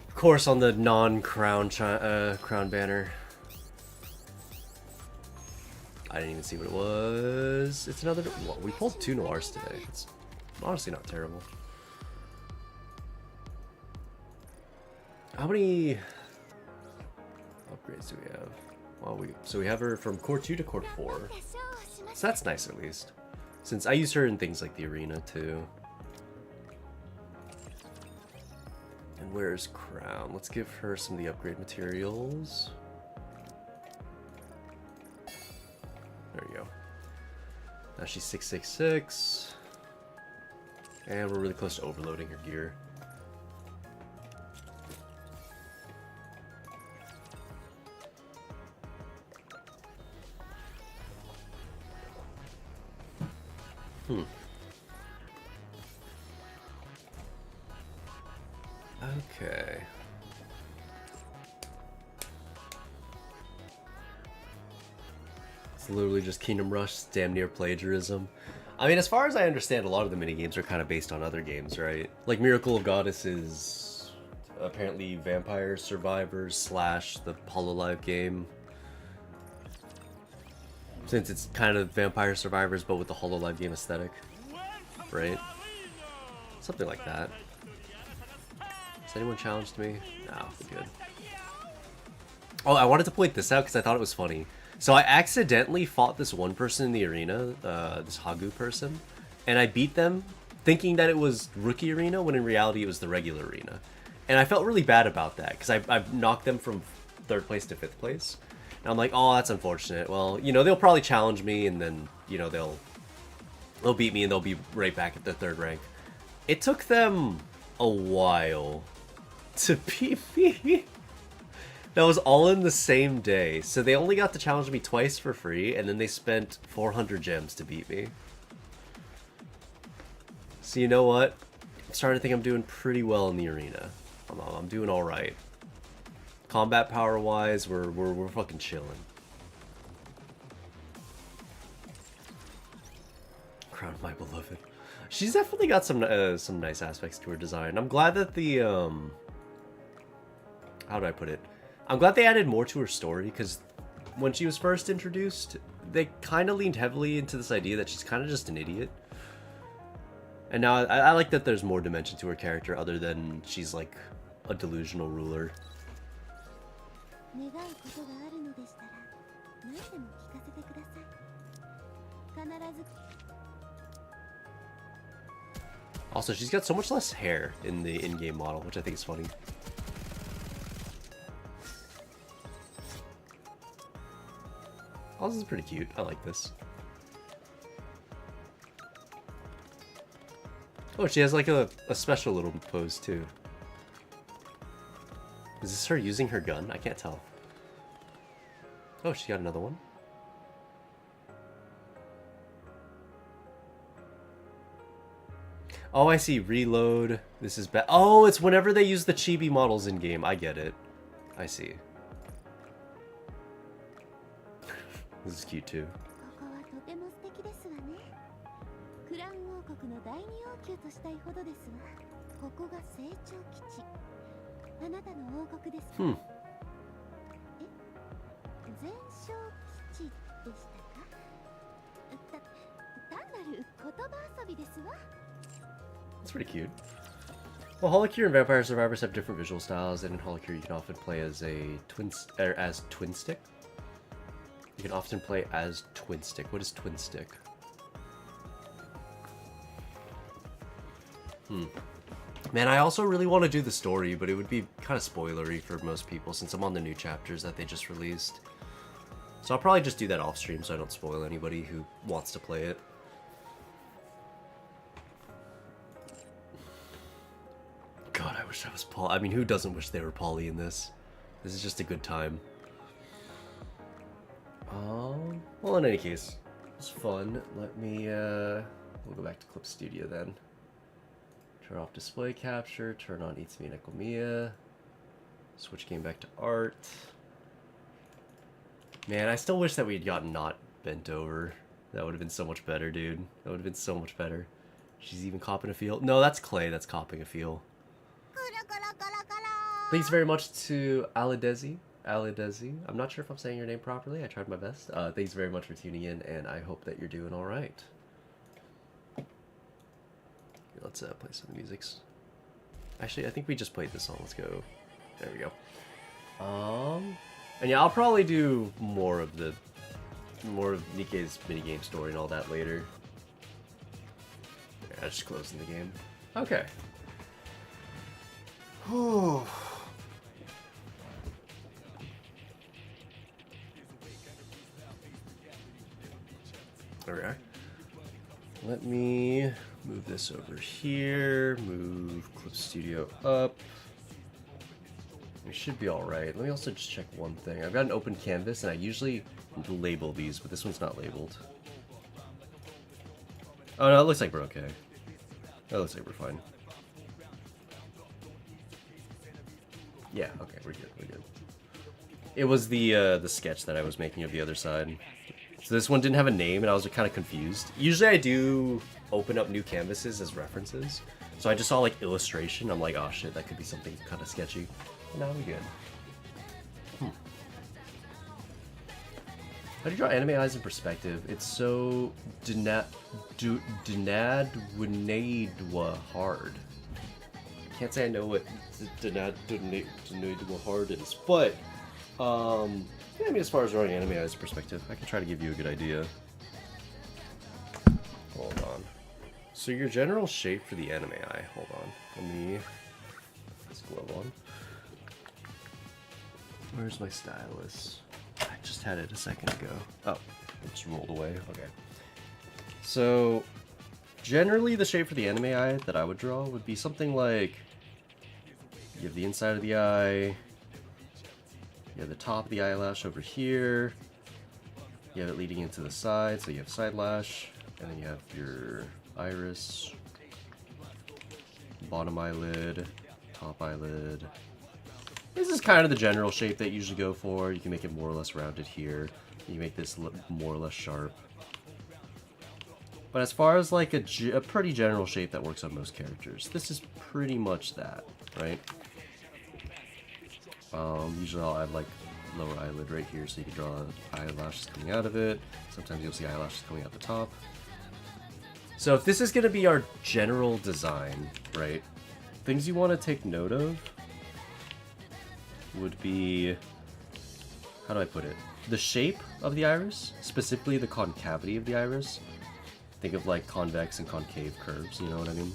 Of course, on the non-crown crown banner. I didn't even see what it was. It's another. Well, we pulled 2 noirs today. It's honestly not terrible. How many upgrades do we have? Well, so we have her from core 2 to core 4. So that's nice at least. Since I use her in things like the arena too. And where's Crown? Let's give her some of the upgrade materials. There you go. Now she's 666. And we're really close to overloading her gear. Okay. It's literally just Kingdom Rush, damn near plagiarism. I mean, as far as I understand, a lot of the minigames are kind of based on other games, right? Like Miracle of Goddess is apparently Vampire Survivors / the Hololive game. Since it's kind of Vampire Survivors, but with the Hololive game aesthetic, right? Something like that. Has anyone challenged me? No, we're good. Oh, I wanted to point this out because I thought it was funny. So I accidentally fought this one person in the arena, this Hagu person, and I beat them thinking that it was Rookie Arena, when in reality it was the regular arena. And I felt really bad about that because I knocked them from 3rd place to 5th place. And I'm like, oh, that's unfortunate. Well, you know, they'll probably challenge me, and then, you know, they'll beat me, and they'll be right back at the 3rd rank. It took them a while to beat me. That was all in the same day. So they only got to challenge me twice for free, and then they spent 400 gems to beat me. So you know what? I'm starting to think I'm doing pretty well in the arena. I'm doing all right. Combat power wise, we're fucking chilling. Crown of my beloved. She's definitely got some nice aspects to her design. I'm glad that the how do I put it? I'm glad they added more to her story, because when she was first introduced, they kind of leaned heavily into this idea that she's kind of just an idiot. And now I like that there's more dimension to her character other than she's like a delusional ruler. Also, she's got so much less hair in the in-game model, which I think is funny. Oh, this is pretty cute. I like this. Oh, she has like a special little pose too. Is this her using her gun? I can't tell. Oh, she got another one. Oh, I see. Reload. This is bad. Oh, it's whenever they use the chibi models in game. I get it. I see. This is cute too. That's pretty cute. Well, Holocure and Vampire Survivors have different visual styles, and in Holocure you can often play as twin stick. You can often play as twin stick. What is twin stick? Man, I also really want to do the story, but it would be kind of spoilery for most people since I'm on the new chapters that they just released. So I'll probably just do that off stream so I don't spoil anybody who wants to play it. God, I wish I was Paul. I mean, who doesn't wish they were Pauly in this? This is just a good time. Well, in any case, it was fun. Let me, we'll go back to Clip Studio then. Turn off display capture, turn on Itsumi and Ekomiya. Switch game back to art. Man, I still wish that we had gotten not bent over. That would have been so much better, dude. That would have been so much better. She's even copping a feel. No, that's Clay that's copping a feel. Thanks very much to Aladezi. I'm not sure if I'm saying your name properly. I tried my best. Thanks very much for tuning in, and I hope that you're doing all right. Let's play some music. Actually, I think we just played this song. Let's go. There we go. And yeah, I'll probably do more of Nikke's minigame story and all that later. Yeah, just closing the game. Okay. Whew. Okay. Let me move this over here. Move Clip Studio up. We should be alright. Let me also just check one thing. I've got an open canvas, and I usually label these, but this one's not labeled. Oh no, it looks like we're okay. It looks like we're fine. Yeah, okay, we're good, we're good. It was the sketch that I was making of the other side. So this one didn't have a name, and I was kind of confused. Usually I do open up new canvases as references. So I just saw, like, illustration. I'm like, oh shit, that could be something kind of sketchy. But now we're good. How do you draw anime eyes in perspective? It's so Denadwinadwa hard. Can't say I know what Denadwinadwa hard is, but yeah, I mean, as far as drawing anime eyes in perspective, I can try to give you a good idea. Hold on. So your general shape for the anime eye. Hold on. Let me put this glove on. Where's my stylus? I just had it a second ago. Oh, it just rolled away. Okay. So, generally the shape for the anime eye that I would draw would be something like, you have the inside of the eye, you have the top of the eyelash over here, you have it leading into the side, so you have side lash, and then you have your iris, bottom eyelid, top eyelid. This is kind of the general shape that you usually go for. You can make it more or less rounded here. You can make this look more or less sharp. But as far as like a pretty general shape that works on most characters, this is pretty much that, right? Usually I'll add like lower eyelid right here so you can draw eyelashes coming out of it. Sometimes you'll see eyelashes coming out the top. So if this is going to be our general design, right? Things you want to take note of would be, how do I put it? The shape of the iris, specifically the concavity of the iris. Think of like convex and concave curves, you know what I mean?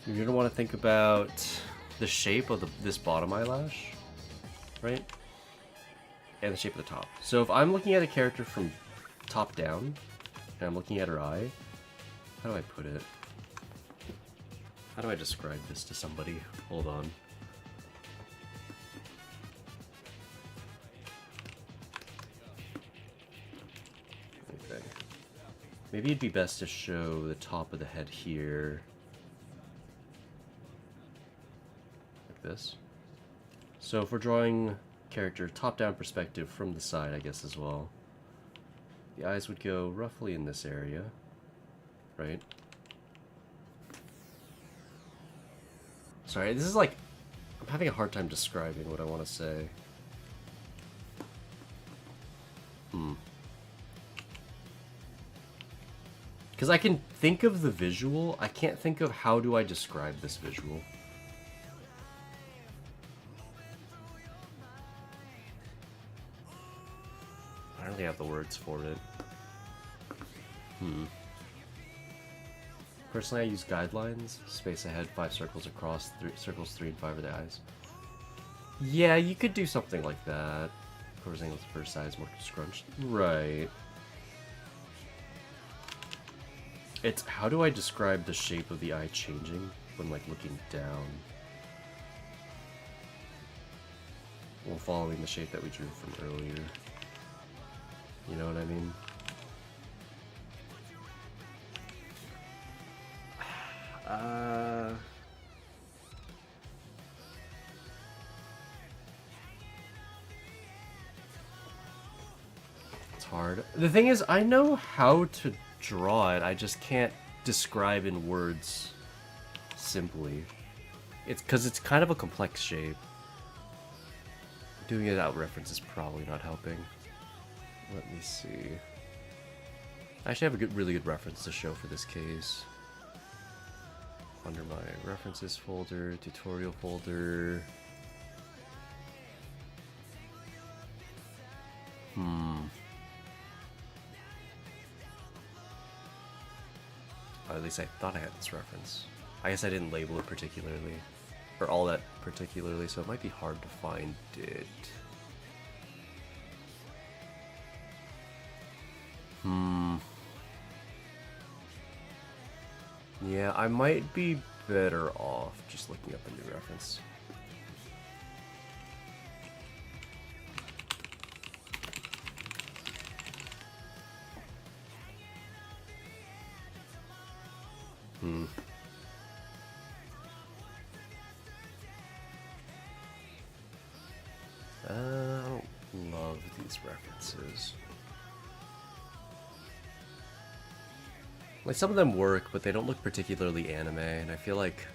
You're gonna want to think about the shape of this bottom eyelash, right? And the shape of the top. So if I'm looking at a character from top down, and I'm looking at her eye, how do I put it? How do I describe this to somebody? Hold on. Okay. Maybe it'd be best to show the top of the head here. Like this. So if we're drawing character top-down perspective from the side, I guess, as well. The eyes would go roughly in this area, right? Sorry, this is like, I'm having a hard time describing what I want to say. Because I can think of the visual, I can't think of how do I describe this visual. I don't really have the words for it. Personally, I use guidelines. Space ahead, 5 circles across, circles 3 and 5 are the eyes. Yeah, you could do something like that. Covers angles to first size, more scrunched. Right. It's, how do I describe the shape of the eye changing when, like, looking down? While following the shape that we drew from earlier. You know what I mean? It's hard. The thing is, I know how to draw it, I just can't describe in words simply. It's because it's kind of a complex shape. Doing it out reference is probably not helping. Let me see. I actually have a really good reference to show for this case. Under my references folder, tutorial folder. Or at least I thought I had this reference. I guess I didn't label it particularly. Or all that particularly, so it might be hard to find it. Yeah, I might be better off just looking up a new reference. I don't love these references. Like, some of them work, but they don't look particularly anime, and I feel like,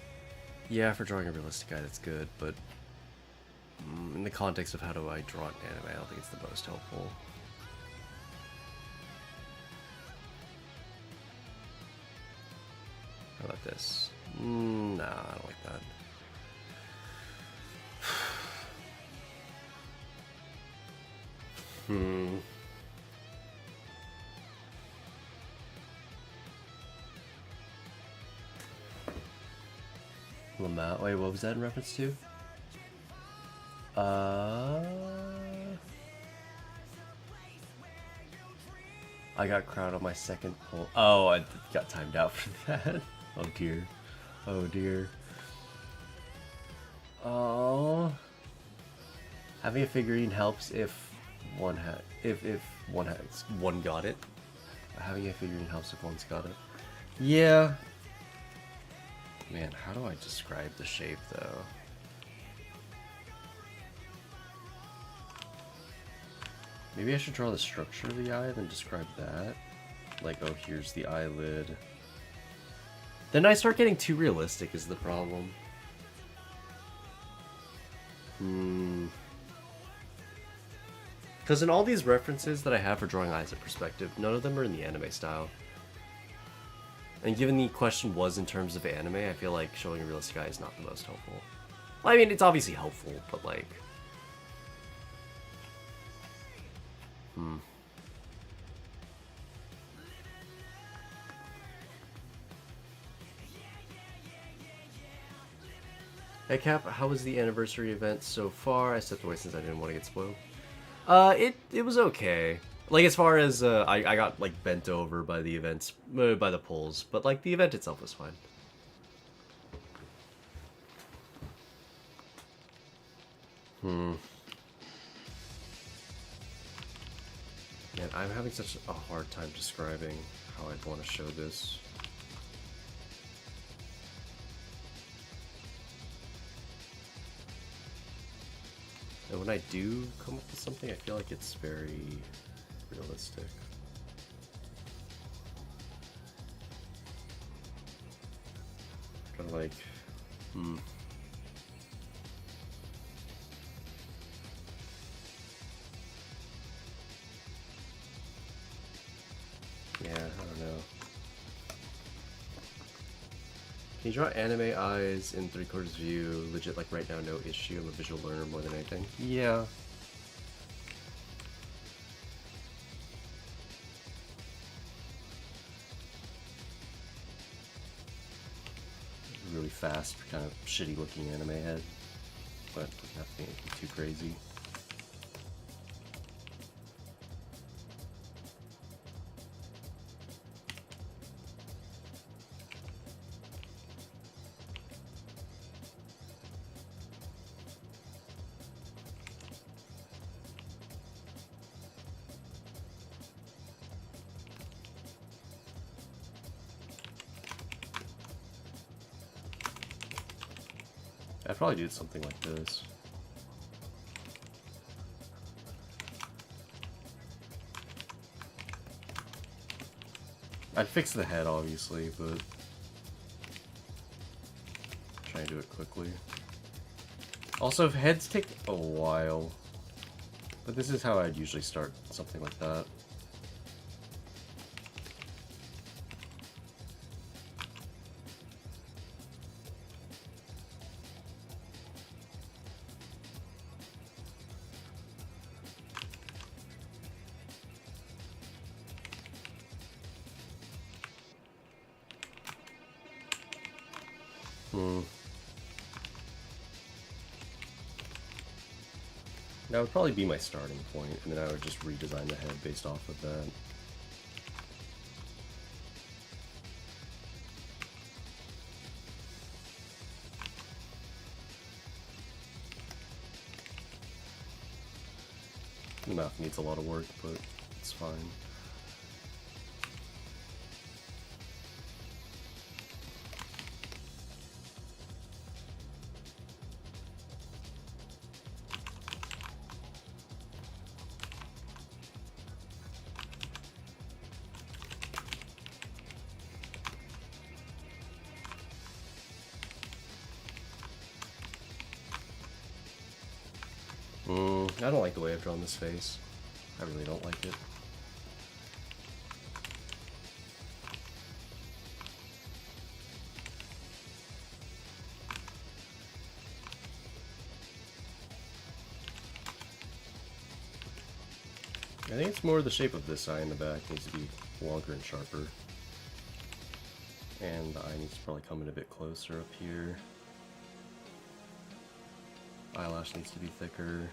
yeah, for drawing a realistic guy, that's good, but in the context of how do I draw an anime, I don't think it's the most helpful. How about this? Nah, I don't like that. Lamau. Wait, what was that in reference to? I got crowned on my second pull. Oh, I got timed out for that. Oh dear. Oh dear. Oh. Having a figurine helps if one one got it. Having a figurine helps if one's got it. Yeah. Man, how do I describe the shape though? Maybe I should draw the structure of the eye, then describe that. Like, oh, here's the eyelid. Then I start getting too realistic is the problem. Because in all these references that I have for drawing eyes in perspective, none of them are in the anime style. And given the question was in terms of anime, I feel like showing a realistic eye is not the most helpful. Well, I mean, it's obviously helpful, but like... Hey Cap, how was the anniversary event so far? I stepped away since I didn't want to get spoiled. It was okay. Like, as far as, I got, like, bent over by the events, by the polls, but, like, the event itself was fine. Man, I'm having such a hard time describing how I'd want to show this. And when I do come up with something, I feel like it's very realistic. Kind of like, yeah, I don't know. Can you draw anime eyes in 3/4 view? Legit, like right now, no issue. I'm a visual learner more than anything. Yeah. Really fast, kind of shitty looking anime head, but doesn't have to be anything too crazy. I'd probably do something like this. I'd fix the head, obviously, but try and do it quickly. Also, if heads take a while, but this is how I'd usually start something like that. That would probably be my starting point, and then I would just redesign the head based off of that. The mouth needs a lot of work, but it's fine. I don't like the way I've drawn this face. I really don't like it. I think it's more the shape of this eye in the back needs to be longer and sharper. And the eye needs to probably come in a bit closer up here. Eyelash needs to be thicker.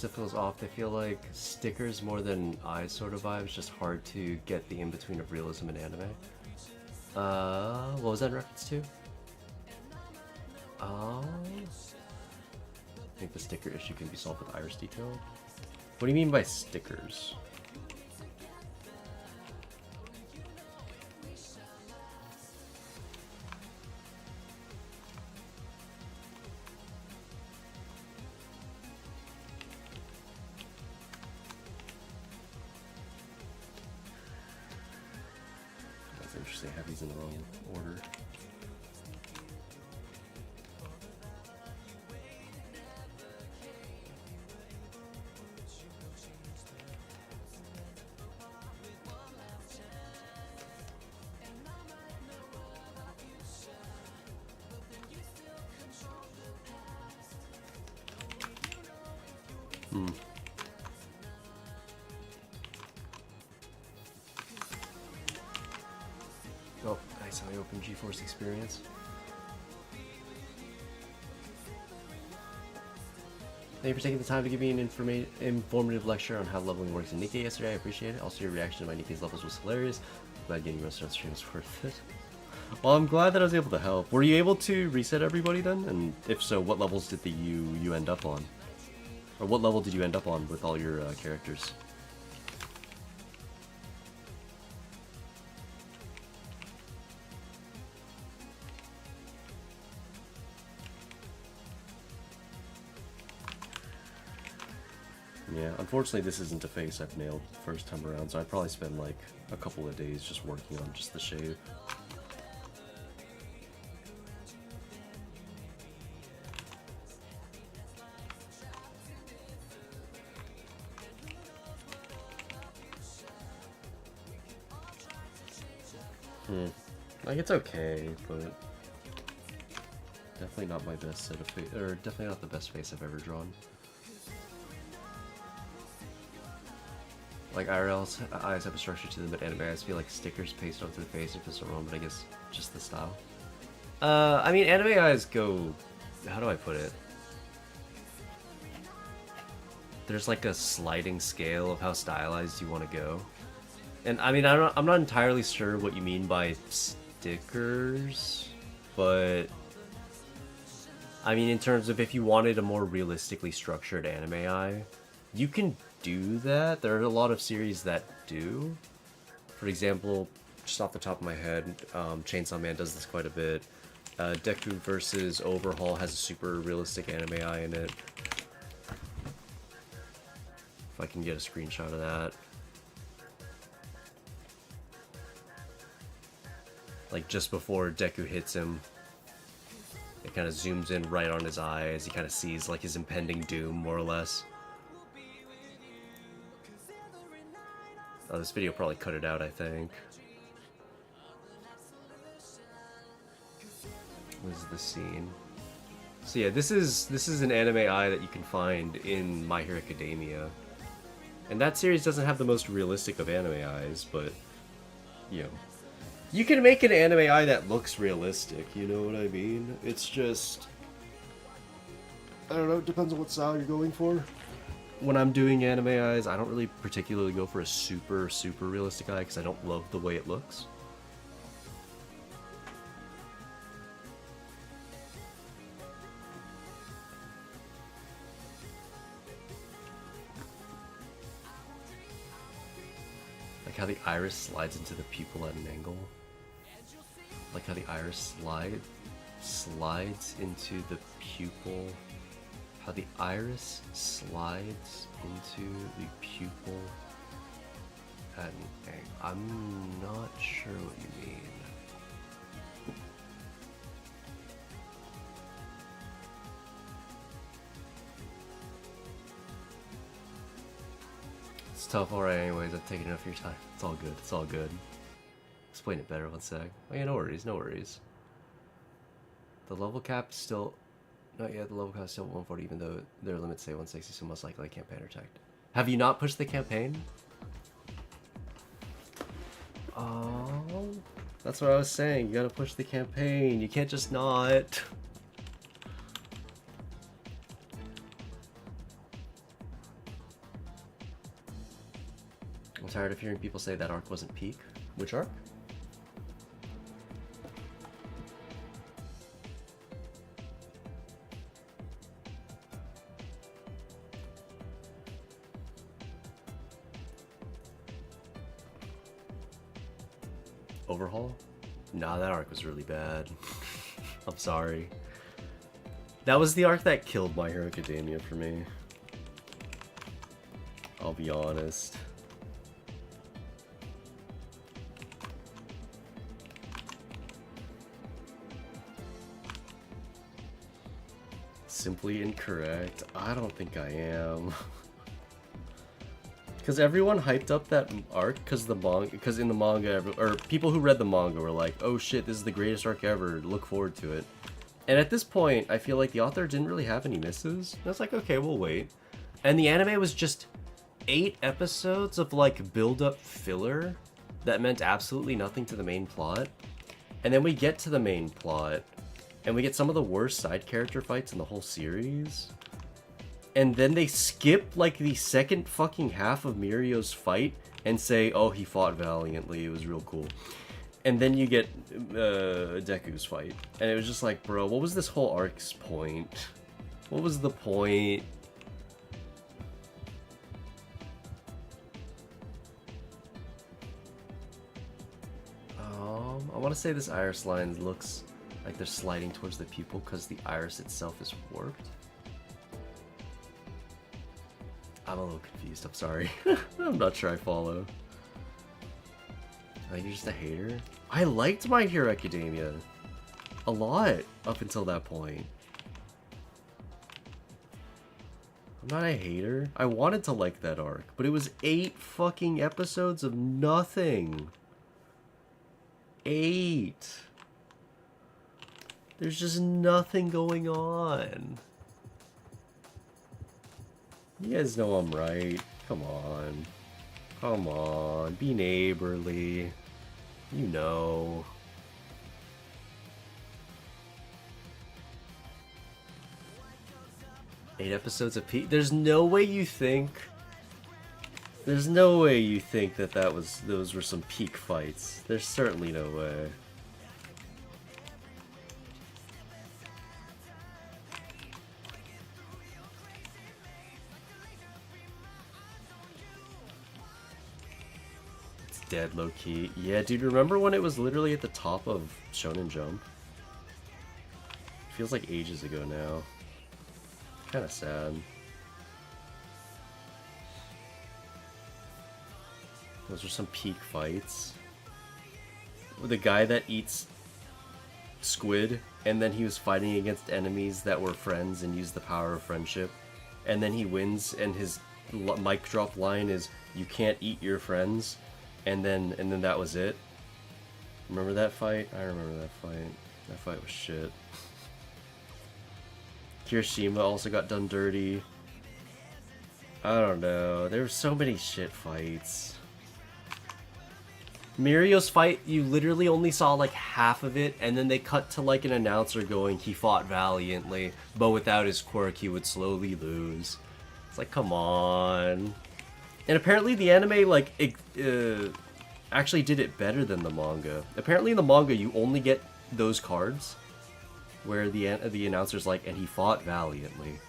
It feels off. They feel like stickers more than eyes sort of vibes, just hard to get the in-between of realism and anime. What was that in reference to? I think the sticker issue can be solved with iris detail. What do you mean by stickers? Interesting, I have these in the wrong order. Oh, nice how I opened GeForce Experience. Thank you for taking the time to give me an informative lecture on how leveling works in Nikkei yesterday. I appreciate it. Also, your reaction to my Nikkei's levels was hilarious. I'm glad getting most of the stream was worth it. Well, I'm glad that I was able to help. Were you able to reset everybody then? And if so, what levels did you end up on? Or what level did you end up on with all your characters? Yeah, unfortunately this isn't a face I've nailed first time around, so I'd probably spend like a couple of days just working on just the shape. Like, it's okay, but definitely not my best set of face, or definitely not the best face I've ever drawn. Like, IRL's eyes have a structure to them, but anime eyes feel like stickers pasted onto the face. It feels so wrong, but I guess just the style. I mean, anime eyes go... How do I put it? there's like a sliding scale of how stylized you want to go. And I mean, I'm not entirely sure what you mean by stickers, but I mean, in terms of if you wanted a more realistically structured anime eye, you can do that. There are a lot of series that do. For example, just off the top of my head, Chainsaw Man does this quite a bit. Deku versus Overhaul has a super realistic anime eye in it. If I can get a screenshot of that. Like just before Deku hits him, it kind of zooms in right on his eye as he kind of sees like his impending doom, more or less. Oh, this video probably cut it out, I think. This is the scene. So yeah, this is an anime eye that you can find in My Hero Academia. And that series doesn't have the most realistic of anime eyes, but you know. You can make an anime eye that looks realistic, you know what I mean? It's just, I don't know, it depends on what style you're going for. When I'm doing anime eyes, I don't really particularly go for a super realistic eye because I don't love the way it looks. Like how the iris slides into the pupil at an angle. Like how the iris slides into the pupil. How the iris slides into the pupil at an angle. I'm not sure what you mean. It's tough, alright, anyways. I've taken enough of your time. It's all good. It's all good. Explain it better, one sec. Oh yeah, no worries, no worries. The level cap is still... Not yet, the level cap is still 140, even though their limits say 160, so most likely I can't ban or protect. Have you not pushed the campaign? Oh, that's what I was saying. You gotta push the campaign. You can't just not. I'm tired of hearing people say that arc wasn't peak. Which arc? Overhaul? Nah, that arc was really bad. I'm sorry. That was the arc that killed My Hero Academia for me. I'll be honest. Simply incorrect. I don't think I am. Because everyone hyped up that arc because in the manga, or people who read the manga were like, oh shit, this is the greatest arc ever, look forward to it. And at this point, I feel like the author didn't really have any misses. And I was like, okay, we'll wait. And the anime was just 8 episodes of like build-up filler that meant absolutely nothing to the main plot. And then we get to the main plot, and we get some of the worst side character fights in the whole series. And then they skip like the second fucking half of Mirio's fight and say, oh, he fought valiantly, it was real cool. And then you get Deku's fight. And it was just like, bro, what was this whole arc's point? What was the point? I want to say this iris line looks like they're sliding towards the pupil because the iris itself is warped. I'm a little confused, I'm sorry. I'm not sure I follow. Are you just a hater? I liked My Hero Academia a lot up until that point. I'm not a hater. I wanted to like that arc, but it was 8 fucking episodes of nothing. 8. There's just nothing going on. You guys know I'm right. Come on. Come on. Be neighborly. You know. 8 episodes of Peak. There's no way you think. There's no way you think that those were some peak fights. There's certainly no way. It's dead low key. Yeah, dude. Remember when it was literally at the top of Shonen Jump? Feels like ages ago now. Kind of sad. Those are some peak fights. The guy that eats squid, and then he was fighting against enemies that were friends and used the power of friendship. And then he wins, and his mic drop line is, "You can't eat your friends." And then that was it. Remember that fight? I remember that fight. That fight was shit. Kirishima also got done dirty. I don't know. There were so many shit fights. Mirio's fight, you literally only saw like half of it, and then they cut to like an announcer going, he fought valiantly, but without his quirk he would slowly lose. It's like, come on. And apparently the anime like actually did it better than the manga. Apparently in the manga you only get those cards where the announcer's like, and he fought valiantly.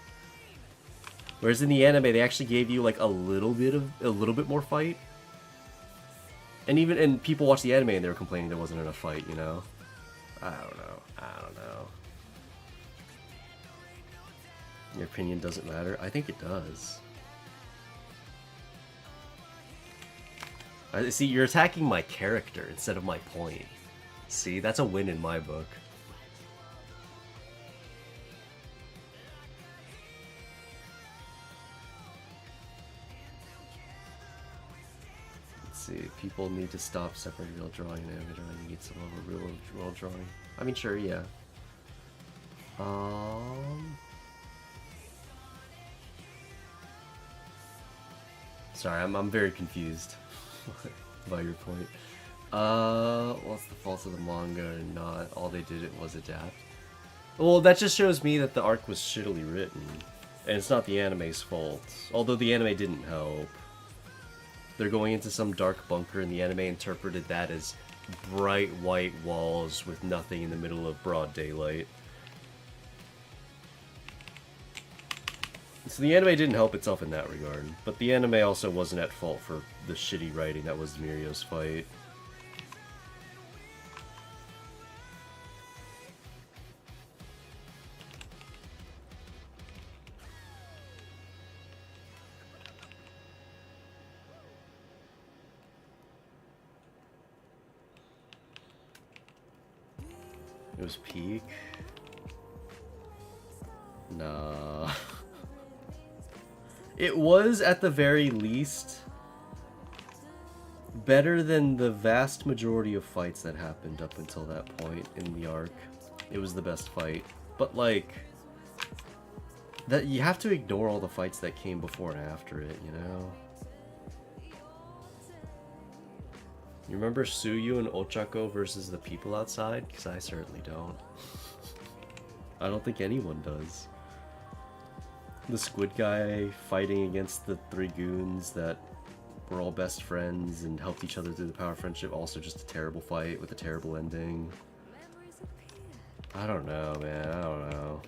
Whereas in the anime they actually gave you like a little bit more fight. And people watched the anime and they were complaining there wasn't enough fight, you know? I don't know. Your opinion doesn't matter? I think it does. See, you're attacking my character instead of my point. See, that's a win in my book. See, people need to stop separating real drawing and anime drawing. You need some of real world drawing. I mean, sure, yeah. Sorry, I'm very confused by your point. What's the fault of the manga or not? All they did was adapt. Well, that just shows me that the arc was shittily written, and it's not the anime's fault. Although the anime didn't help. They're going into some dark bunker, and the anime interpreted that as bright white walls with nothing in the middle of broad daylight. So the anime didn't help itself in that regard, but the anime also wasn't at fault for the shitty writing that was Mirio's fight. It was peak? Nah. It was, at the very least, better than the vast majority of fights that happened up until that point in the arc. It was the best fight. But, like, that you have to ignore all the fights that came before and after it, you know? You remember Suyu and Ochako versus the people outside? Because I certainly don't. I don't think anyone does. The squid guy fighting against the three goons that were all best friends and helped each other through the power of friendship. Also just a terrible fight with a terrible ending. I don't know, man. I don't know.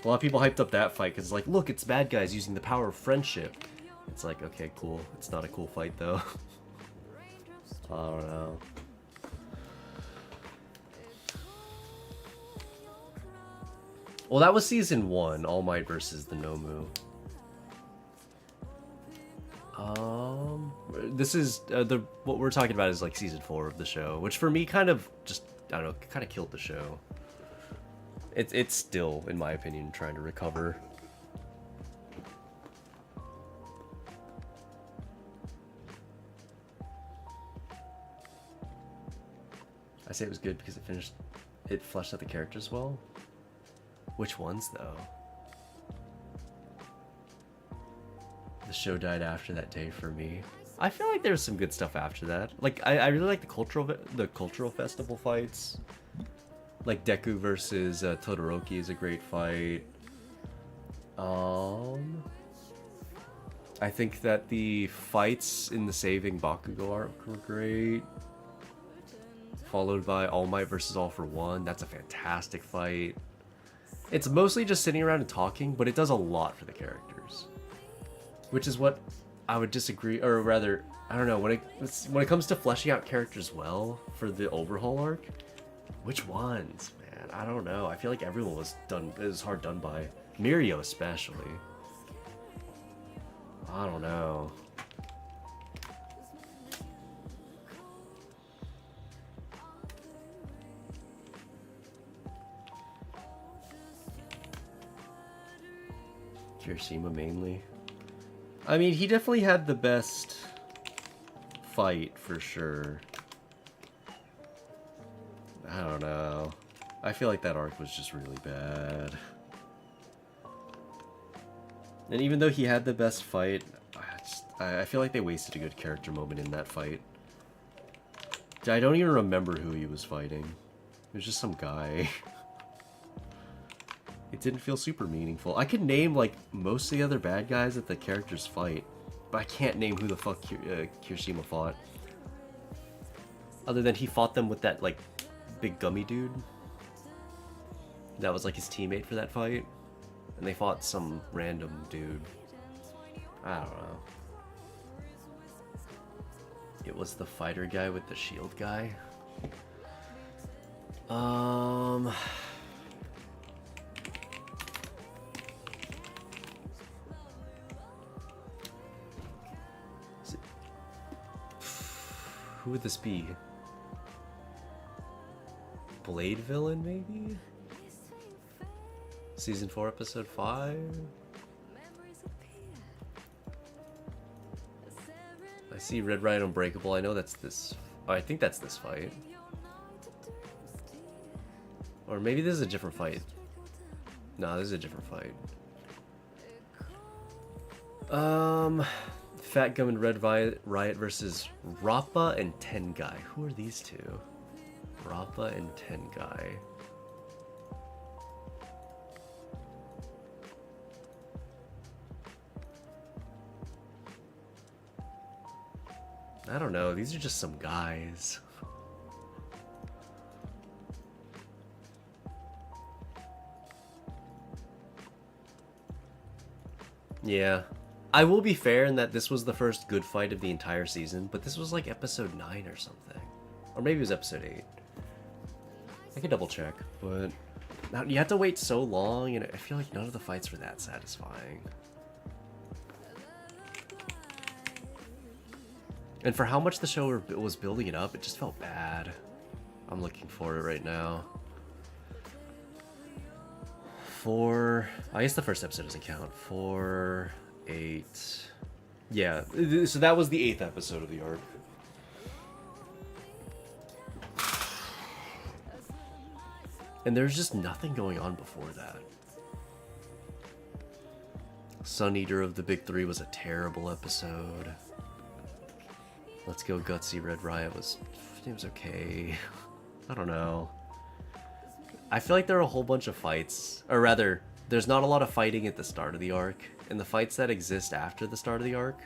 A lot of people hyped up that fight because it's like, look, it's bad guys using the power of friendship. It's like, okay, cool. It's not a cool fight, though. I don't know. Well, that was season 1, All Might versus the Nomu. This is what we're talking about is like season 4 of the show, which for me kind of just, I don't know, kind of killed the show. It's still, in my opinion, trying to recover. I say it was good because it fleshed out the characters well. Which ones, though? The show died after that day for me. I feel like there was some good stuff after that. Like, I really like the cultural festival fights. Like, Deku versus Todoroki is a great fight. I think that the fights in the Saving Bakugo arc were great. Followed by All Might versus All for One. That's a fantastic fight. It's mostly just sitting around and talking, but it does a lot for the characters. Which is what I would disagree, or rather, I don't know, when it comes to fleshing out characters well for the Overhaul arc, which ones, man? I don't know. I feel like everyone was hard done by. Mirio especially. I don't know. Kirishima mainly. I mean, he definitely had the best fight for sure. I don't know. I feel like that arc was just really bad. And even though he had the best fight, I feel like they wasted a good character moment in that fight. I don't even remember who he was fighting. It was just some guy. It didn't feel super meaningful. I could name, like, most of the other bad guys that the characters fight, but I can't name who the fuck Kirishima fought. Other than he fought them with that, like, big gummy dude. That was, like, his teammate for that fight. And they fought some random dude. I don't know. It was the fighter guy with the shield guy. Who would this be? Blade villain, maybe? Season 4, episode 5? I see Red Riot Unbreakable. I know that's this. Oh, I think that's this fight. Or maybe this is a different fight. No, this is a different fight. Fat Gum and Red Riot versus Rappa and Tengai. Who are these two? Rappa and Tengai. I don't know, these are just some guys. Yeah. I will be fair in that this was the first good fight of the entire season, but this was like episode 9 or something. Or maybe it was episode 8. I could double check, but now you have to wait so long, and I feel like none of the fights were that satisfying. And for how much the show was building it up, it just felt bad. I'm looking for it right now. I guess the first episode doesn't count. 4, 8. Yeah, so that was the 8th episode of the arc. And there's just nothing going on before that. Sun Eater of the Big Three was a terrible episode. Let's Go Gutsy Red Riot was okay. I don't know. I feel like there are a whole bunch of fights, or rather, there's not a lot of fighting at the start of the arc, and the fights that exist after the start of the arc,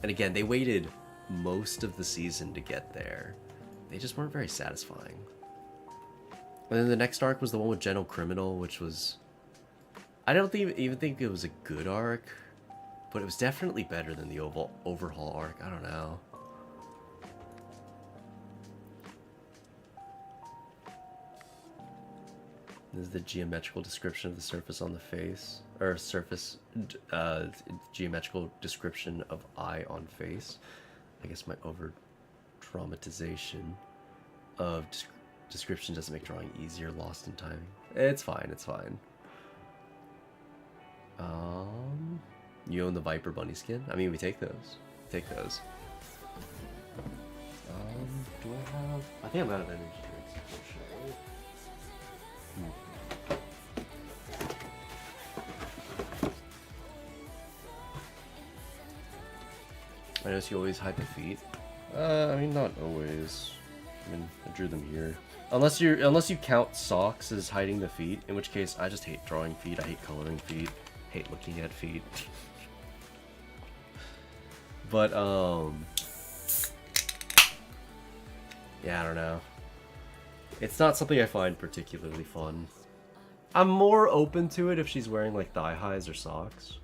and again, they waited most of the season to get there. They just weren't very satisfying. And then the next arc was the one with Gentle Criminal, which was... I don't even think it was a good arc, but it was definitely better than the Overhaul arc. I don't know. This is the geometrical description of the surface on the face, or surface geometrical description of eye on face. I guess my over dramatization of description doesn't make drawing easier. Lost in timing. It's fine. It's fine. You own the Viper Bunny skin? I mean, we take those. Take those. Do I have? I think I'm out of energy drinks. I notice you always hide the feet. I mean, not always. I mean, I drew them here. Unless you count socks as hiding the feet, in which case I just hate drawing feet. I hate coloring feet. Hate looking at feet. But, yeah, I don't know. It's not something I find particularly fun. I'm more open to it if she's wearing, like, thigh highs or socks.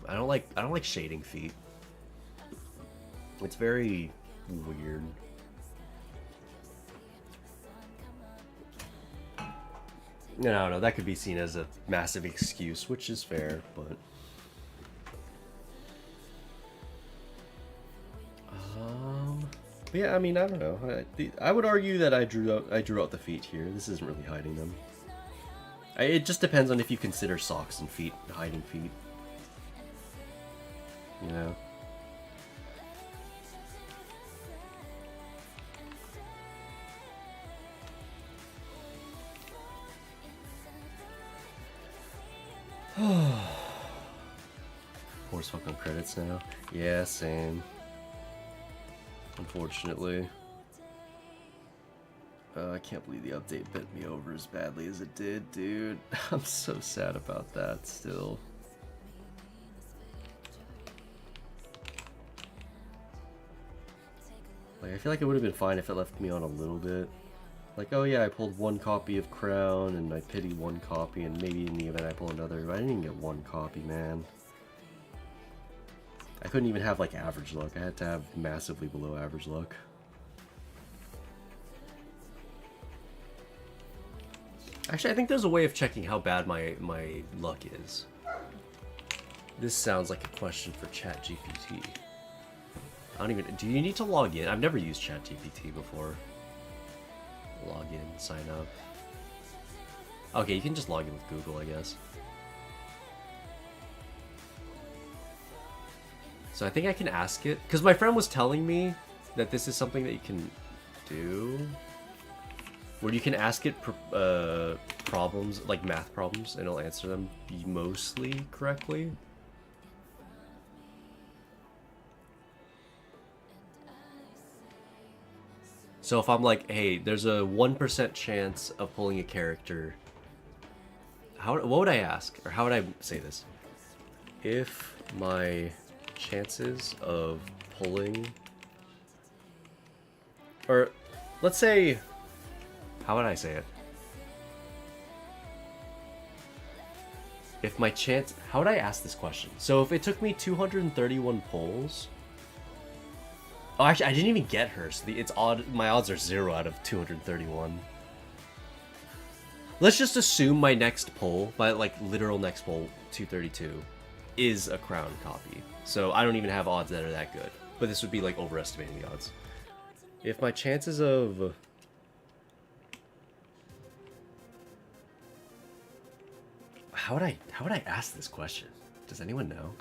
I don't like shading feet. It's very weird. No, that could be seen as a massive excuse, which is fair, but... yeah, I mean, I don't know. I would argue that I drew out the feet here. This isn't really hiding them. It just depends on if you consider socks and feet hiding feet. You know? Horse fuck on credits now. Yeah, same. Unfortunately. I can't believe the update bent me over as badly as it did, dude. I'm so sad about that still. Like, I feel like it would have been fine if it left me on a little bit. Like, oh yeah, I pulled one copy of Crown, and I pity one copy, and maybe in the event I pull another, but I didn't even get one copy, man. I couldn't even have, like, average luck. I had to have massively below average luck. Actually, I think there's a way of checking how bad my luck is. This sounds like a question for ChatGPT. I don't even... Do you need to log in? I've never used ChatGPT before. Log in, sign up. Okay, you can just log in with Google, I guess. So I think I can ask it. Because my friend was telling me that this is something that you can do. Where you can ask it problems, like math problems, and it'll answer them mostly correctly. So if I'm like, hey, there's a 1% chance of pulling a character, what would I ask? Or how would I say this? If my chances of pulling, or let's say, how would I say it? If my chance, how would I ask this question? So if it took me 231 pulls, oh, actually, I didn't even get her, so it's odd. My odds are 0 out of 231. Let's just assume my next pull, my like literal next pull, 232, is a Crown copy. So I don't even have odds that are that good. But this would be like overestimating the odds. If my chances of... How would I ask this question? Does anyone know?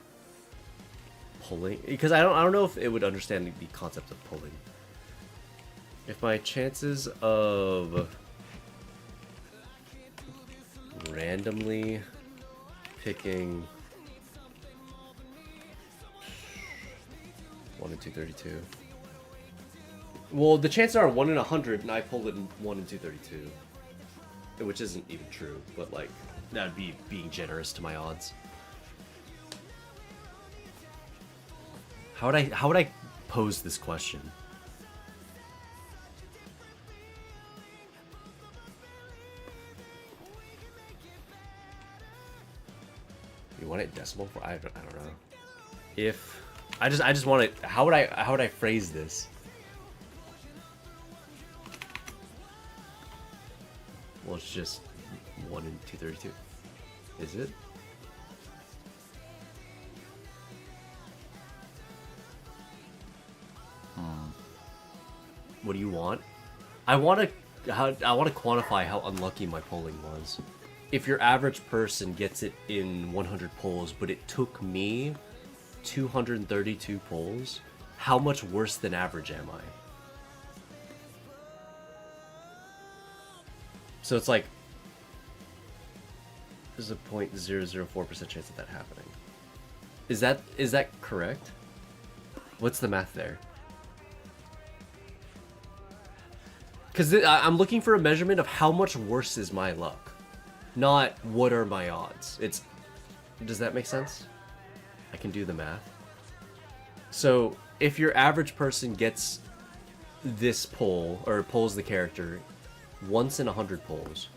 Pulling, because I don't know if it would understand the concept of pulling. If my chances of randomly picking 1 in 232. Well, the chances are 1 in 100, and I pulled it in 1 in 232, which isn't even true. But like, that'd be being generous to my odds. How would I pose this question? You want it decimal for? I don't know. If I just want it. How would I phrase this? Well, it's just 1 in 232. Is it? What do you want? I want to quantify how unlucky my polling was. If your average person gets it in 100 polls, but it took me 232 polls, how much worse than average am I? So it's like, there's a 0.004% chance of that happening. Is that correct? What's the math there? Because I'm looking for a measurement of how much worse is my luck. Not what are my odds. It's, does that make sense? I can do the math. So if your average person gets this pull, or pulls the character once in 100 pulls,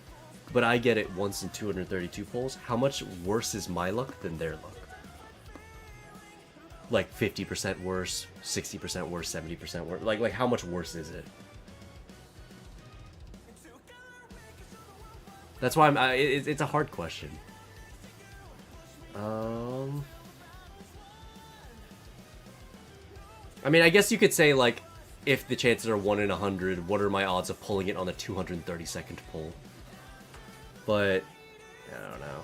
but I get it once in 232 pulls, how much worse is my luck than their luck? Like 50% worse, 60% worse, 70% worse. Like how much worse is it? That's why it's a hard question. I mean, I guess you could say, like, if the chances are 1 in 100, what are my odds of pulling it on the 232nd pull? But, I don't know.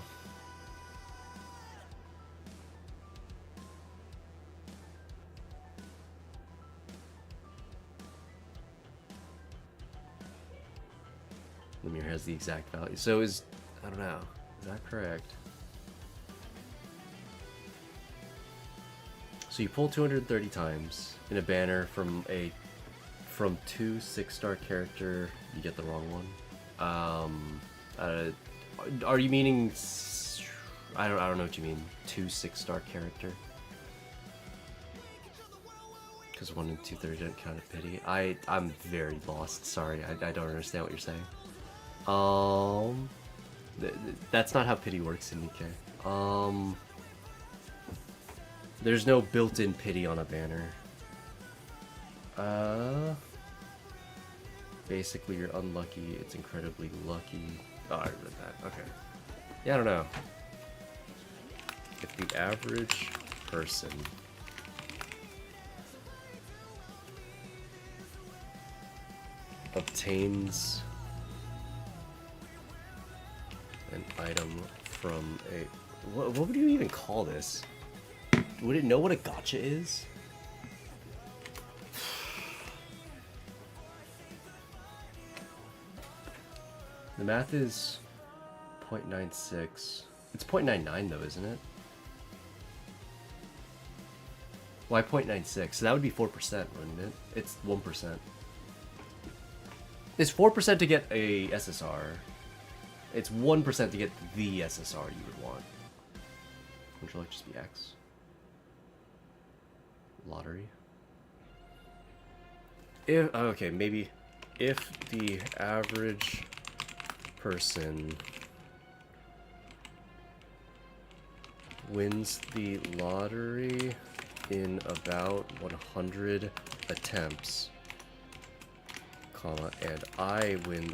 Lemire has the exact value. So is, I don't know, is that correct? So you pull 230 times in a banner from 2 6-star character. You get the wrong one. Are you meaning? I don't know what you mean. 2 6-star character. Because 1 and 230 don't count as pity. I'm very lost. Sorry, I don't understand what you're saying. That's not how pity works in Nikkei. There's no built-in pity on a banner. Basically, you're unlucky. It's incredibly lucky. Oh, I read that. Okay. Yeah, I don't know. If the average person obtains an item from a... What would you even call this? Would it know what a gacha is? The math is 0.96. It's 0.99 though, isn't it? Why 0.96? So that would be 4%, wouldn't it? It's 1%. It's 4% to get a SSR. It's 1% to get the SSR you would want. Would you like just be X? Lottery. If, okay, maybe if the average person wins the lottery in about 100 attempts, comma, and I win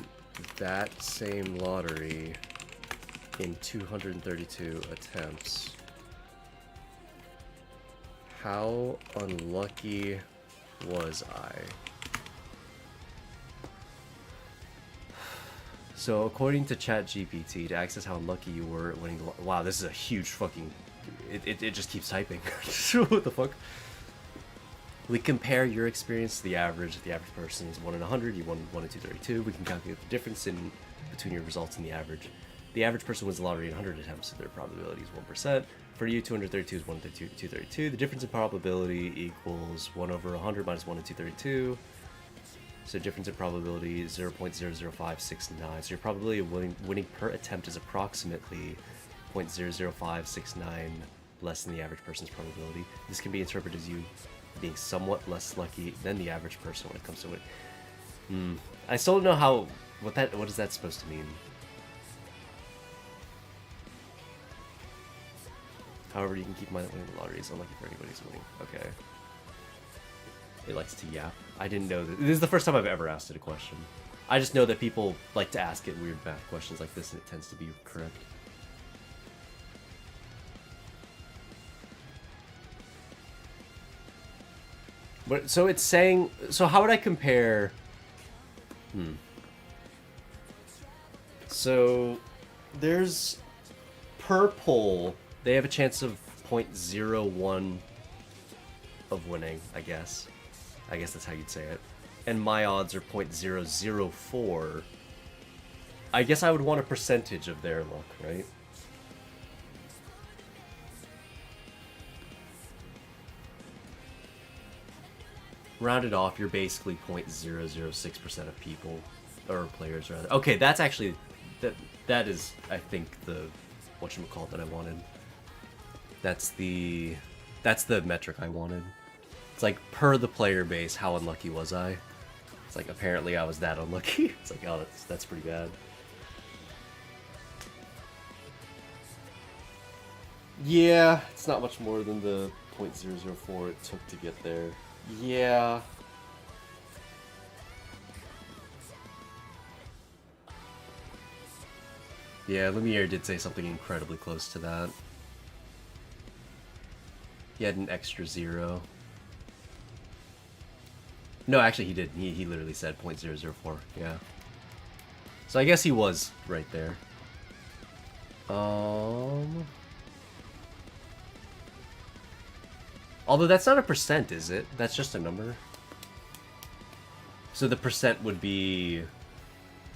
that same lottery in 232 attempts, how unlucky was I? So according to ChatGPT, to access how unlucky you were at winning the wow, this is a huge fucking... It just keeps typing. What the fuck? We compare your experience to the average. If the average person is 1 in 100, you won 1 in 232. We can calculate the difference between your results and the average. The average person wins the lottery in 100 attempts, so their probability is 1%. For you, 232 is 1 in 232. The difference in probability equals 1 over 100 minus 1 in 232. So difference in probability is 0.00569. So your probability of winning per attempt is approximately 0.00569 less than the average person's probability. This can be interpreted as you being somewhat less lucky than the average person when it comes to winning. I still don't know what is that supposed to mean? However, you can keep in mind that winning the lottery is unlucky for anybody who's winning. Okay. It likes to yap. I didn't know that. This is the first time I've ever asked it a question. I just know that people like to ask it weird math questions like this, and it tends to be correct. But so it's saying. So how would I compare? So there's per poll. They have a chance of 0.01 of winning, I guess. I guess that's how you'd say it. And my odds are 0.004. I guess I would want a percentage of their luck, right? Rounded off, you're basically 0.006% of people, or players rather. Okay, that's actually that is, I think, the whatchamacallit that I wanted. That's the metric I wanted. It's like, per the player base, how unlucky was I? It's like, apparently I was that unlucky. It's like, oh, that's pretty bad. Yeah, it's not much more than the 0.004 it took to get there. Yeah. Yeah, Lumiere did say something incredibly close to that. He had an extra 0. No, actually he did. He literally said 0.004. Yeah. So I guess he was right there. Although that's not a percent, is it? That's just a number. So the percent would be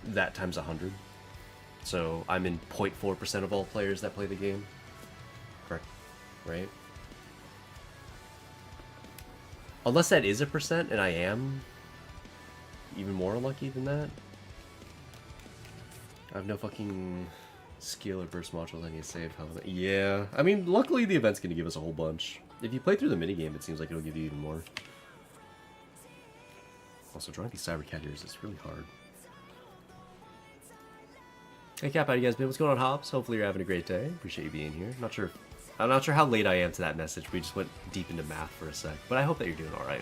that times 100. So I'm in 0.4% of all players that play the game. Correct. Right? Unless that is a percent, and I am even more unlucky than that. I have no fucking skill or burst modules I need to save. Yeah. I mean, luckily the event's going to give us a whole bunch. If you play through the minigame, it seems like it'll give you even more. Also, drawing these cyber cat ears is really hard. Hey Cap, how you guys been? What's going on, Hobbs? Hopefully you're having a great day. Appreciate you being here. I'm not sure how late I am to that message. We just went deep into math for a sec. But I hope that you're doing alright.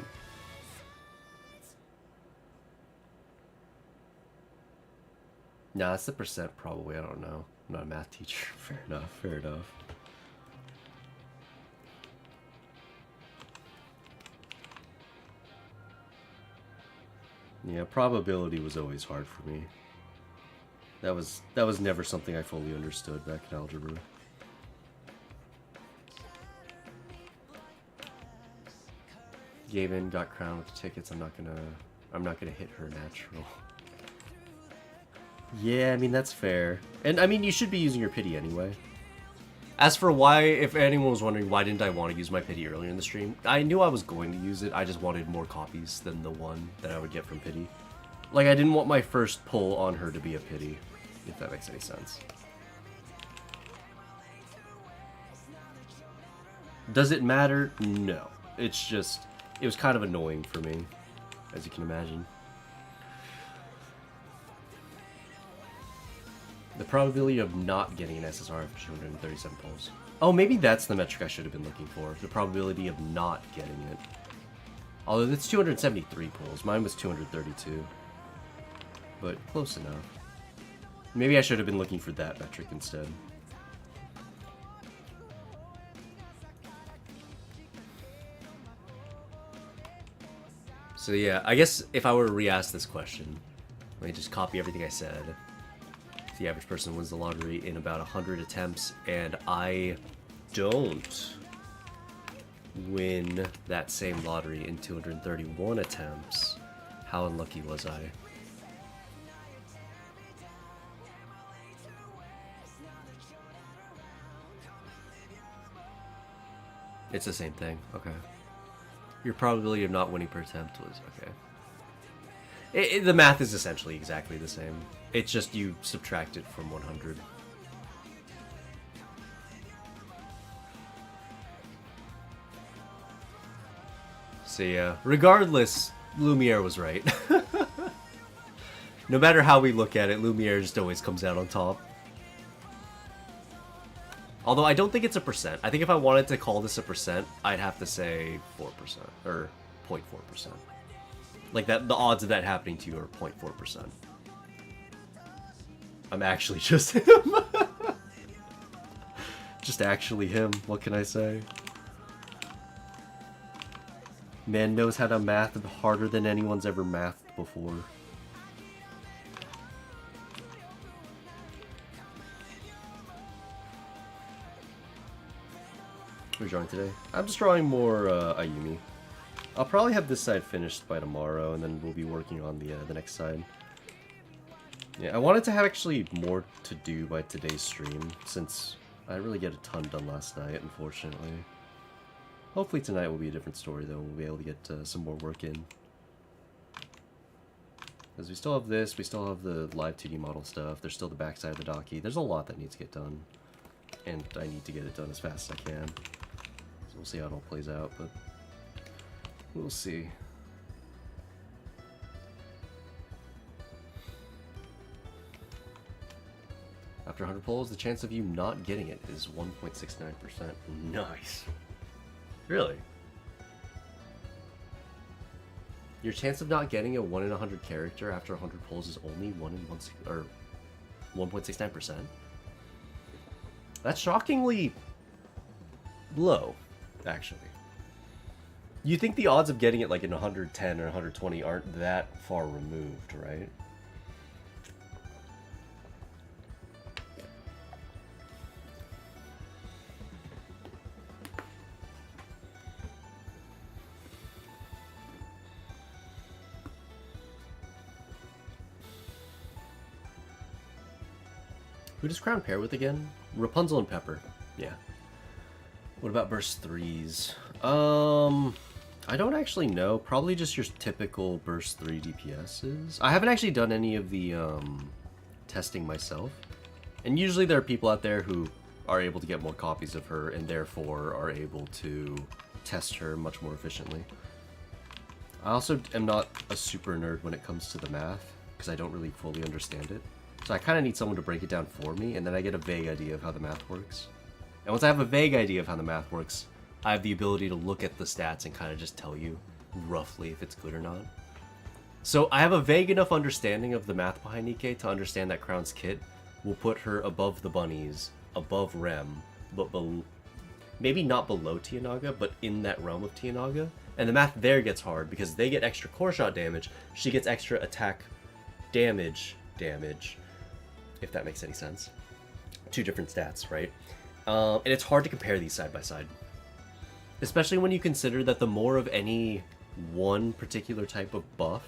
Nah, that's the percent probably. I don't know. I'm not a math teacher. Fair enough. Fair enough. Yeah, probability was always hard for me. That was never something I fully understood back in algebra. Gavin got crowned with the tickets. I'm not gonna hit her natural. Yeah, I mean that's fair. And I mean you should be using your pity anyway. As for why, if anyone was wondering why didn't I want to use my pity earlier in the stream, I knew I was going to use it. I just wanted more copies than the one that I would get from pity. Like I didn't want my first pull on her to be a pity, if that makes any sense. Does it matter? No. It's just, it was kind of annoying for me, as you can imagine. The probability of not getting an SSR after 237 pulls. Oh, maybe that's the metric I should have been looking for. The probability of not getting it. Although it's 273 pulls. Mine was 232. But close enough. Maybe I should have been looking for that metric instead. So yeah, I guess if I were to re-ask this question, let me just copy everything I said. The average person wins the lottery in about 100 attempts, and I don't win that same lottery in 231 attempts. How unlucky was I? It's the same thing. Okay. Your probability of not winning per attempt was okay. The math is essentially exactly the same. It's just you subtract it from 100. So yeah, regardless, Lumiere was right. No matter how we look at it, Lumiere just always comes out on top. Although I don't think it's a percent. I think if I wanted to call this a percent, I'd have to say 4%, or 0.4%. Like that, the odds of that happening to you are 0.4%. I'm actually just him. Just actually him. What can I say? Man knows how to math harder than anyone's ever mathed before. What are you drawing today? I'm just drawing more Ayumi. I'll probably have this side finished by tomorrow, and then we'll be working on the next side. Yeah, I wanted to have actually more to do by today's stream, since I didn't really get a ton done last night, unfortunately. Hopefully tonight will be a different story, though. We'll be able to get some more work in. Because we still have this, we still have the live 2D model stuff, there's still the backside of the Daki. There's a lot that needs to get done. And I need to get it done as fast as I can. So we'll see how it all plays out, but we'll see. After 100 pulls, the chance of you not getting it is 1.69%. Nice. Really? Your chance of not getting a 1 in 100 character after 100 pulls is only 1.69%. That's shockingly low, actually. You think the odds of getting it like in 110 or 120 aren't that far removed, right? Who does Crown pair with again? Rapunzel and Pepper. Yeah. What about burst 3s? I don't actually know. Probably just your typical burst 3 DPSs. I haven't actually done any of the testing myself. And usually there are people out there who are able to get more copies of her and therefore are able to test her much more efficiently. I also am not a super nerd when it comes to the math because I don't really fully understand it. So I kind of need someone to break it down for me, and then I get a vague idea of how the math works. And once I have a vague idea of how the math works, I have the ability to look at the stats and kind of just tell you roughly if it's good or not. So I have a vague enough understanding of the math behind Nikke to understand that Crown's kit will put her above the bunnies, above Rem, but maybe not below Tianaga, but in that realm of Tianaga. And the math there gets hard because they get extra core shot damage, she gets extra attack damage, if that makes any sense. Two different stats, right? And it's hard to compare these side by side. Especially when you consider that the more of any one particular type of buff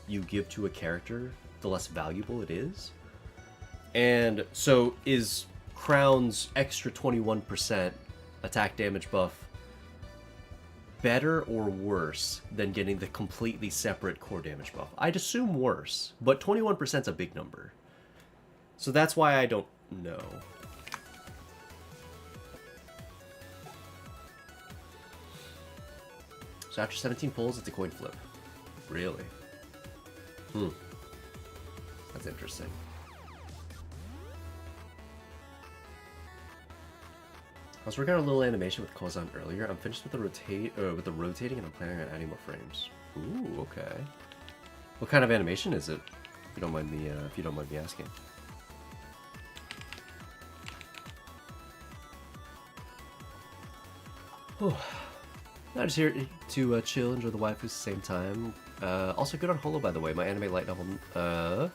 you give to a character, the less valuable it is. And so is Crown's extra 21% attack damage buff better or worse than getting the completely separate core damage buff? I'd assume worse, but 21% is a big number. So that's why I don't know. So after 17 pulls, it's a coin flip. Really? That's interesting. I was working on a little animation with Kozan earlier. I'm finished with the rotating, and I'm planning on adding more frames. Ooh, okay. What kind of animation is it? If you don't mind me asking. I'm just here to chill, enjoy the waifus at the same time. Also good on Holo, by the way. My anime light novel, or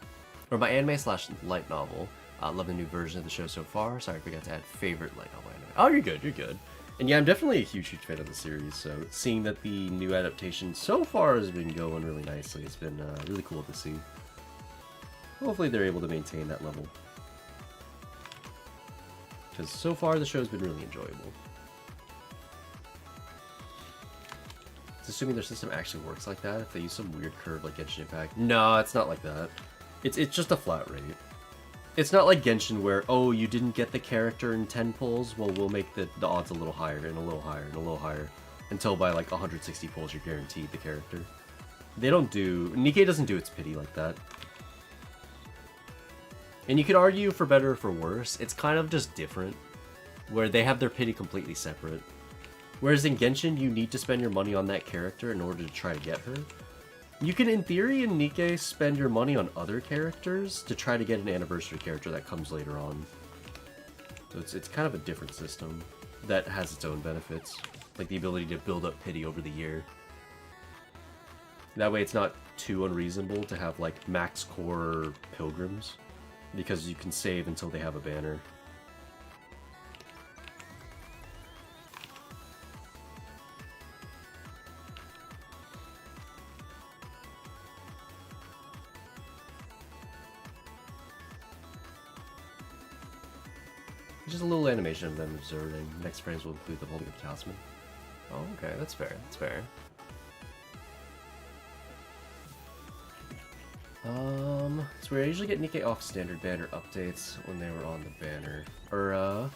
my anime/light novel. Love the new version of the show so far. Sorry, I forgot to add favorite light novel anime. Oh, you're good, you're good. And yeah, I'm definitely a huge fan of the series. So seeing that the new adaptation so far has been going really nicely, it's been really cool to see. Hopefully they're able to maintain that level. Because so far the show's been really enjoyable. It's assuming their system actually works like that, if they use some weird curve like Genshin Impact. No, it's not like that. It's just a flat rate. It's not like Genshin where, oh, you didn't get the character in 10 pulls, well, we'll make the odds a little higher, and a little higher, and a little higher. Until by like 160 pulls you're guaranteed the character. They don't do... Nikke doesn't do its pity like that. And you could argue for better or for worse, it's kind of just different. Where they have their pity completely separate. Whereas in Genshin, you need to spend your money on that character in order to try to get her. You can, in theory, in Nikke, spend your money on other characters to try to get an anniversary character that comes later on. So it's kind of a different system that has its own benefits. Like the ability to build up pity over the year. That way it's not too unreasonable to have like max core pilgrims. Because you can save until they have a banner. Just a little animation of them observing. Next frames will include the holding of the talisman. Oh, okay, that's fair. That's fair. So we usually get Nikkei off standard banner updates when they were on the banner. Or,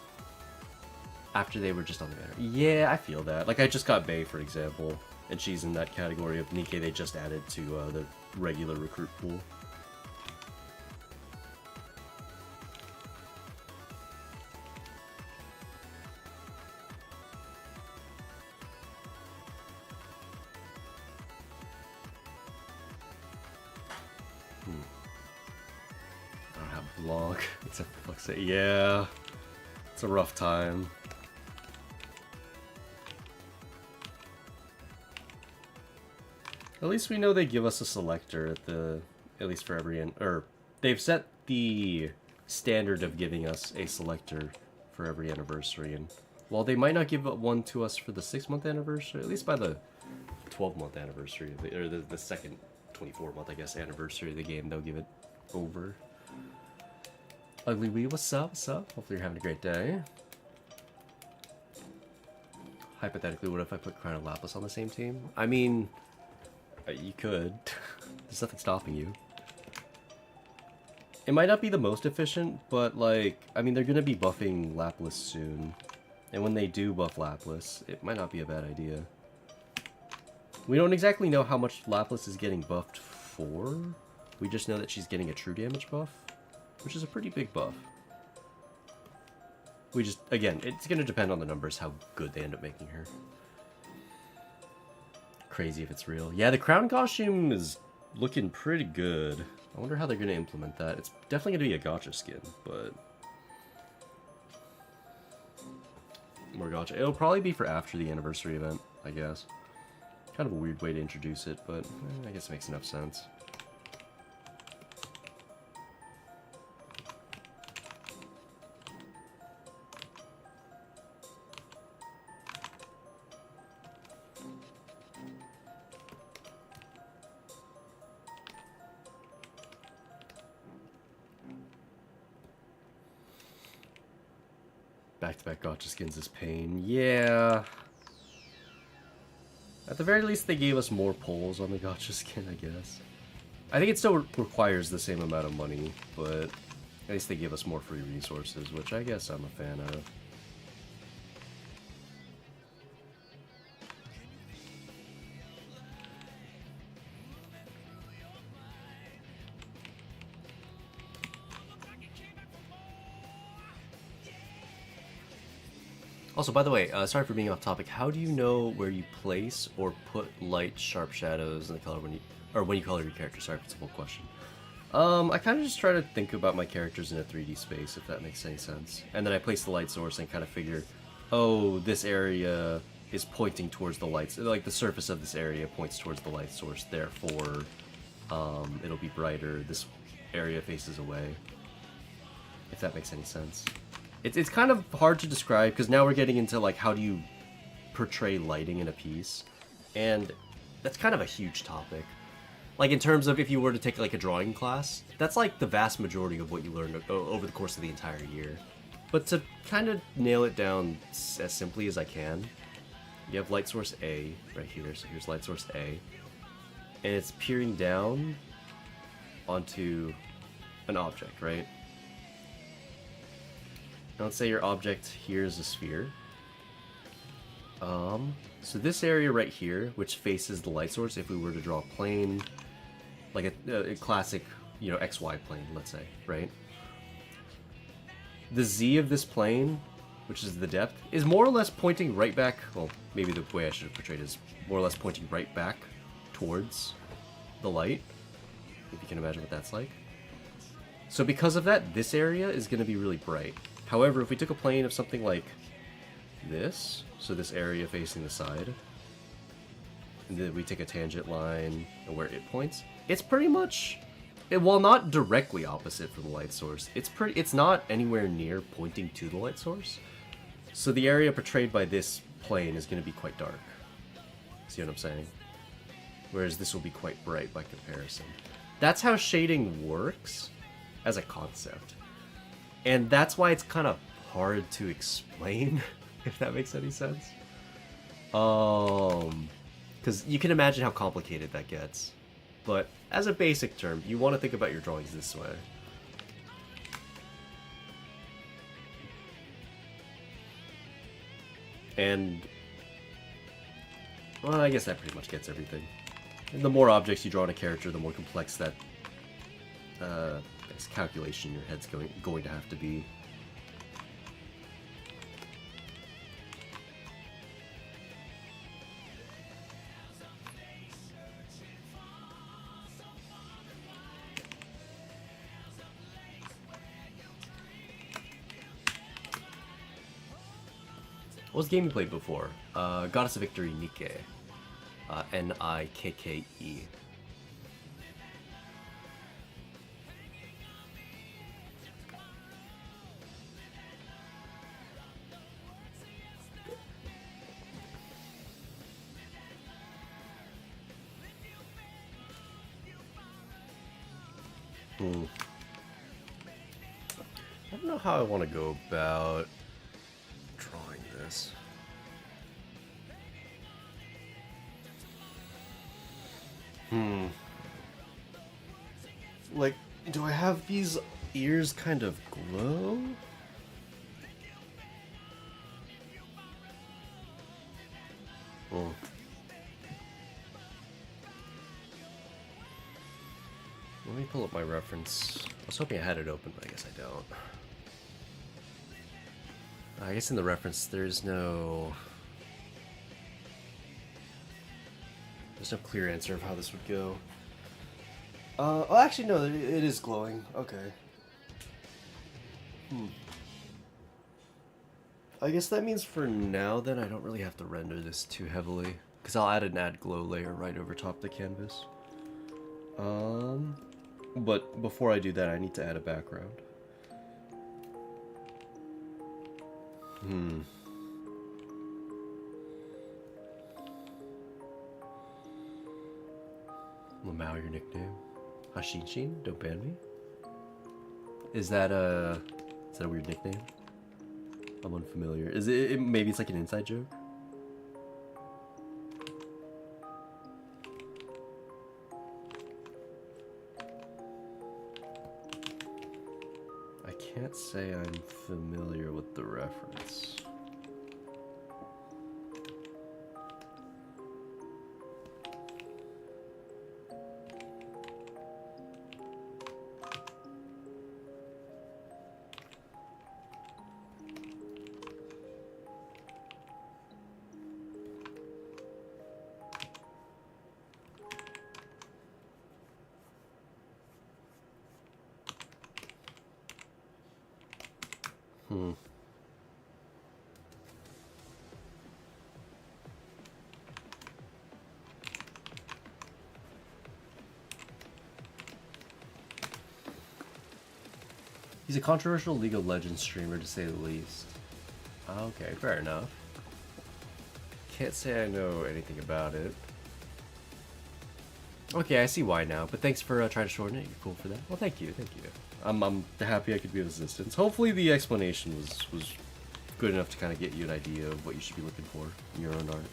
after they were just on the banner. Yeah, I feel that. Like, I just got Bae, for example, and she's in that category of Nikkei they just added to the regular recruit pool. I don't have blog, except for fuck's sake. Yeah, it's a rough time. At least we know they give us a selector at least for every or they've set the standard of giving us a selector for every anniversary, and while they might not give one to us for the 6-month anniversary, at least by the 12-month anniversary or the second 24-month, I guess, anniversary of the game, they'll give it over. Ugly Wee, what's up? What's up? Hopefully you're having a great day. Hypothetically, what if I put Crown and Lapis on the same team? I mean, you could. There's nothing stopping you. It might not be the most efficient, but like, I mean, they're gonna be buffing Lapis soon. And when they do buff Lapis, it might not be a bad idea. We don't exactly know how much Lapis is getting buffed for. We just know that she's getting a true damage buff, which is a pretty big buff. We just, again, it's gonna depend on the numbers, how good they end up making her. Crazy if it's real. Yeah, the crown costume is looking pretty good. I wonder how they're gonna implement that. It's definitely gonna be a gacha skin, but more gacha. It'll probably be for after the anniversary event, I guess. Kind of a weird way to introduce it, but I guess it makes enough sense. Back-to-back gacha skins is pain. Yeah. At the very least, they gave us more pulls on the gacha skin, I guess. I think it still requires the same amount of money, but at least they give us more free resources, which I guess I'm a fan of. Also, by the way, sorry for being off topic. How do you know where you place or put light, sharp shadows in the color when you color your character? Sorry, it's a full question. I kind of just try to think about my characters in a 3D space, if that makes any sense. And then I place the light source and kind of figure, oh, this area is pointing towards the lights. Like the surface of this area points towards the light source. Therefore, it'll be brighter. This area faces away. If that makes any sense. It's kind of hard to describe because now we're getting into like how do you portray lighting in a piece, and that's kind of a huge topic. Like in terms of if you were to take like a drawing class, that's like the vast majority of what you learn over the course of the entire year. But to kind of nail it down as simply as I can, you have light source A right here. So here's light source A, and it's peering down onto an object, right? Now let's say your object here is a sphere. So this area right here, which faces the light source, if we were to draw a plane, like a classic, you know, XY plane, let's say, right? The Z of this plane, which is the depth, is more or less pointing right back, well, maybe the way I should have portrayed it is more or less pointing right back towards the light, if you can imagine what that's like. So because of that, this area is going to be really bright. However, if we took a plane of something like this, so this area facing the side, and then we take a tangent line and where it points, it's pretty much, while not directly opposite from the light source, it's not anywhere near pointing to the light source. So the area portrayed by this plane is going to be quite dark. See what I'm saying? Whereas this will be quite bright by comparison. That's how shading works as a concept. And that's why it's kind of hard to explain, if that makes any sense. Because you can imagine how complicated that gets. But as a basic term, you want to think about your drawings this way. And, well, I guess that pretty much gets everything. And the more objects you draw in a character, the more complex that calculation your head's going to have to be. What was the game you played before? Goddess of Victory Nikke. Nikke. I don't know how I want to go about drawing this. Like, do I have these ears kind of glow? Oh. Let me pull up my reference. I was hoping I had it open, but I guess I don't. I guess in the reference there's no clear answer of how this would go. Oh, actually no, it is glowing. Okay. I guess that means for now then I don't really have to render this too heavily, because I'll add an add glow layer right over top the canvas. But before I do that, I need to add a background. Lamau, your nickname? Hashinshin? Don't ban me? Is that a weird nickname? I'm unfamiliar. Is it maybe it's like an inside joke? I can't say I'm familiar with the reference. He's a controversial League of Legends streamer, to say the least. Okay, fair enough. Can't say I know anything about it. Okay, I see why now, but thanks for trying to shorten it. You're cool for that. Well, thank you, thank you. I'm happy I could be of assistance. Hopefully the explanation was good enough to kind of get you an idea of what you should be looking for in your own art.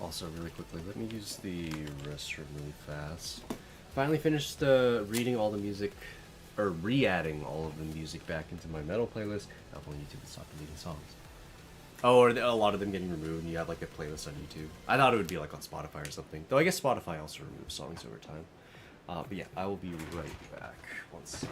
Also, really quickly, let me use the restroom really fast. Finally finished reading all the music, or re-adding all of the music back into my metal playlist. Now on YouTube, it's stop deleting songs. Oh, or a lot of them getting removed, and you have like a playlist on YouTube. I thought it would be like on Spotify or something. Though I guess Spotify also removes songs over time. But yeah, I will be right back. One sec.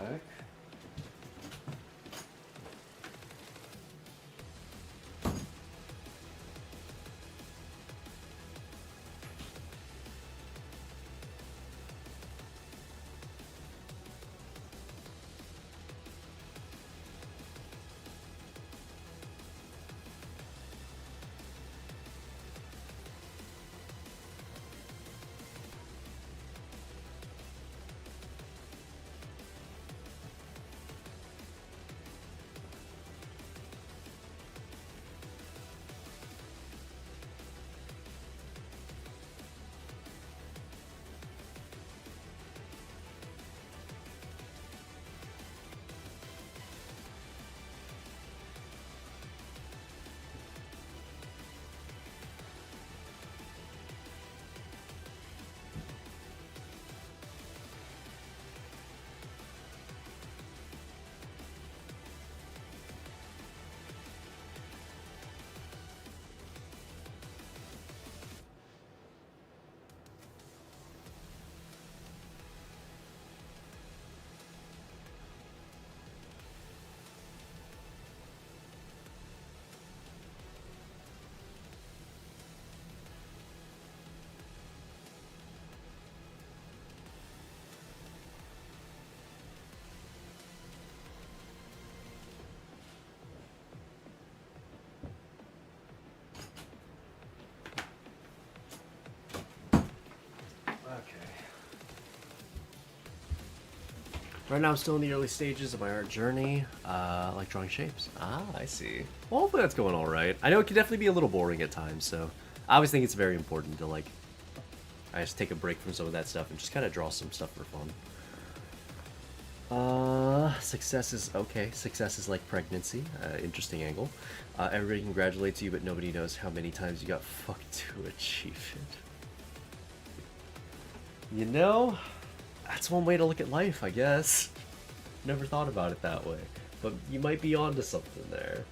Right now I'm still in the early stages of my art journey. I like drawing shapes. Ah, I see. Well, hopefully that's going alright. I know it can definitely be a little boring at times, so I always think it's very important to, like, I just take a break from some of that stuff and just kind of draw some stuff for fun. Success is okay. Success is like pregnancy. Interesting angle. Everybody congratulates you, but nobody knows how many times you got fucked to achieve it. You know, that's one way to look at life, I guess. Never thought about it that way, but you might be onto something there.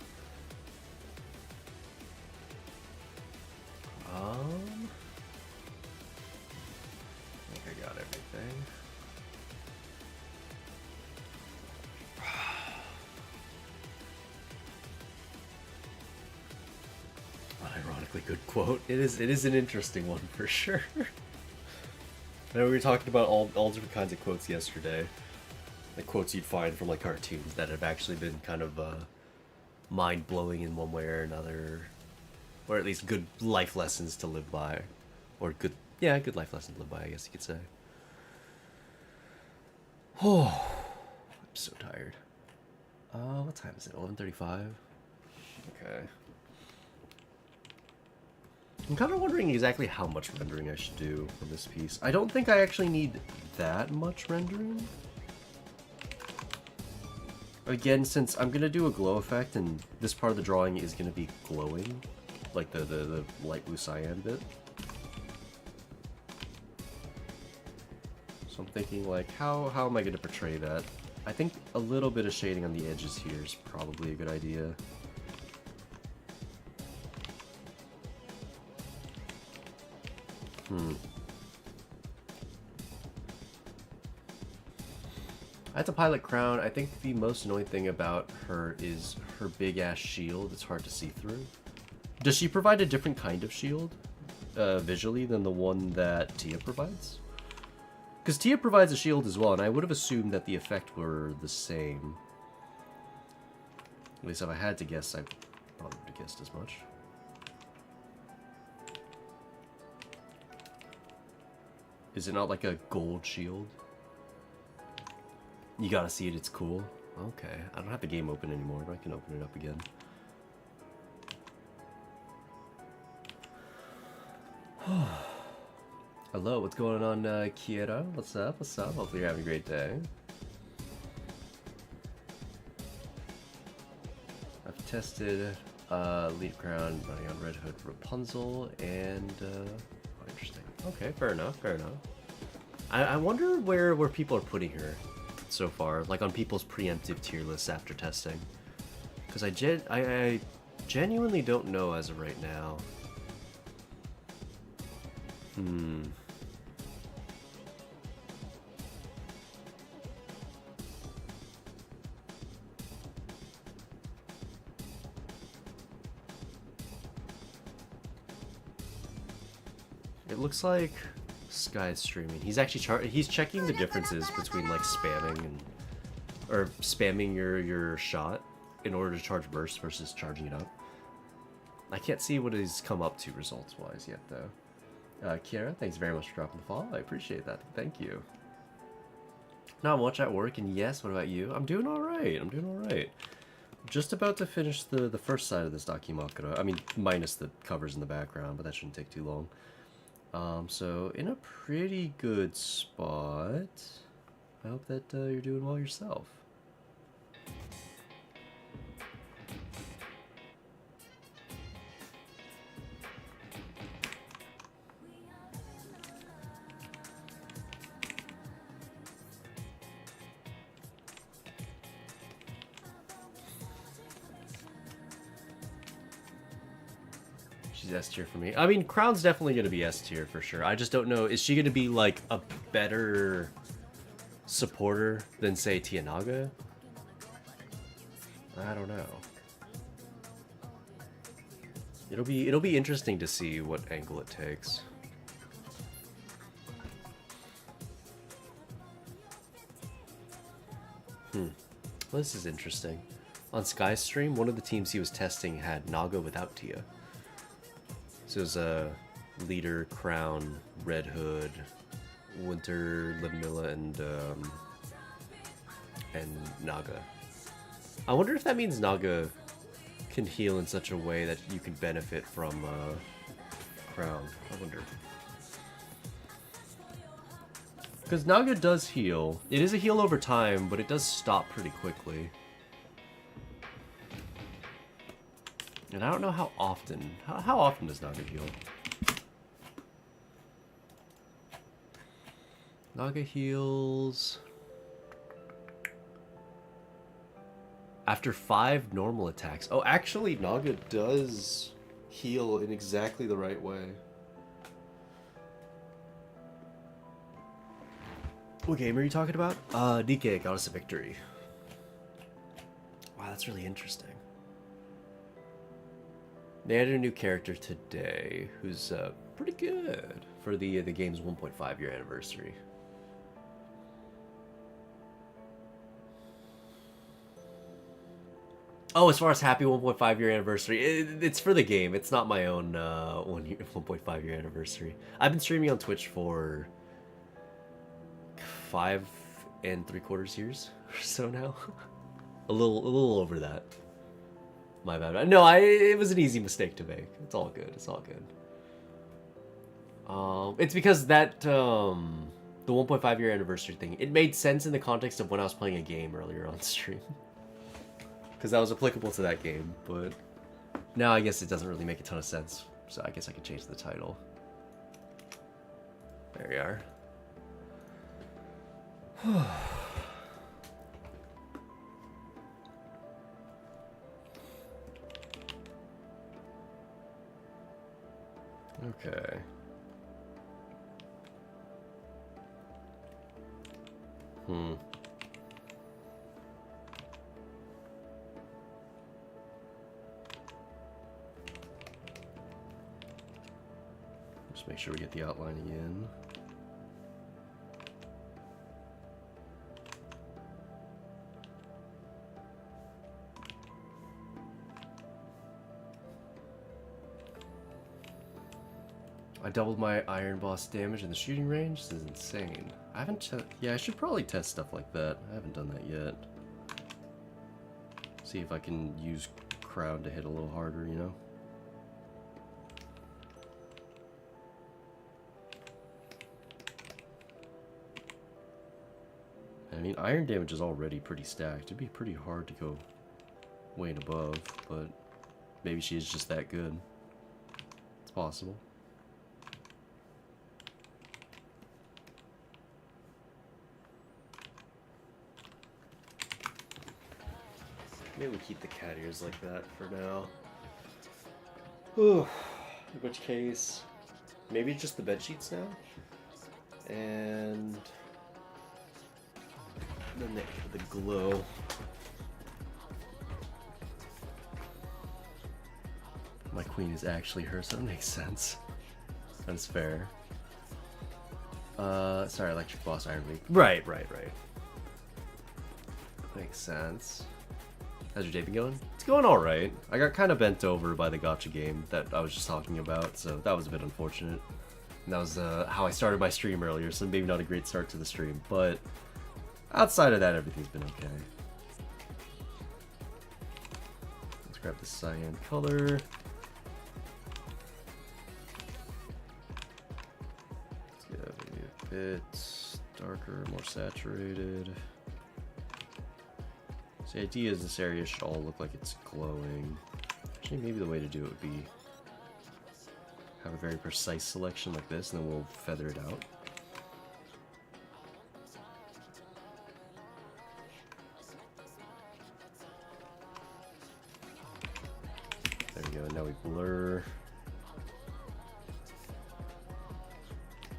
I think I got everything. Ironically good quote. It is an interesting one for sure. I know we were talking about all different kinds of quotes yesterday. The quotes you'd find from like cartoons that have actually been kind of mind-blowing in one way or another. Or at least good life lessons to live by. Or good life lessons to live by, I guess you could say. Oh, I'm so tired. What time is it? 11:35? Okay. I'm kind of wondering exactly how much rendering I should do on this piece. I don't think I actually need that much rendering. Again, since I'm going to do a glow effect and this part of the drawing is going to be glowing, like the light blue cyan bit. So I'm thinking like, how am I going to portray that? I think a little bit of shading on the edges here is probably a good idea. That's a pilot crown. I think the most annoying thing about her is her big-ass shield. It's hard to see through. Does she provide a different kind of shield, visually, than the one that Tia provides? Because Tia provides a shield as well, and I would have assumed that the effect were the same. At least if I had to guess, I probably would have guessed as much. Is it not like a gold shield? You gotta see it, it's cool. Okay, I don't have the game open anymore, but I can open it up again. Hello, what's going on, Kiera? What's up? What's up? Hopefully you're having a great day. I've tested Lead Crown running on Red Hood Rapunzel, and oh, interesting. Okay, fair enough, fair enough. I wonder where people are putting her so far, like on people's preemptive tier lists after testing. Because I genuinely don't know as of right now. It looks like Sky's streaming. He's actually he's checking the differences between like spamming your shot in order to charge burst versus charging it up. I can't see what he's come up to results wise yet though. Kiara, thanks very much for dropping the follow. I appreciate that. Thank you. Not much at work, and yes, what about you? I'm doing alright. I'm doing alright. Just about to finish the first side of this Dakimakura. I mean, minus the covers in the background, but that shouldn't take too long. So in a pretty good spot. I hope that you're doing well yourself. She's S tier for me. I mean, Crown's definitely going to be S tier for sure. I just don't know. Is she going to be like a better supporter than say Tianaga? I don't know. It'll be interesting to see what angle it takes. Well, this is interesting. On Sky's stream, one of the teams he was testing had Naga without Tia. So it was a Leader, Crown, Red Hood, Winter, Ludmilla, and and Naga. I wonder if that means Naga can heal in such a way that you can benefit from Crown. I wonder. Because Naga does heal. It is a heal over time, but it does stop pretty quickly. And I don't know how often. How often does Naga heal? Naga heals after 5 normal attacks. Oh, actually, Naga does heal in exactly the right way. What game are you talking about? DK, Goddess of Victory. Wow, that's really interesting. They added a new character today who's pretty good for the game's 1.5 year anniversary. Oh, as far as happy 1.5 year anniversary, it's for the game. It's not my own 1.5 year anniversary. I've been streaming on Twitch for 5 3/4 years or so now. a little over that. My bad. No, it was an easy mistake to make. It's all good. It's all good. It's because that the 1.5 year anniversary thing, it made sense in the context of when I was playing a game earlier on stream. Because that was applicable to that game, but now I guess it doesn't really make a ton of sense. So I guess I could change the title. There we are. Okay. Just make sure we get the outline again. I doubled my Iron Boss damage in the shooting range. This is insane. I haven't yeah, I should probably test stuff like that. I haven't done that yet. See if I can use Crown to hit a little harder, you know? I mean, iron damage is already pretty stacked. It'd be pretty hard to go way and above, but maybe she is just that good. It's possible. Maybe we keep the cat ears like that for now. Whew. In which case, maybe just the bed sheets now, and then the glow. My queen is actually her, so that makes sense. That's fair. Sorry, Electric Boss Iron League. Right. Makes sense. How's your day been going? It's going alright. I got kind of bent over by the gacha game that I was just talking about, so that was a bit unfortunate. And that was how I started my stream earlier, so maybe not a great start to the stream, but outside of that, everything's been okay. Let's grab the cyan color. Let's get maybe a bit darker, more saturated. So the idea is this area should all look like it's glowing. Actually, maybe the way to do it would be have a very precise selection like this, and then we'll feather it out. There we go, now we blur.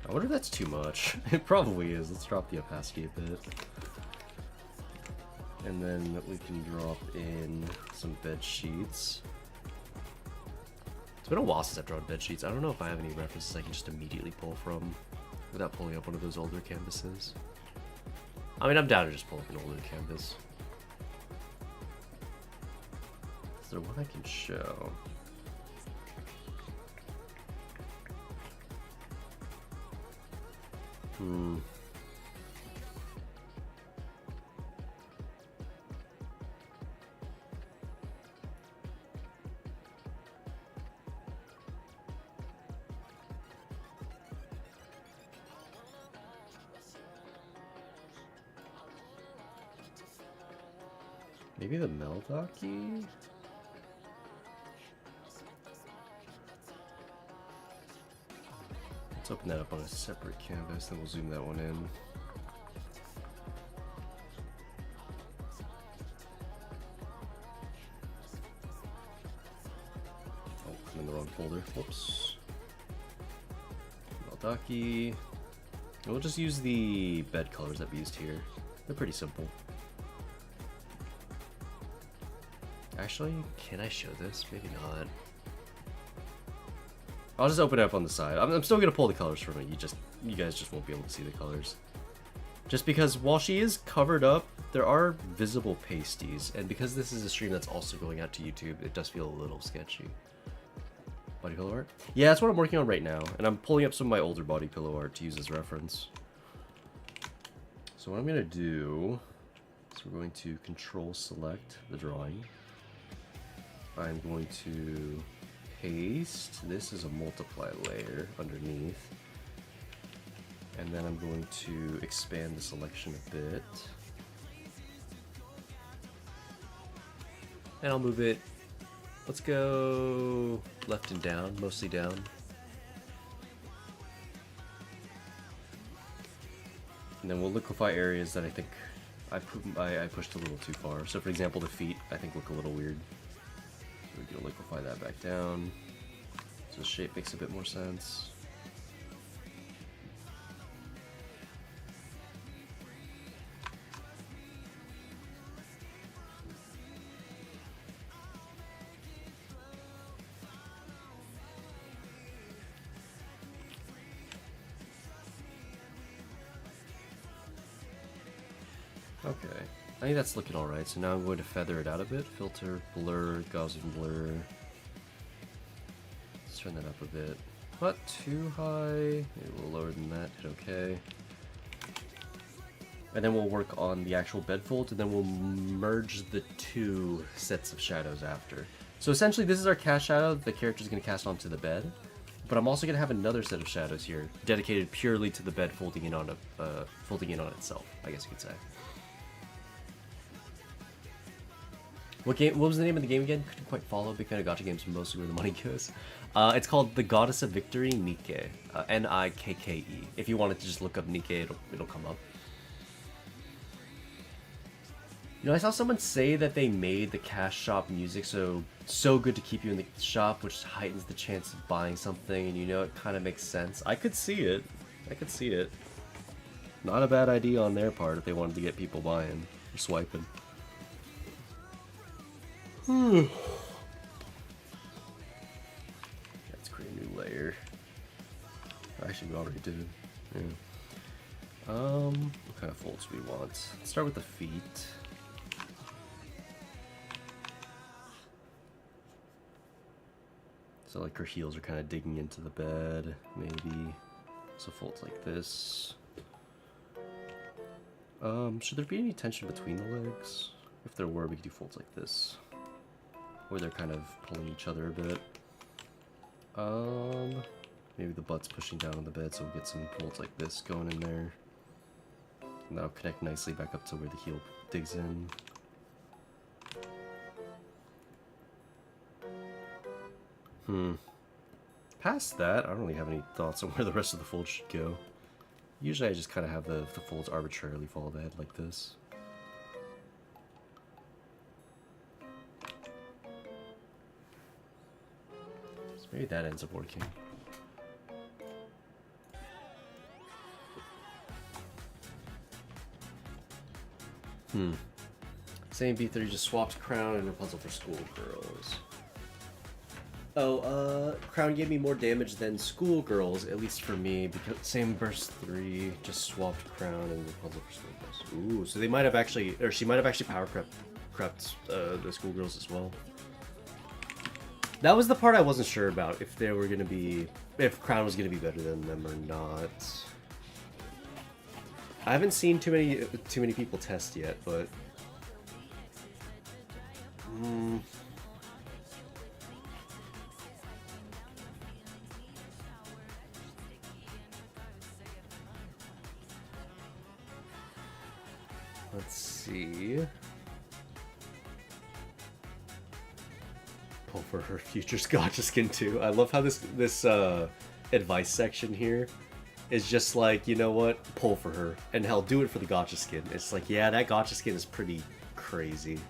I wonder if that's too much. It probably is. Let's drop the opacity a bit. And then we can drop in some bed sheets. It's been a while since I've drawn bed sheets. I don't know if I have any references I can just immediately pull from without pulling up one of those older canvases. I mean, I'm down to just pull up an older canvas. Is there one I can show? Maybe the Meldaki? Let's open that up on a separate canvas, then we'll zoom that one in. Oh, I'm in the wrong folder. Whoops. Meldaki. We'll just use the bed colors that we used here. They're pretty simple. Actually, can I show this? Maybe not. I'll just open it up on the side. I'm still gonna pull the colors from it. You guys just won't be able to see the colors. Just because while she is covered up, there are visible pasties, and because this is a stream that's also going out to YouTube, it does feel a little sketchy. Body pillow art? Yeah, that's what I'm working on right now, and I'm pulling up some of my older body pillow art to use as reference. So what I'm gonna do is we're going to control select the drawing. I'm going to paste this as a multiply layer underneath, and then I'm going to expand the selection a bit, and I'll move it. Let's go left and down, mostly down. And then we'll liquefy areas that I think I pushed a little too far. So for example, the feet I think look a little weird. So we're gonna liquefy that back down, so the shape makes a bit more sense. Okay, I think that's looking alright, so now I'm going to feather it out a bit. Filter, blur, Gaussian blur. Let's turn that up a bit. Not too high, maybe a little lower than that, hit OK. And then we'll work on the actual bed folds, and then we'll merge the two sets of shadows after. So essentially this is our cast shadow that the character is going to cast onto the bed, but I'm also going to have another set of shadows here, dedicated purely to the bed folding in on itself, I guess you could say. What was the name of the game again? Couldn't quite follow. Big fan of gacha games, mostly where the money goes. It's called The Goddess of Victory, Nikke. Nikke. If you wanted to just look up Nikke, it'll come up. You know, I saw someone say that they made the cash shop music so good to keep you in the shop, which heightens the chance of buying something, and you know, it kind of makes sense. I could see it. I could see it. Not a bad idea on their part if they wanted to get people buying or swiping. Let's create a new layer. Actually, we already did. Yeah. What kind of folds do we want? Let's start with the feet. So like her heels are kind of digging into the bed, maybe. So folds like this. Should there be any tension between the legs? If there were, we could do folds like this. Where they're kind of pulling each other a bit. Maybe the butt's pushing down on the bed, so we'll get some folds like this going in there. And that'll connect nicely back up to where the heel digs in. Past that, I don't really have any thoughts on where the rest of the folds should go. Usually I just kind of have the folds arbitrarily fall on the head like this. So maybe that ends up working. Same B3, just swapped Crown and Rapunzel for Schoolgirls. Oh, Crown gave me more damage than Schoolgirls, at least for me, because same burst 3, just swapped Crown and Rapunzel for Schoolgirls. Ooh, so they might have actually, or she might have actually power crept the Schoolgirls as well. That was the part I wasn't sure about, if they were gonna be, if Crown was gonna be better than them or not. I haven't seen too many people test yet, but let's see. Pull for her future's gotcha skin too. I love how this advice section here is just like, you know what, pull for her, and hell, do it for the gotcha skin. It's like, yeah, that gotcha skin is pretty crazy.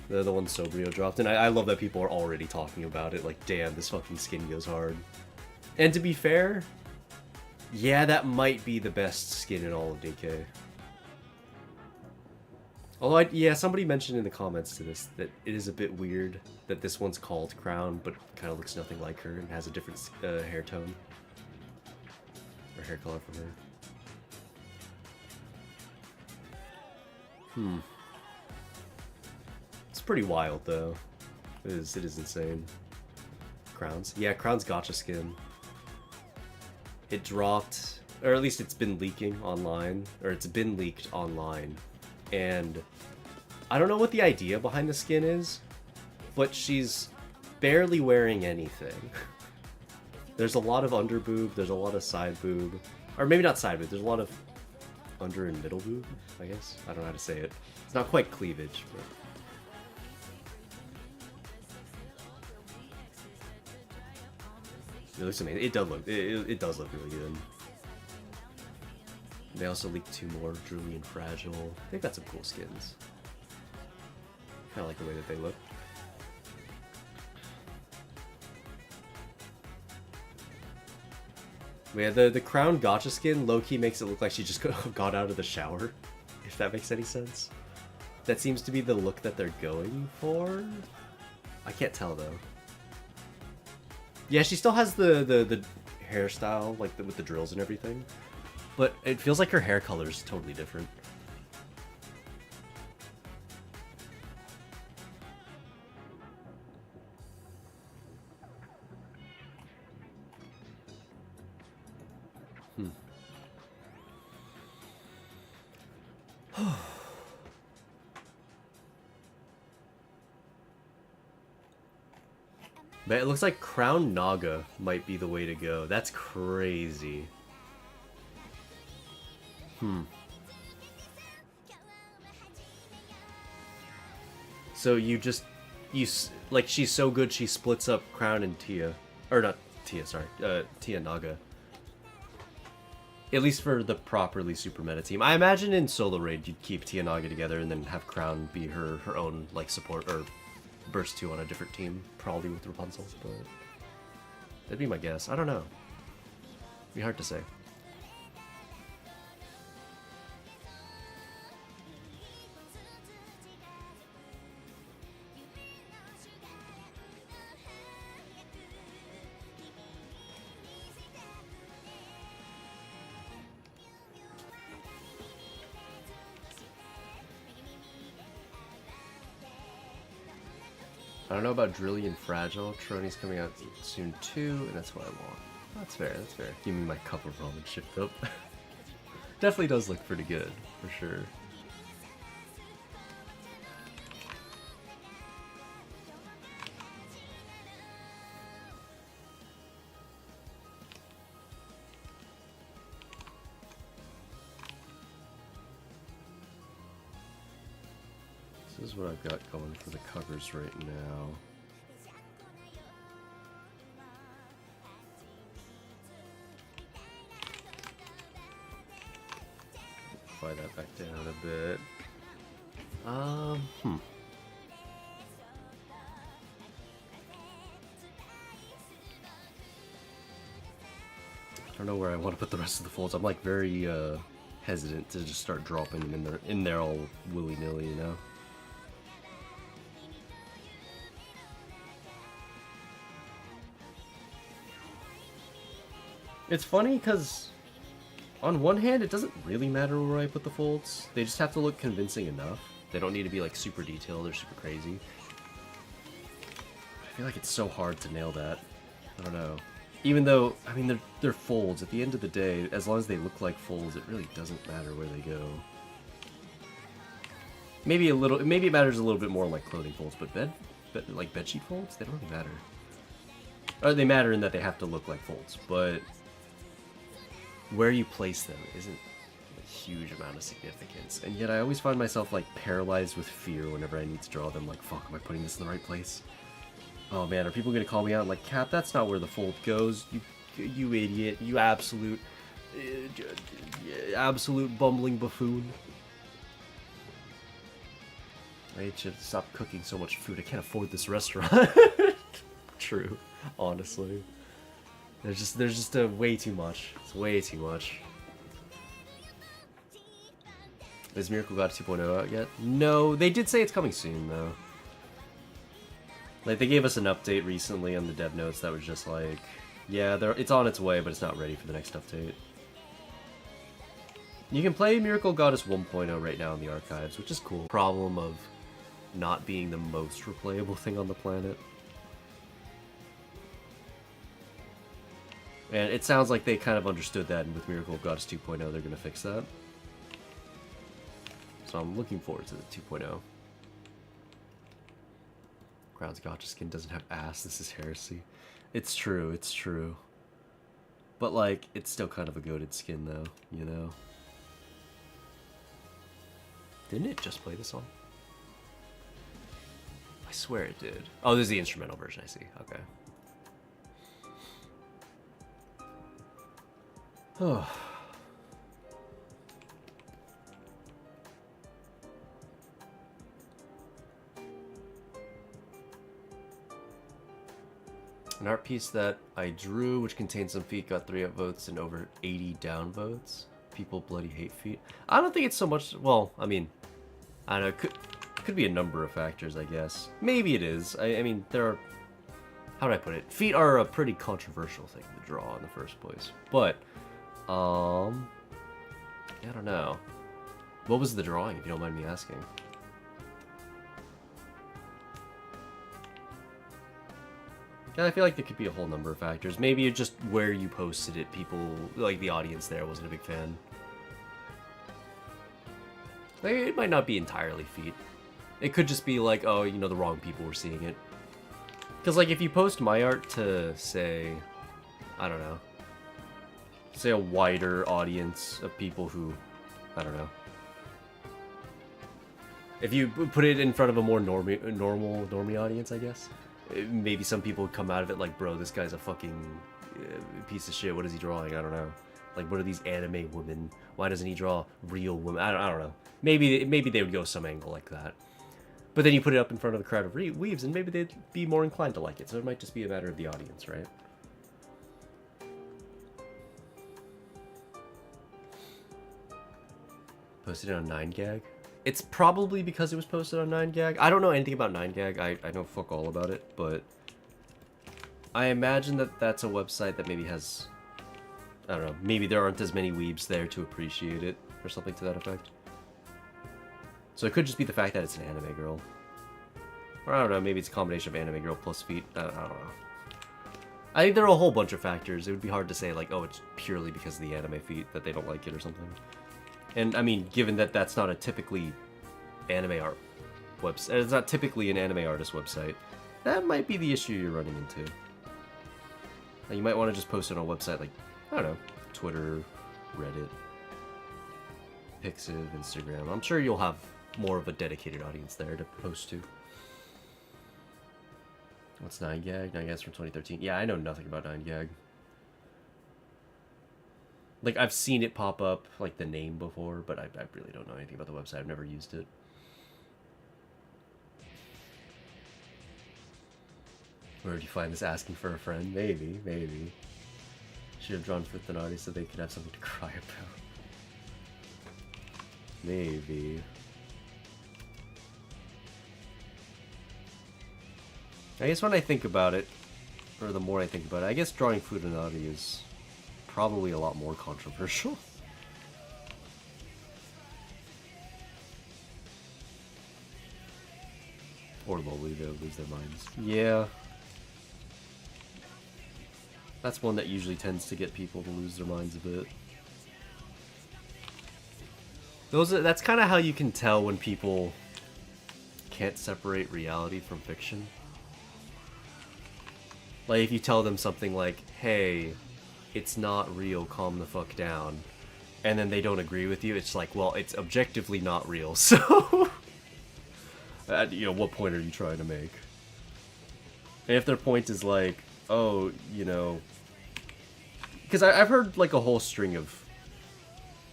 The one Sobrio dropped, and I love that people are already talking about it. Like, damn, this fucking skin goes hard. And to be fair, yeah, that might be the best skin in all of DK. Although, yeah, somebody mentioned in the comments to this that it is a bit weird that this one's called Crown, but kind of looks nothing like her and has a different hair tone. Or hair color from her. It's pretty wild, though. It is insane. Crowns? Yeah, Crown's gotcha skin. It dropped, or at least it's been leaking online, or it's been leaked online. And I don't know what the idea behind the skin is, but she's barely wearing anything. There's a lot of under boob, there's a lot of side boob, or maybe not side boob, there's a lot of under and middle boob, I guess. I don't know how to say it. It's not quite cleavage, but... It looks amazing. It does look. It does look really good. They also leaked 2 more, Drooly and Fragile. They've got some cool skins. Kind of like the way that they look. Yeah, the Crown Gotcha skin low-key makes it look like she just got out of the shower, if that makes any sense. That seems to be the look that they're going for. I can't tell though. Yeah, she still has the hairstyle, like with the drills and everything. But it feels like her hair color is totally different. But it looks like Crown Naga might be the way to go. That's crazy. So like, she's so good she splits up Crown and Tia. Or not Tia, sorry. Tia Naga. At least for the properly super meta team. I imagine in solo raid you'd keep Tia Naga together and then have Crown be her own, like, support, or Burst 2 on a different team, probably with Rapunzel, but that'd be my guess. I don't know. It'd be hard to say. I don't know about Drilly and Fragile. Trony's coming out soon too, and that's what I want. That's fair, that's fair. Give me my cup of ramen shipped up. Definitely does look pretty good, for sure. This is what I've got going for the covers right now. Apply that back down a bit. I don't know where I want to put the rest of the folds. I'm like very hesitant to just start dropping them in there all willy-nilly, you know? It's funny because on one hand it doesn't really matter where I put the folds. They just have to look convincing enough. They don't need to be like super detailed or super crazy. I feel like it's so hard to nail that. I don't know. Even though, I mean, they're folds. At the end of the day, as long as they look like folds, it really doesn't matter where they go. Maybe it matters a little bit more like clothing folds, but like bedsheet folds, they don't really matter. Or they matter in that they have to look like folds, but where you place them isn't a huge amount of significance. And yet I always find myself like paralyzed with fear whenever I need to draw them. Like, fuck, am I putting this in the right place? Oh man, are people gonna call me out like, Cap, that's not where the fold goes, you idiot, you absolute bumbling buffoon. I should stop cooking so much food. I can't afford this restaurant. True, honestly. There's just way too much. It's way too much. Is Miracle God 2.0 out yet? No, they did say it's coming soon though. Like they gave us an update recently on the dev notes that was just like, yeah, it's on its way, but it's not ready for the next update. You can play Miracle Goddess 1.0 right now in the archives, which is cool. Problem of not being the most replayable thing on the planet. And it sounds like they kind of understood that, and with Miracle Goddess 2.0 they're going to fix that. So I'm looking forward to the 2.0. Ground's gotcha skin doesn't have ass, this is heresy. It's true, it's true. But like, it's still kind of a goated skin though, you know? Didn't it just play this song? I swear it did. Oh, this is the instrumental version, I see. Okay. Oh. An art piece that I drew, which contains some feet, got 3 upvotes and over 80 downvotes. People bloody hate feet. I don't think it's so much. Well, I mean, I don't know. Could be a number of factors, I guess. Maybe it is. I mean, there are. How do I put it? Feet are a pretty controversial thing to draw in the first place. But, I don't know. What was the drawing, if you don't mind me asking? Yeah, I feel like there could be a whole number of factors. Maybe it's just where you posted it, people, like the audience there wasn't a big fan. Like, it might not be entirely feet. It could just be like, oh, you know, the wrong people were seeing it. Because, like, if you post my art to, say, I don't know, say a wider audience of people who, I don't know. If you put it in front of a more normie audience, I guess. Maybe some people would come out of it like, bro, this guy's a fucking piece of shit. What is he drawing? I don't know. Like, what are these anime women? Why doesn't he draw real women? I don't know. Maybe they would go some angle like that. But then you put it up in front of the crowd of weaves, and maybe they'd be more inclined to like it. So it might just be a matter of the audience, right? Posted it on 9gag? It's probably because it was posted on 9gag. I don't know anything about 9gag. I know fuck all about it, but I imagine that that's a website that maybe has, I don't know, maybe there aren't as many weebs there to appreciate it, or something to that effect. So it could just be the fact that it's an anime girl. Or I don't know, maybe it's a combination of anime girl plus feet. I don't know. I think there are a whole bunch of factors. It would be hard to say, like, oh, it's purely because of the anime feet that they don't like it or something. And, I mean, given that that's not a typically anime art website, it's not typically an anime artist website, that might be the issue you're running into. Like, you might want to just post it on a website like, I don't know, Twitter, Reddit, Pixiv, Instagram. I'm sure you'll have more of a dedicated audience there to post to. What's 9gag? 9gag's from 2013. Yeah, I know nothing about 9gag. Like, I've seen it pop up, like, the name before, but I really don't know anything about the website. I've never used it. Where did you find this asking for a friend? Maybe, maybe. Should have drawn Fifth and Audi so they could have something to cry about. Maybe. I guess when I think about it, or the more I think about it, I guess drawing Futanari is probably a lot more controversial. Or lowly, they'll lose their minds. Yeah. That's one that usually tends to get people to lose their minds a bit. That's kind of how you can tell when people can't separate reality from fiction. Like, if you tell them something like, hey, it's not real, calm the fuck down, and then they don't agree with you, it's like, well, it's objectively not real, so... you know, what point are you trying to make? And if their point is like, oh, you know, because I've heard like a whole string of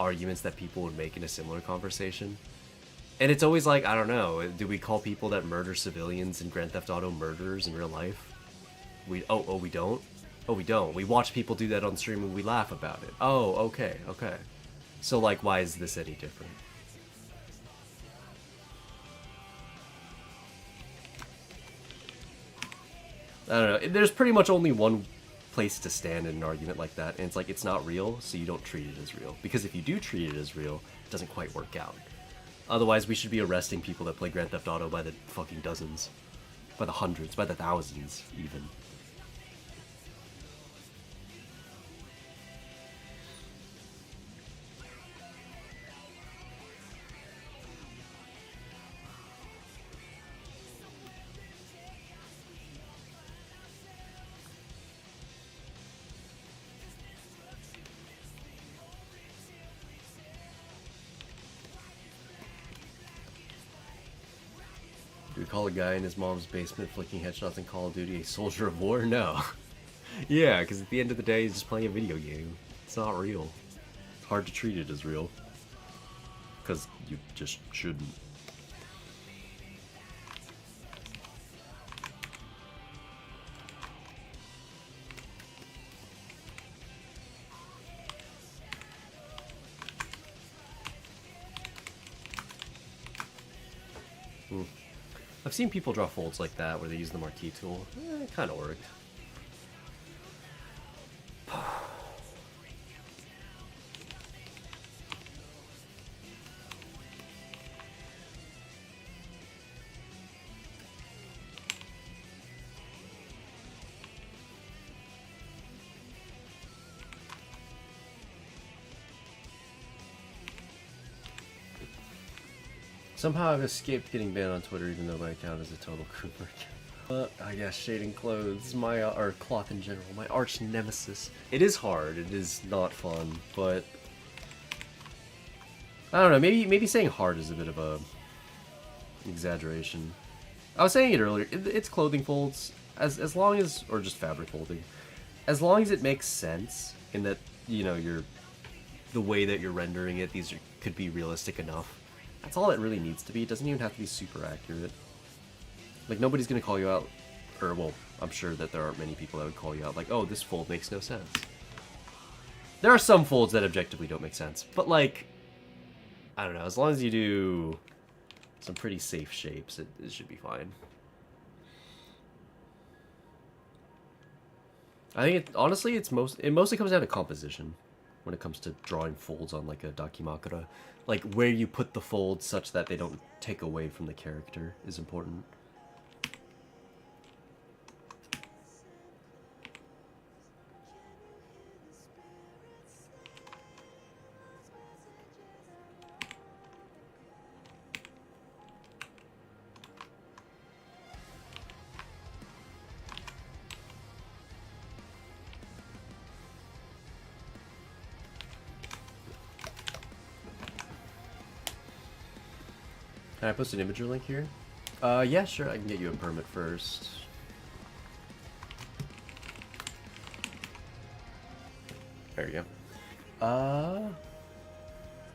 arguments that people would make in a similar conversation, and it's always like, I don't know, do we call people that murder civilians in Grand Theft Auto murderers in real life? We don't. Oh, we don't. We watch people do that on stream and we laugh about it. Oh, okay. So like, why is this any different? I don't know. There's pretty much only one place to stand in an argument like that, and it's like, it's not real, so you don't treat it as real. Because if you do treat it as real, it doesn't quite work out. Otherwise, we should be arresting people that play Grand Theft Auto by the fucking dozens. By the hundreds, by the thousands, even. Do we call a guy in his mom's basement flicking headshots in Call of Duty a soldier of war? No. Yeah, because at the end of the day, he's just playing a video game. It's not real. It's hard to treat it as real. Because you just shouldn't. I've seen people draw folds like that where they use the marquee tool. It kind of worked. Somehow I've escaped getting banned on Twitter even though my account is a total Cooper. I guess shading clothes, or cloth in general, my arch nemesis. It is hard, it is not fun, but I don't know, maybe saying hard is a bit of a exaggeration. I was saying it earlier, it's clothing folds, as long as, or just fabric folding, as long as it makes sense in that, you know, the way that you're rendering it, could be realistic enough. That's all it really needs to be. It doesn't even have to be super accurate. Like, nobody's gonna call you out, or, well, I'm sure that there aren't many people that would call you out, like, oh, this fold makes no sense. There are some folds that objectively don't make sense, but, like, I don't know, as long as you do some pretty safe shapes, it should be fine. I think, honestly, it mostly comes down to composition when it comes to drawing folds on, like, a Dakimakura. Like, where you put the folds such that they don't take away from the character is important. Can I post an imager link here? Yeah, sure, I can get you a permit first. There you go.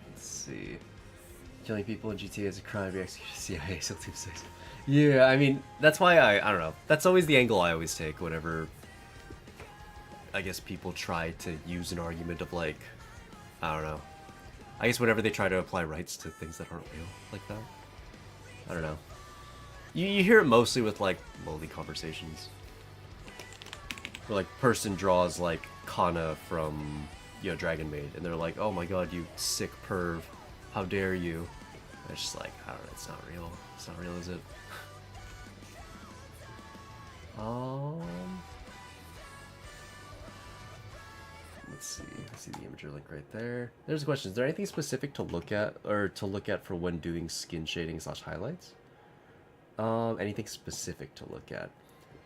Let's see. Killing people in GTA is a crime, be executed CIA, SEAL Team 6. Yeah, I mean, that's why I don't know. That's always the angle I always take whenever, I guess, people try to use an argument of, like, I don't know. I guess whenever they try to apply rights to things that aren't real, like that. I don't know. You hear it mostly with, like, lowly conversations. Where, like, person draws, like, Kana from, you know, Dragon Maid, and they're like, oh my god, you sick perv. How dare you? And it's just like, I don't know, it's not real. It's not real, is it? Let's see. I see the imager link right there. There's a question. Is there anything specific to look at, or to look at for when doing skin shading / highlights? Anything specific to look at?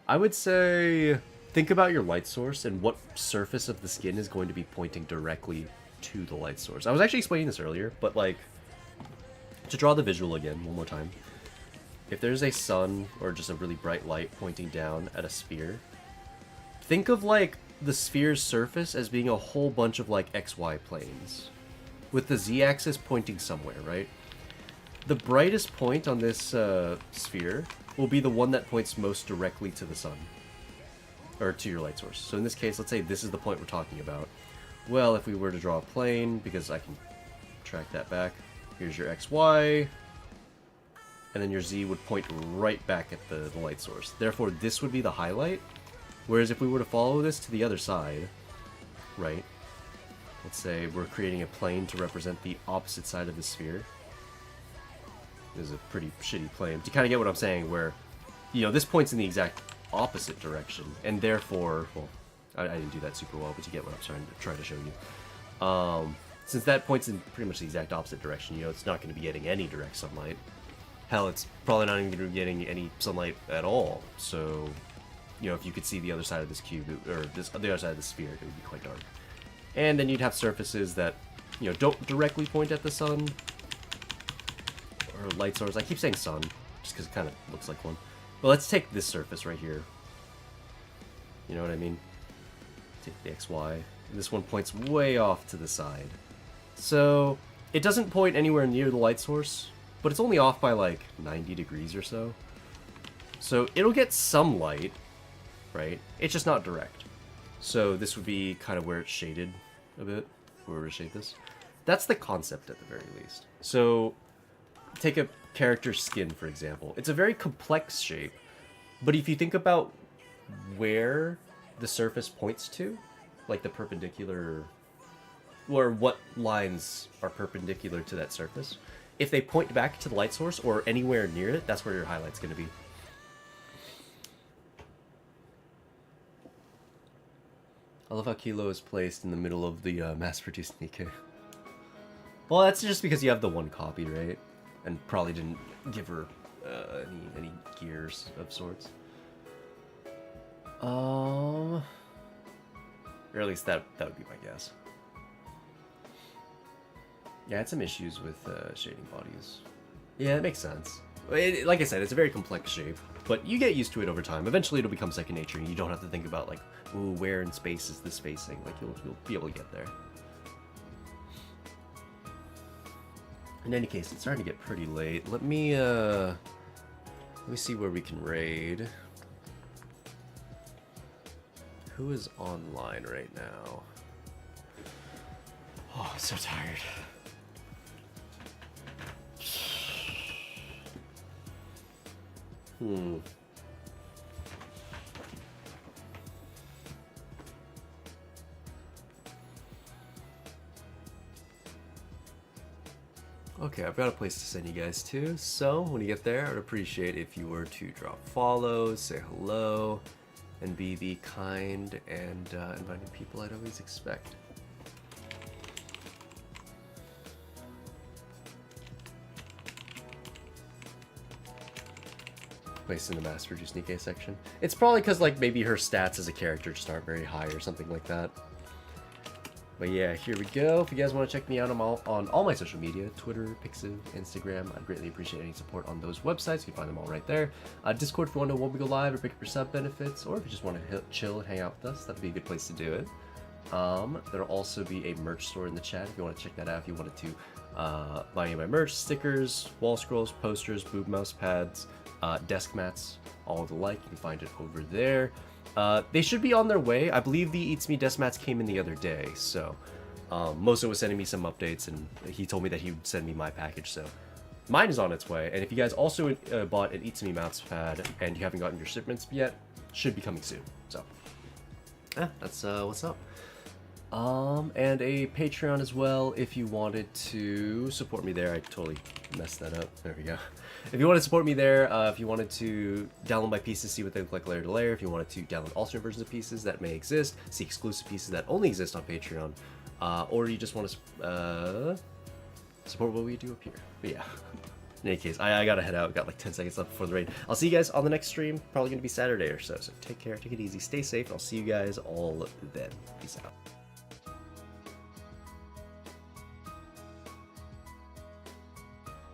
I would say think about your light source and what surface of the skin is going to be pointing directly to the light source. I was actually explaining this earlier, but, like, to draw the visual again one more time, if there's a sun or just a really bright light pointing down at a sphere, think of like the sphere's surface as being a whole bunch of like XY planes with the z-axis pointing somewhere, right? The brightest point on this sphere will be the one that points most directly to the sun, or to your light source. So in this case, let's say this is the point we're talking about. Well, if we were to draw a plane, because I can track that back, here's your XY, and then your Z would point right back at the light source. Therefore, this would be the highlight, whereas if we were to follow this to the other side, right, let's say we're creating a plane to represent the opposite side of the sphere. This is a pretty shitty plane. Do you kind of get what I'm saying? Where, you know, this points in the exact opposite direction, and therefore, well, I didn't do that super well, but you get what I'm trying to show you. Since that points in pretty much the exact opposite direction, you know, it's not going to be getting any direct sunlight. Hell, it's probably not even going to be getting any sunlight at all. So, you know, if you could see the other side of this cube, or the other side of the sphere, it would be quite dark. And then you'd have surfaces that, you know, don't directly point at the sun, or light source. I keep saying sun, just because it kind of looks like one. But let's take this surface right here. You know what I mean? Take the XY. This one points way off to the side. So, it doesn't point anywhere near the light source, but it's only off by like 90 degrees or so. So, it'll get some light, right? It's just not direct. So, this would be kind of where it's shaded a bit. If we were to shade this. That's the concept at the very least. So, take a character's skin, for example. It's a very complex shape, but if you think about where the surface points to, like the perpendicular, or what lines are perpendicular to that surface, if they point back to the light source or anywhere near it, that's where your highlight's going to be. I love how Kilo is placed in the middle of the mass-produced Nikkei. Well, that's just because you have the one copy, right? And probably didn't give her any gears of sorts. Or at least that would be my guess. Yeah, I had some issues with shading bodies. Yeah, it makes sense. Like I said, it's a very complex shape, but you get used to it over time. Eventually it'll become second nature, and you don't have to think about, like, ooh, where in space is this facing? Like, you'll be able to get there. In any case, it's starting to get pretty late. Let me see where we can raid. Who is online right now? Oh, I'm so tired. Okay, I've got a place to send you guys to, so when you get there, I'd appreciate if you were to drop follows, say hello, and be the kind and inviting people I'd always expect. Placed in the mass-produced Nikkei section. It's probably because, like, maybe her stats as a character just aren't very high or something like that. But yeah, here we go. If you guys want to check me out on all my social media, Twitter, Pixiv, Instagram, I'd greatly appreciate any support on those websites. You can find them all right there. Discord if you want to know when we go live or pick up your sub benefits, or if you just want to chill and hang out with us, that'd be a good place to do it. There'll also be a merch store in the chat if you want to check that out. If you wanted to buy any of my merch, stickers, wall scrolls, posters, boob mouse pads, desk mats, all of the like, you can find it over there. They should be on their way. I believe the Eats Me desk mats came in the other day, so Moso was sending me some updates, and he told me that he would send me my package, so mine is on its way. And if you guys also bought an Eats Me mouse pad and you haven't gotten your shipments yet, should be coming soon. So yeah, that's what's up. And a Patreon as well if you wanted to support me there. I totally messed that up. There we go. If you want to support me there, if you wanted to download my pieces, see what they look like layer to layer, if you wanted to download alternate versions of pieces that may exist, see exclusive pieces that only exist on Patreon, or you just want to support what we do up here. But yeah, in any case, I gotta head out. Got like 10 seconds left before the raid. I'll see you guys on the next stream, probably gonna be Saturday or so. So take care, take it easy, stay safe, and I'll see you guys all then. Peace out.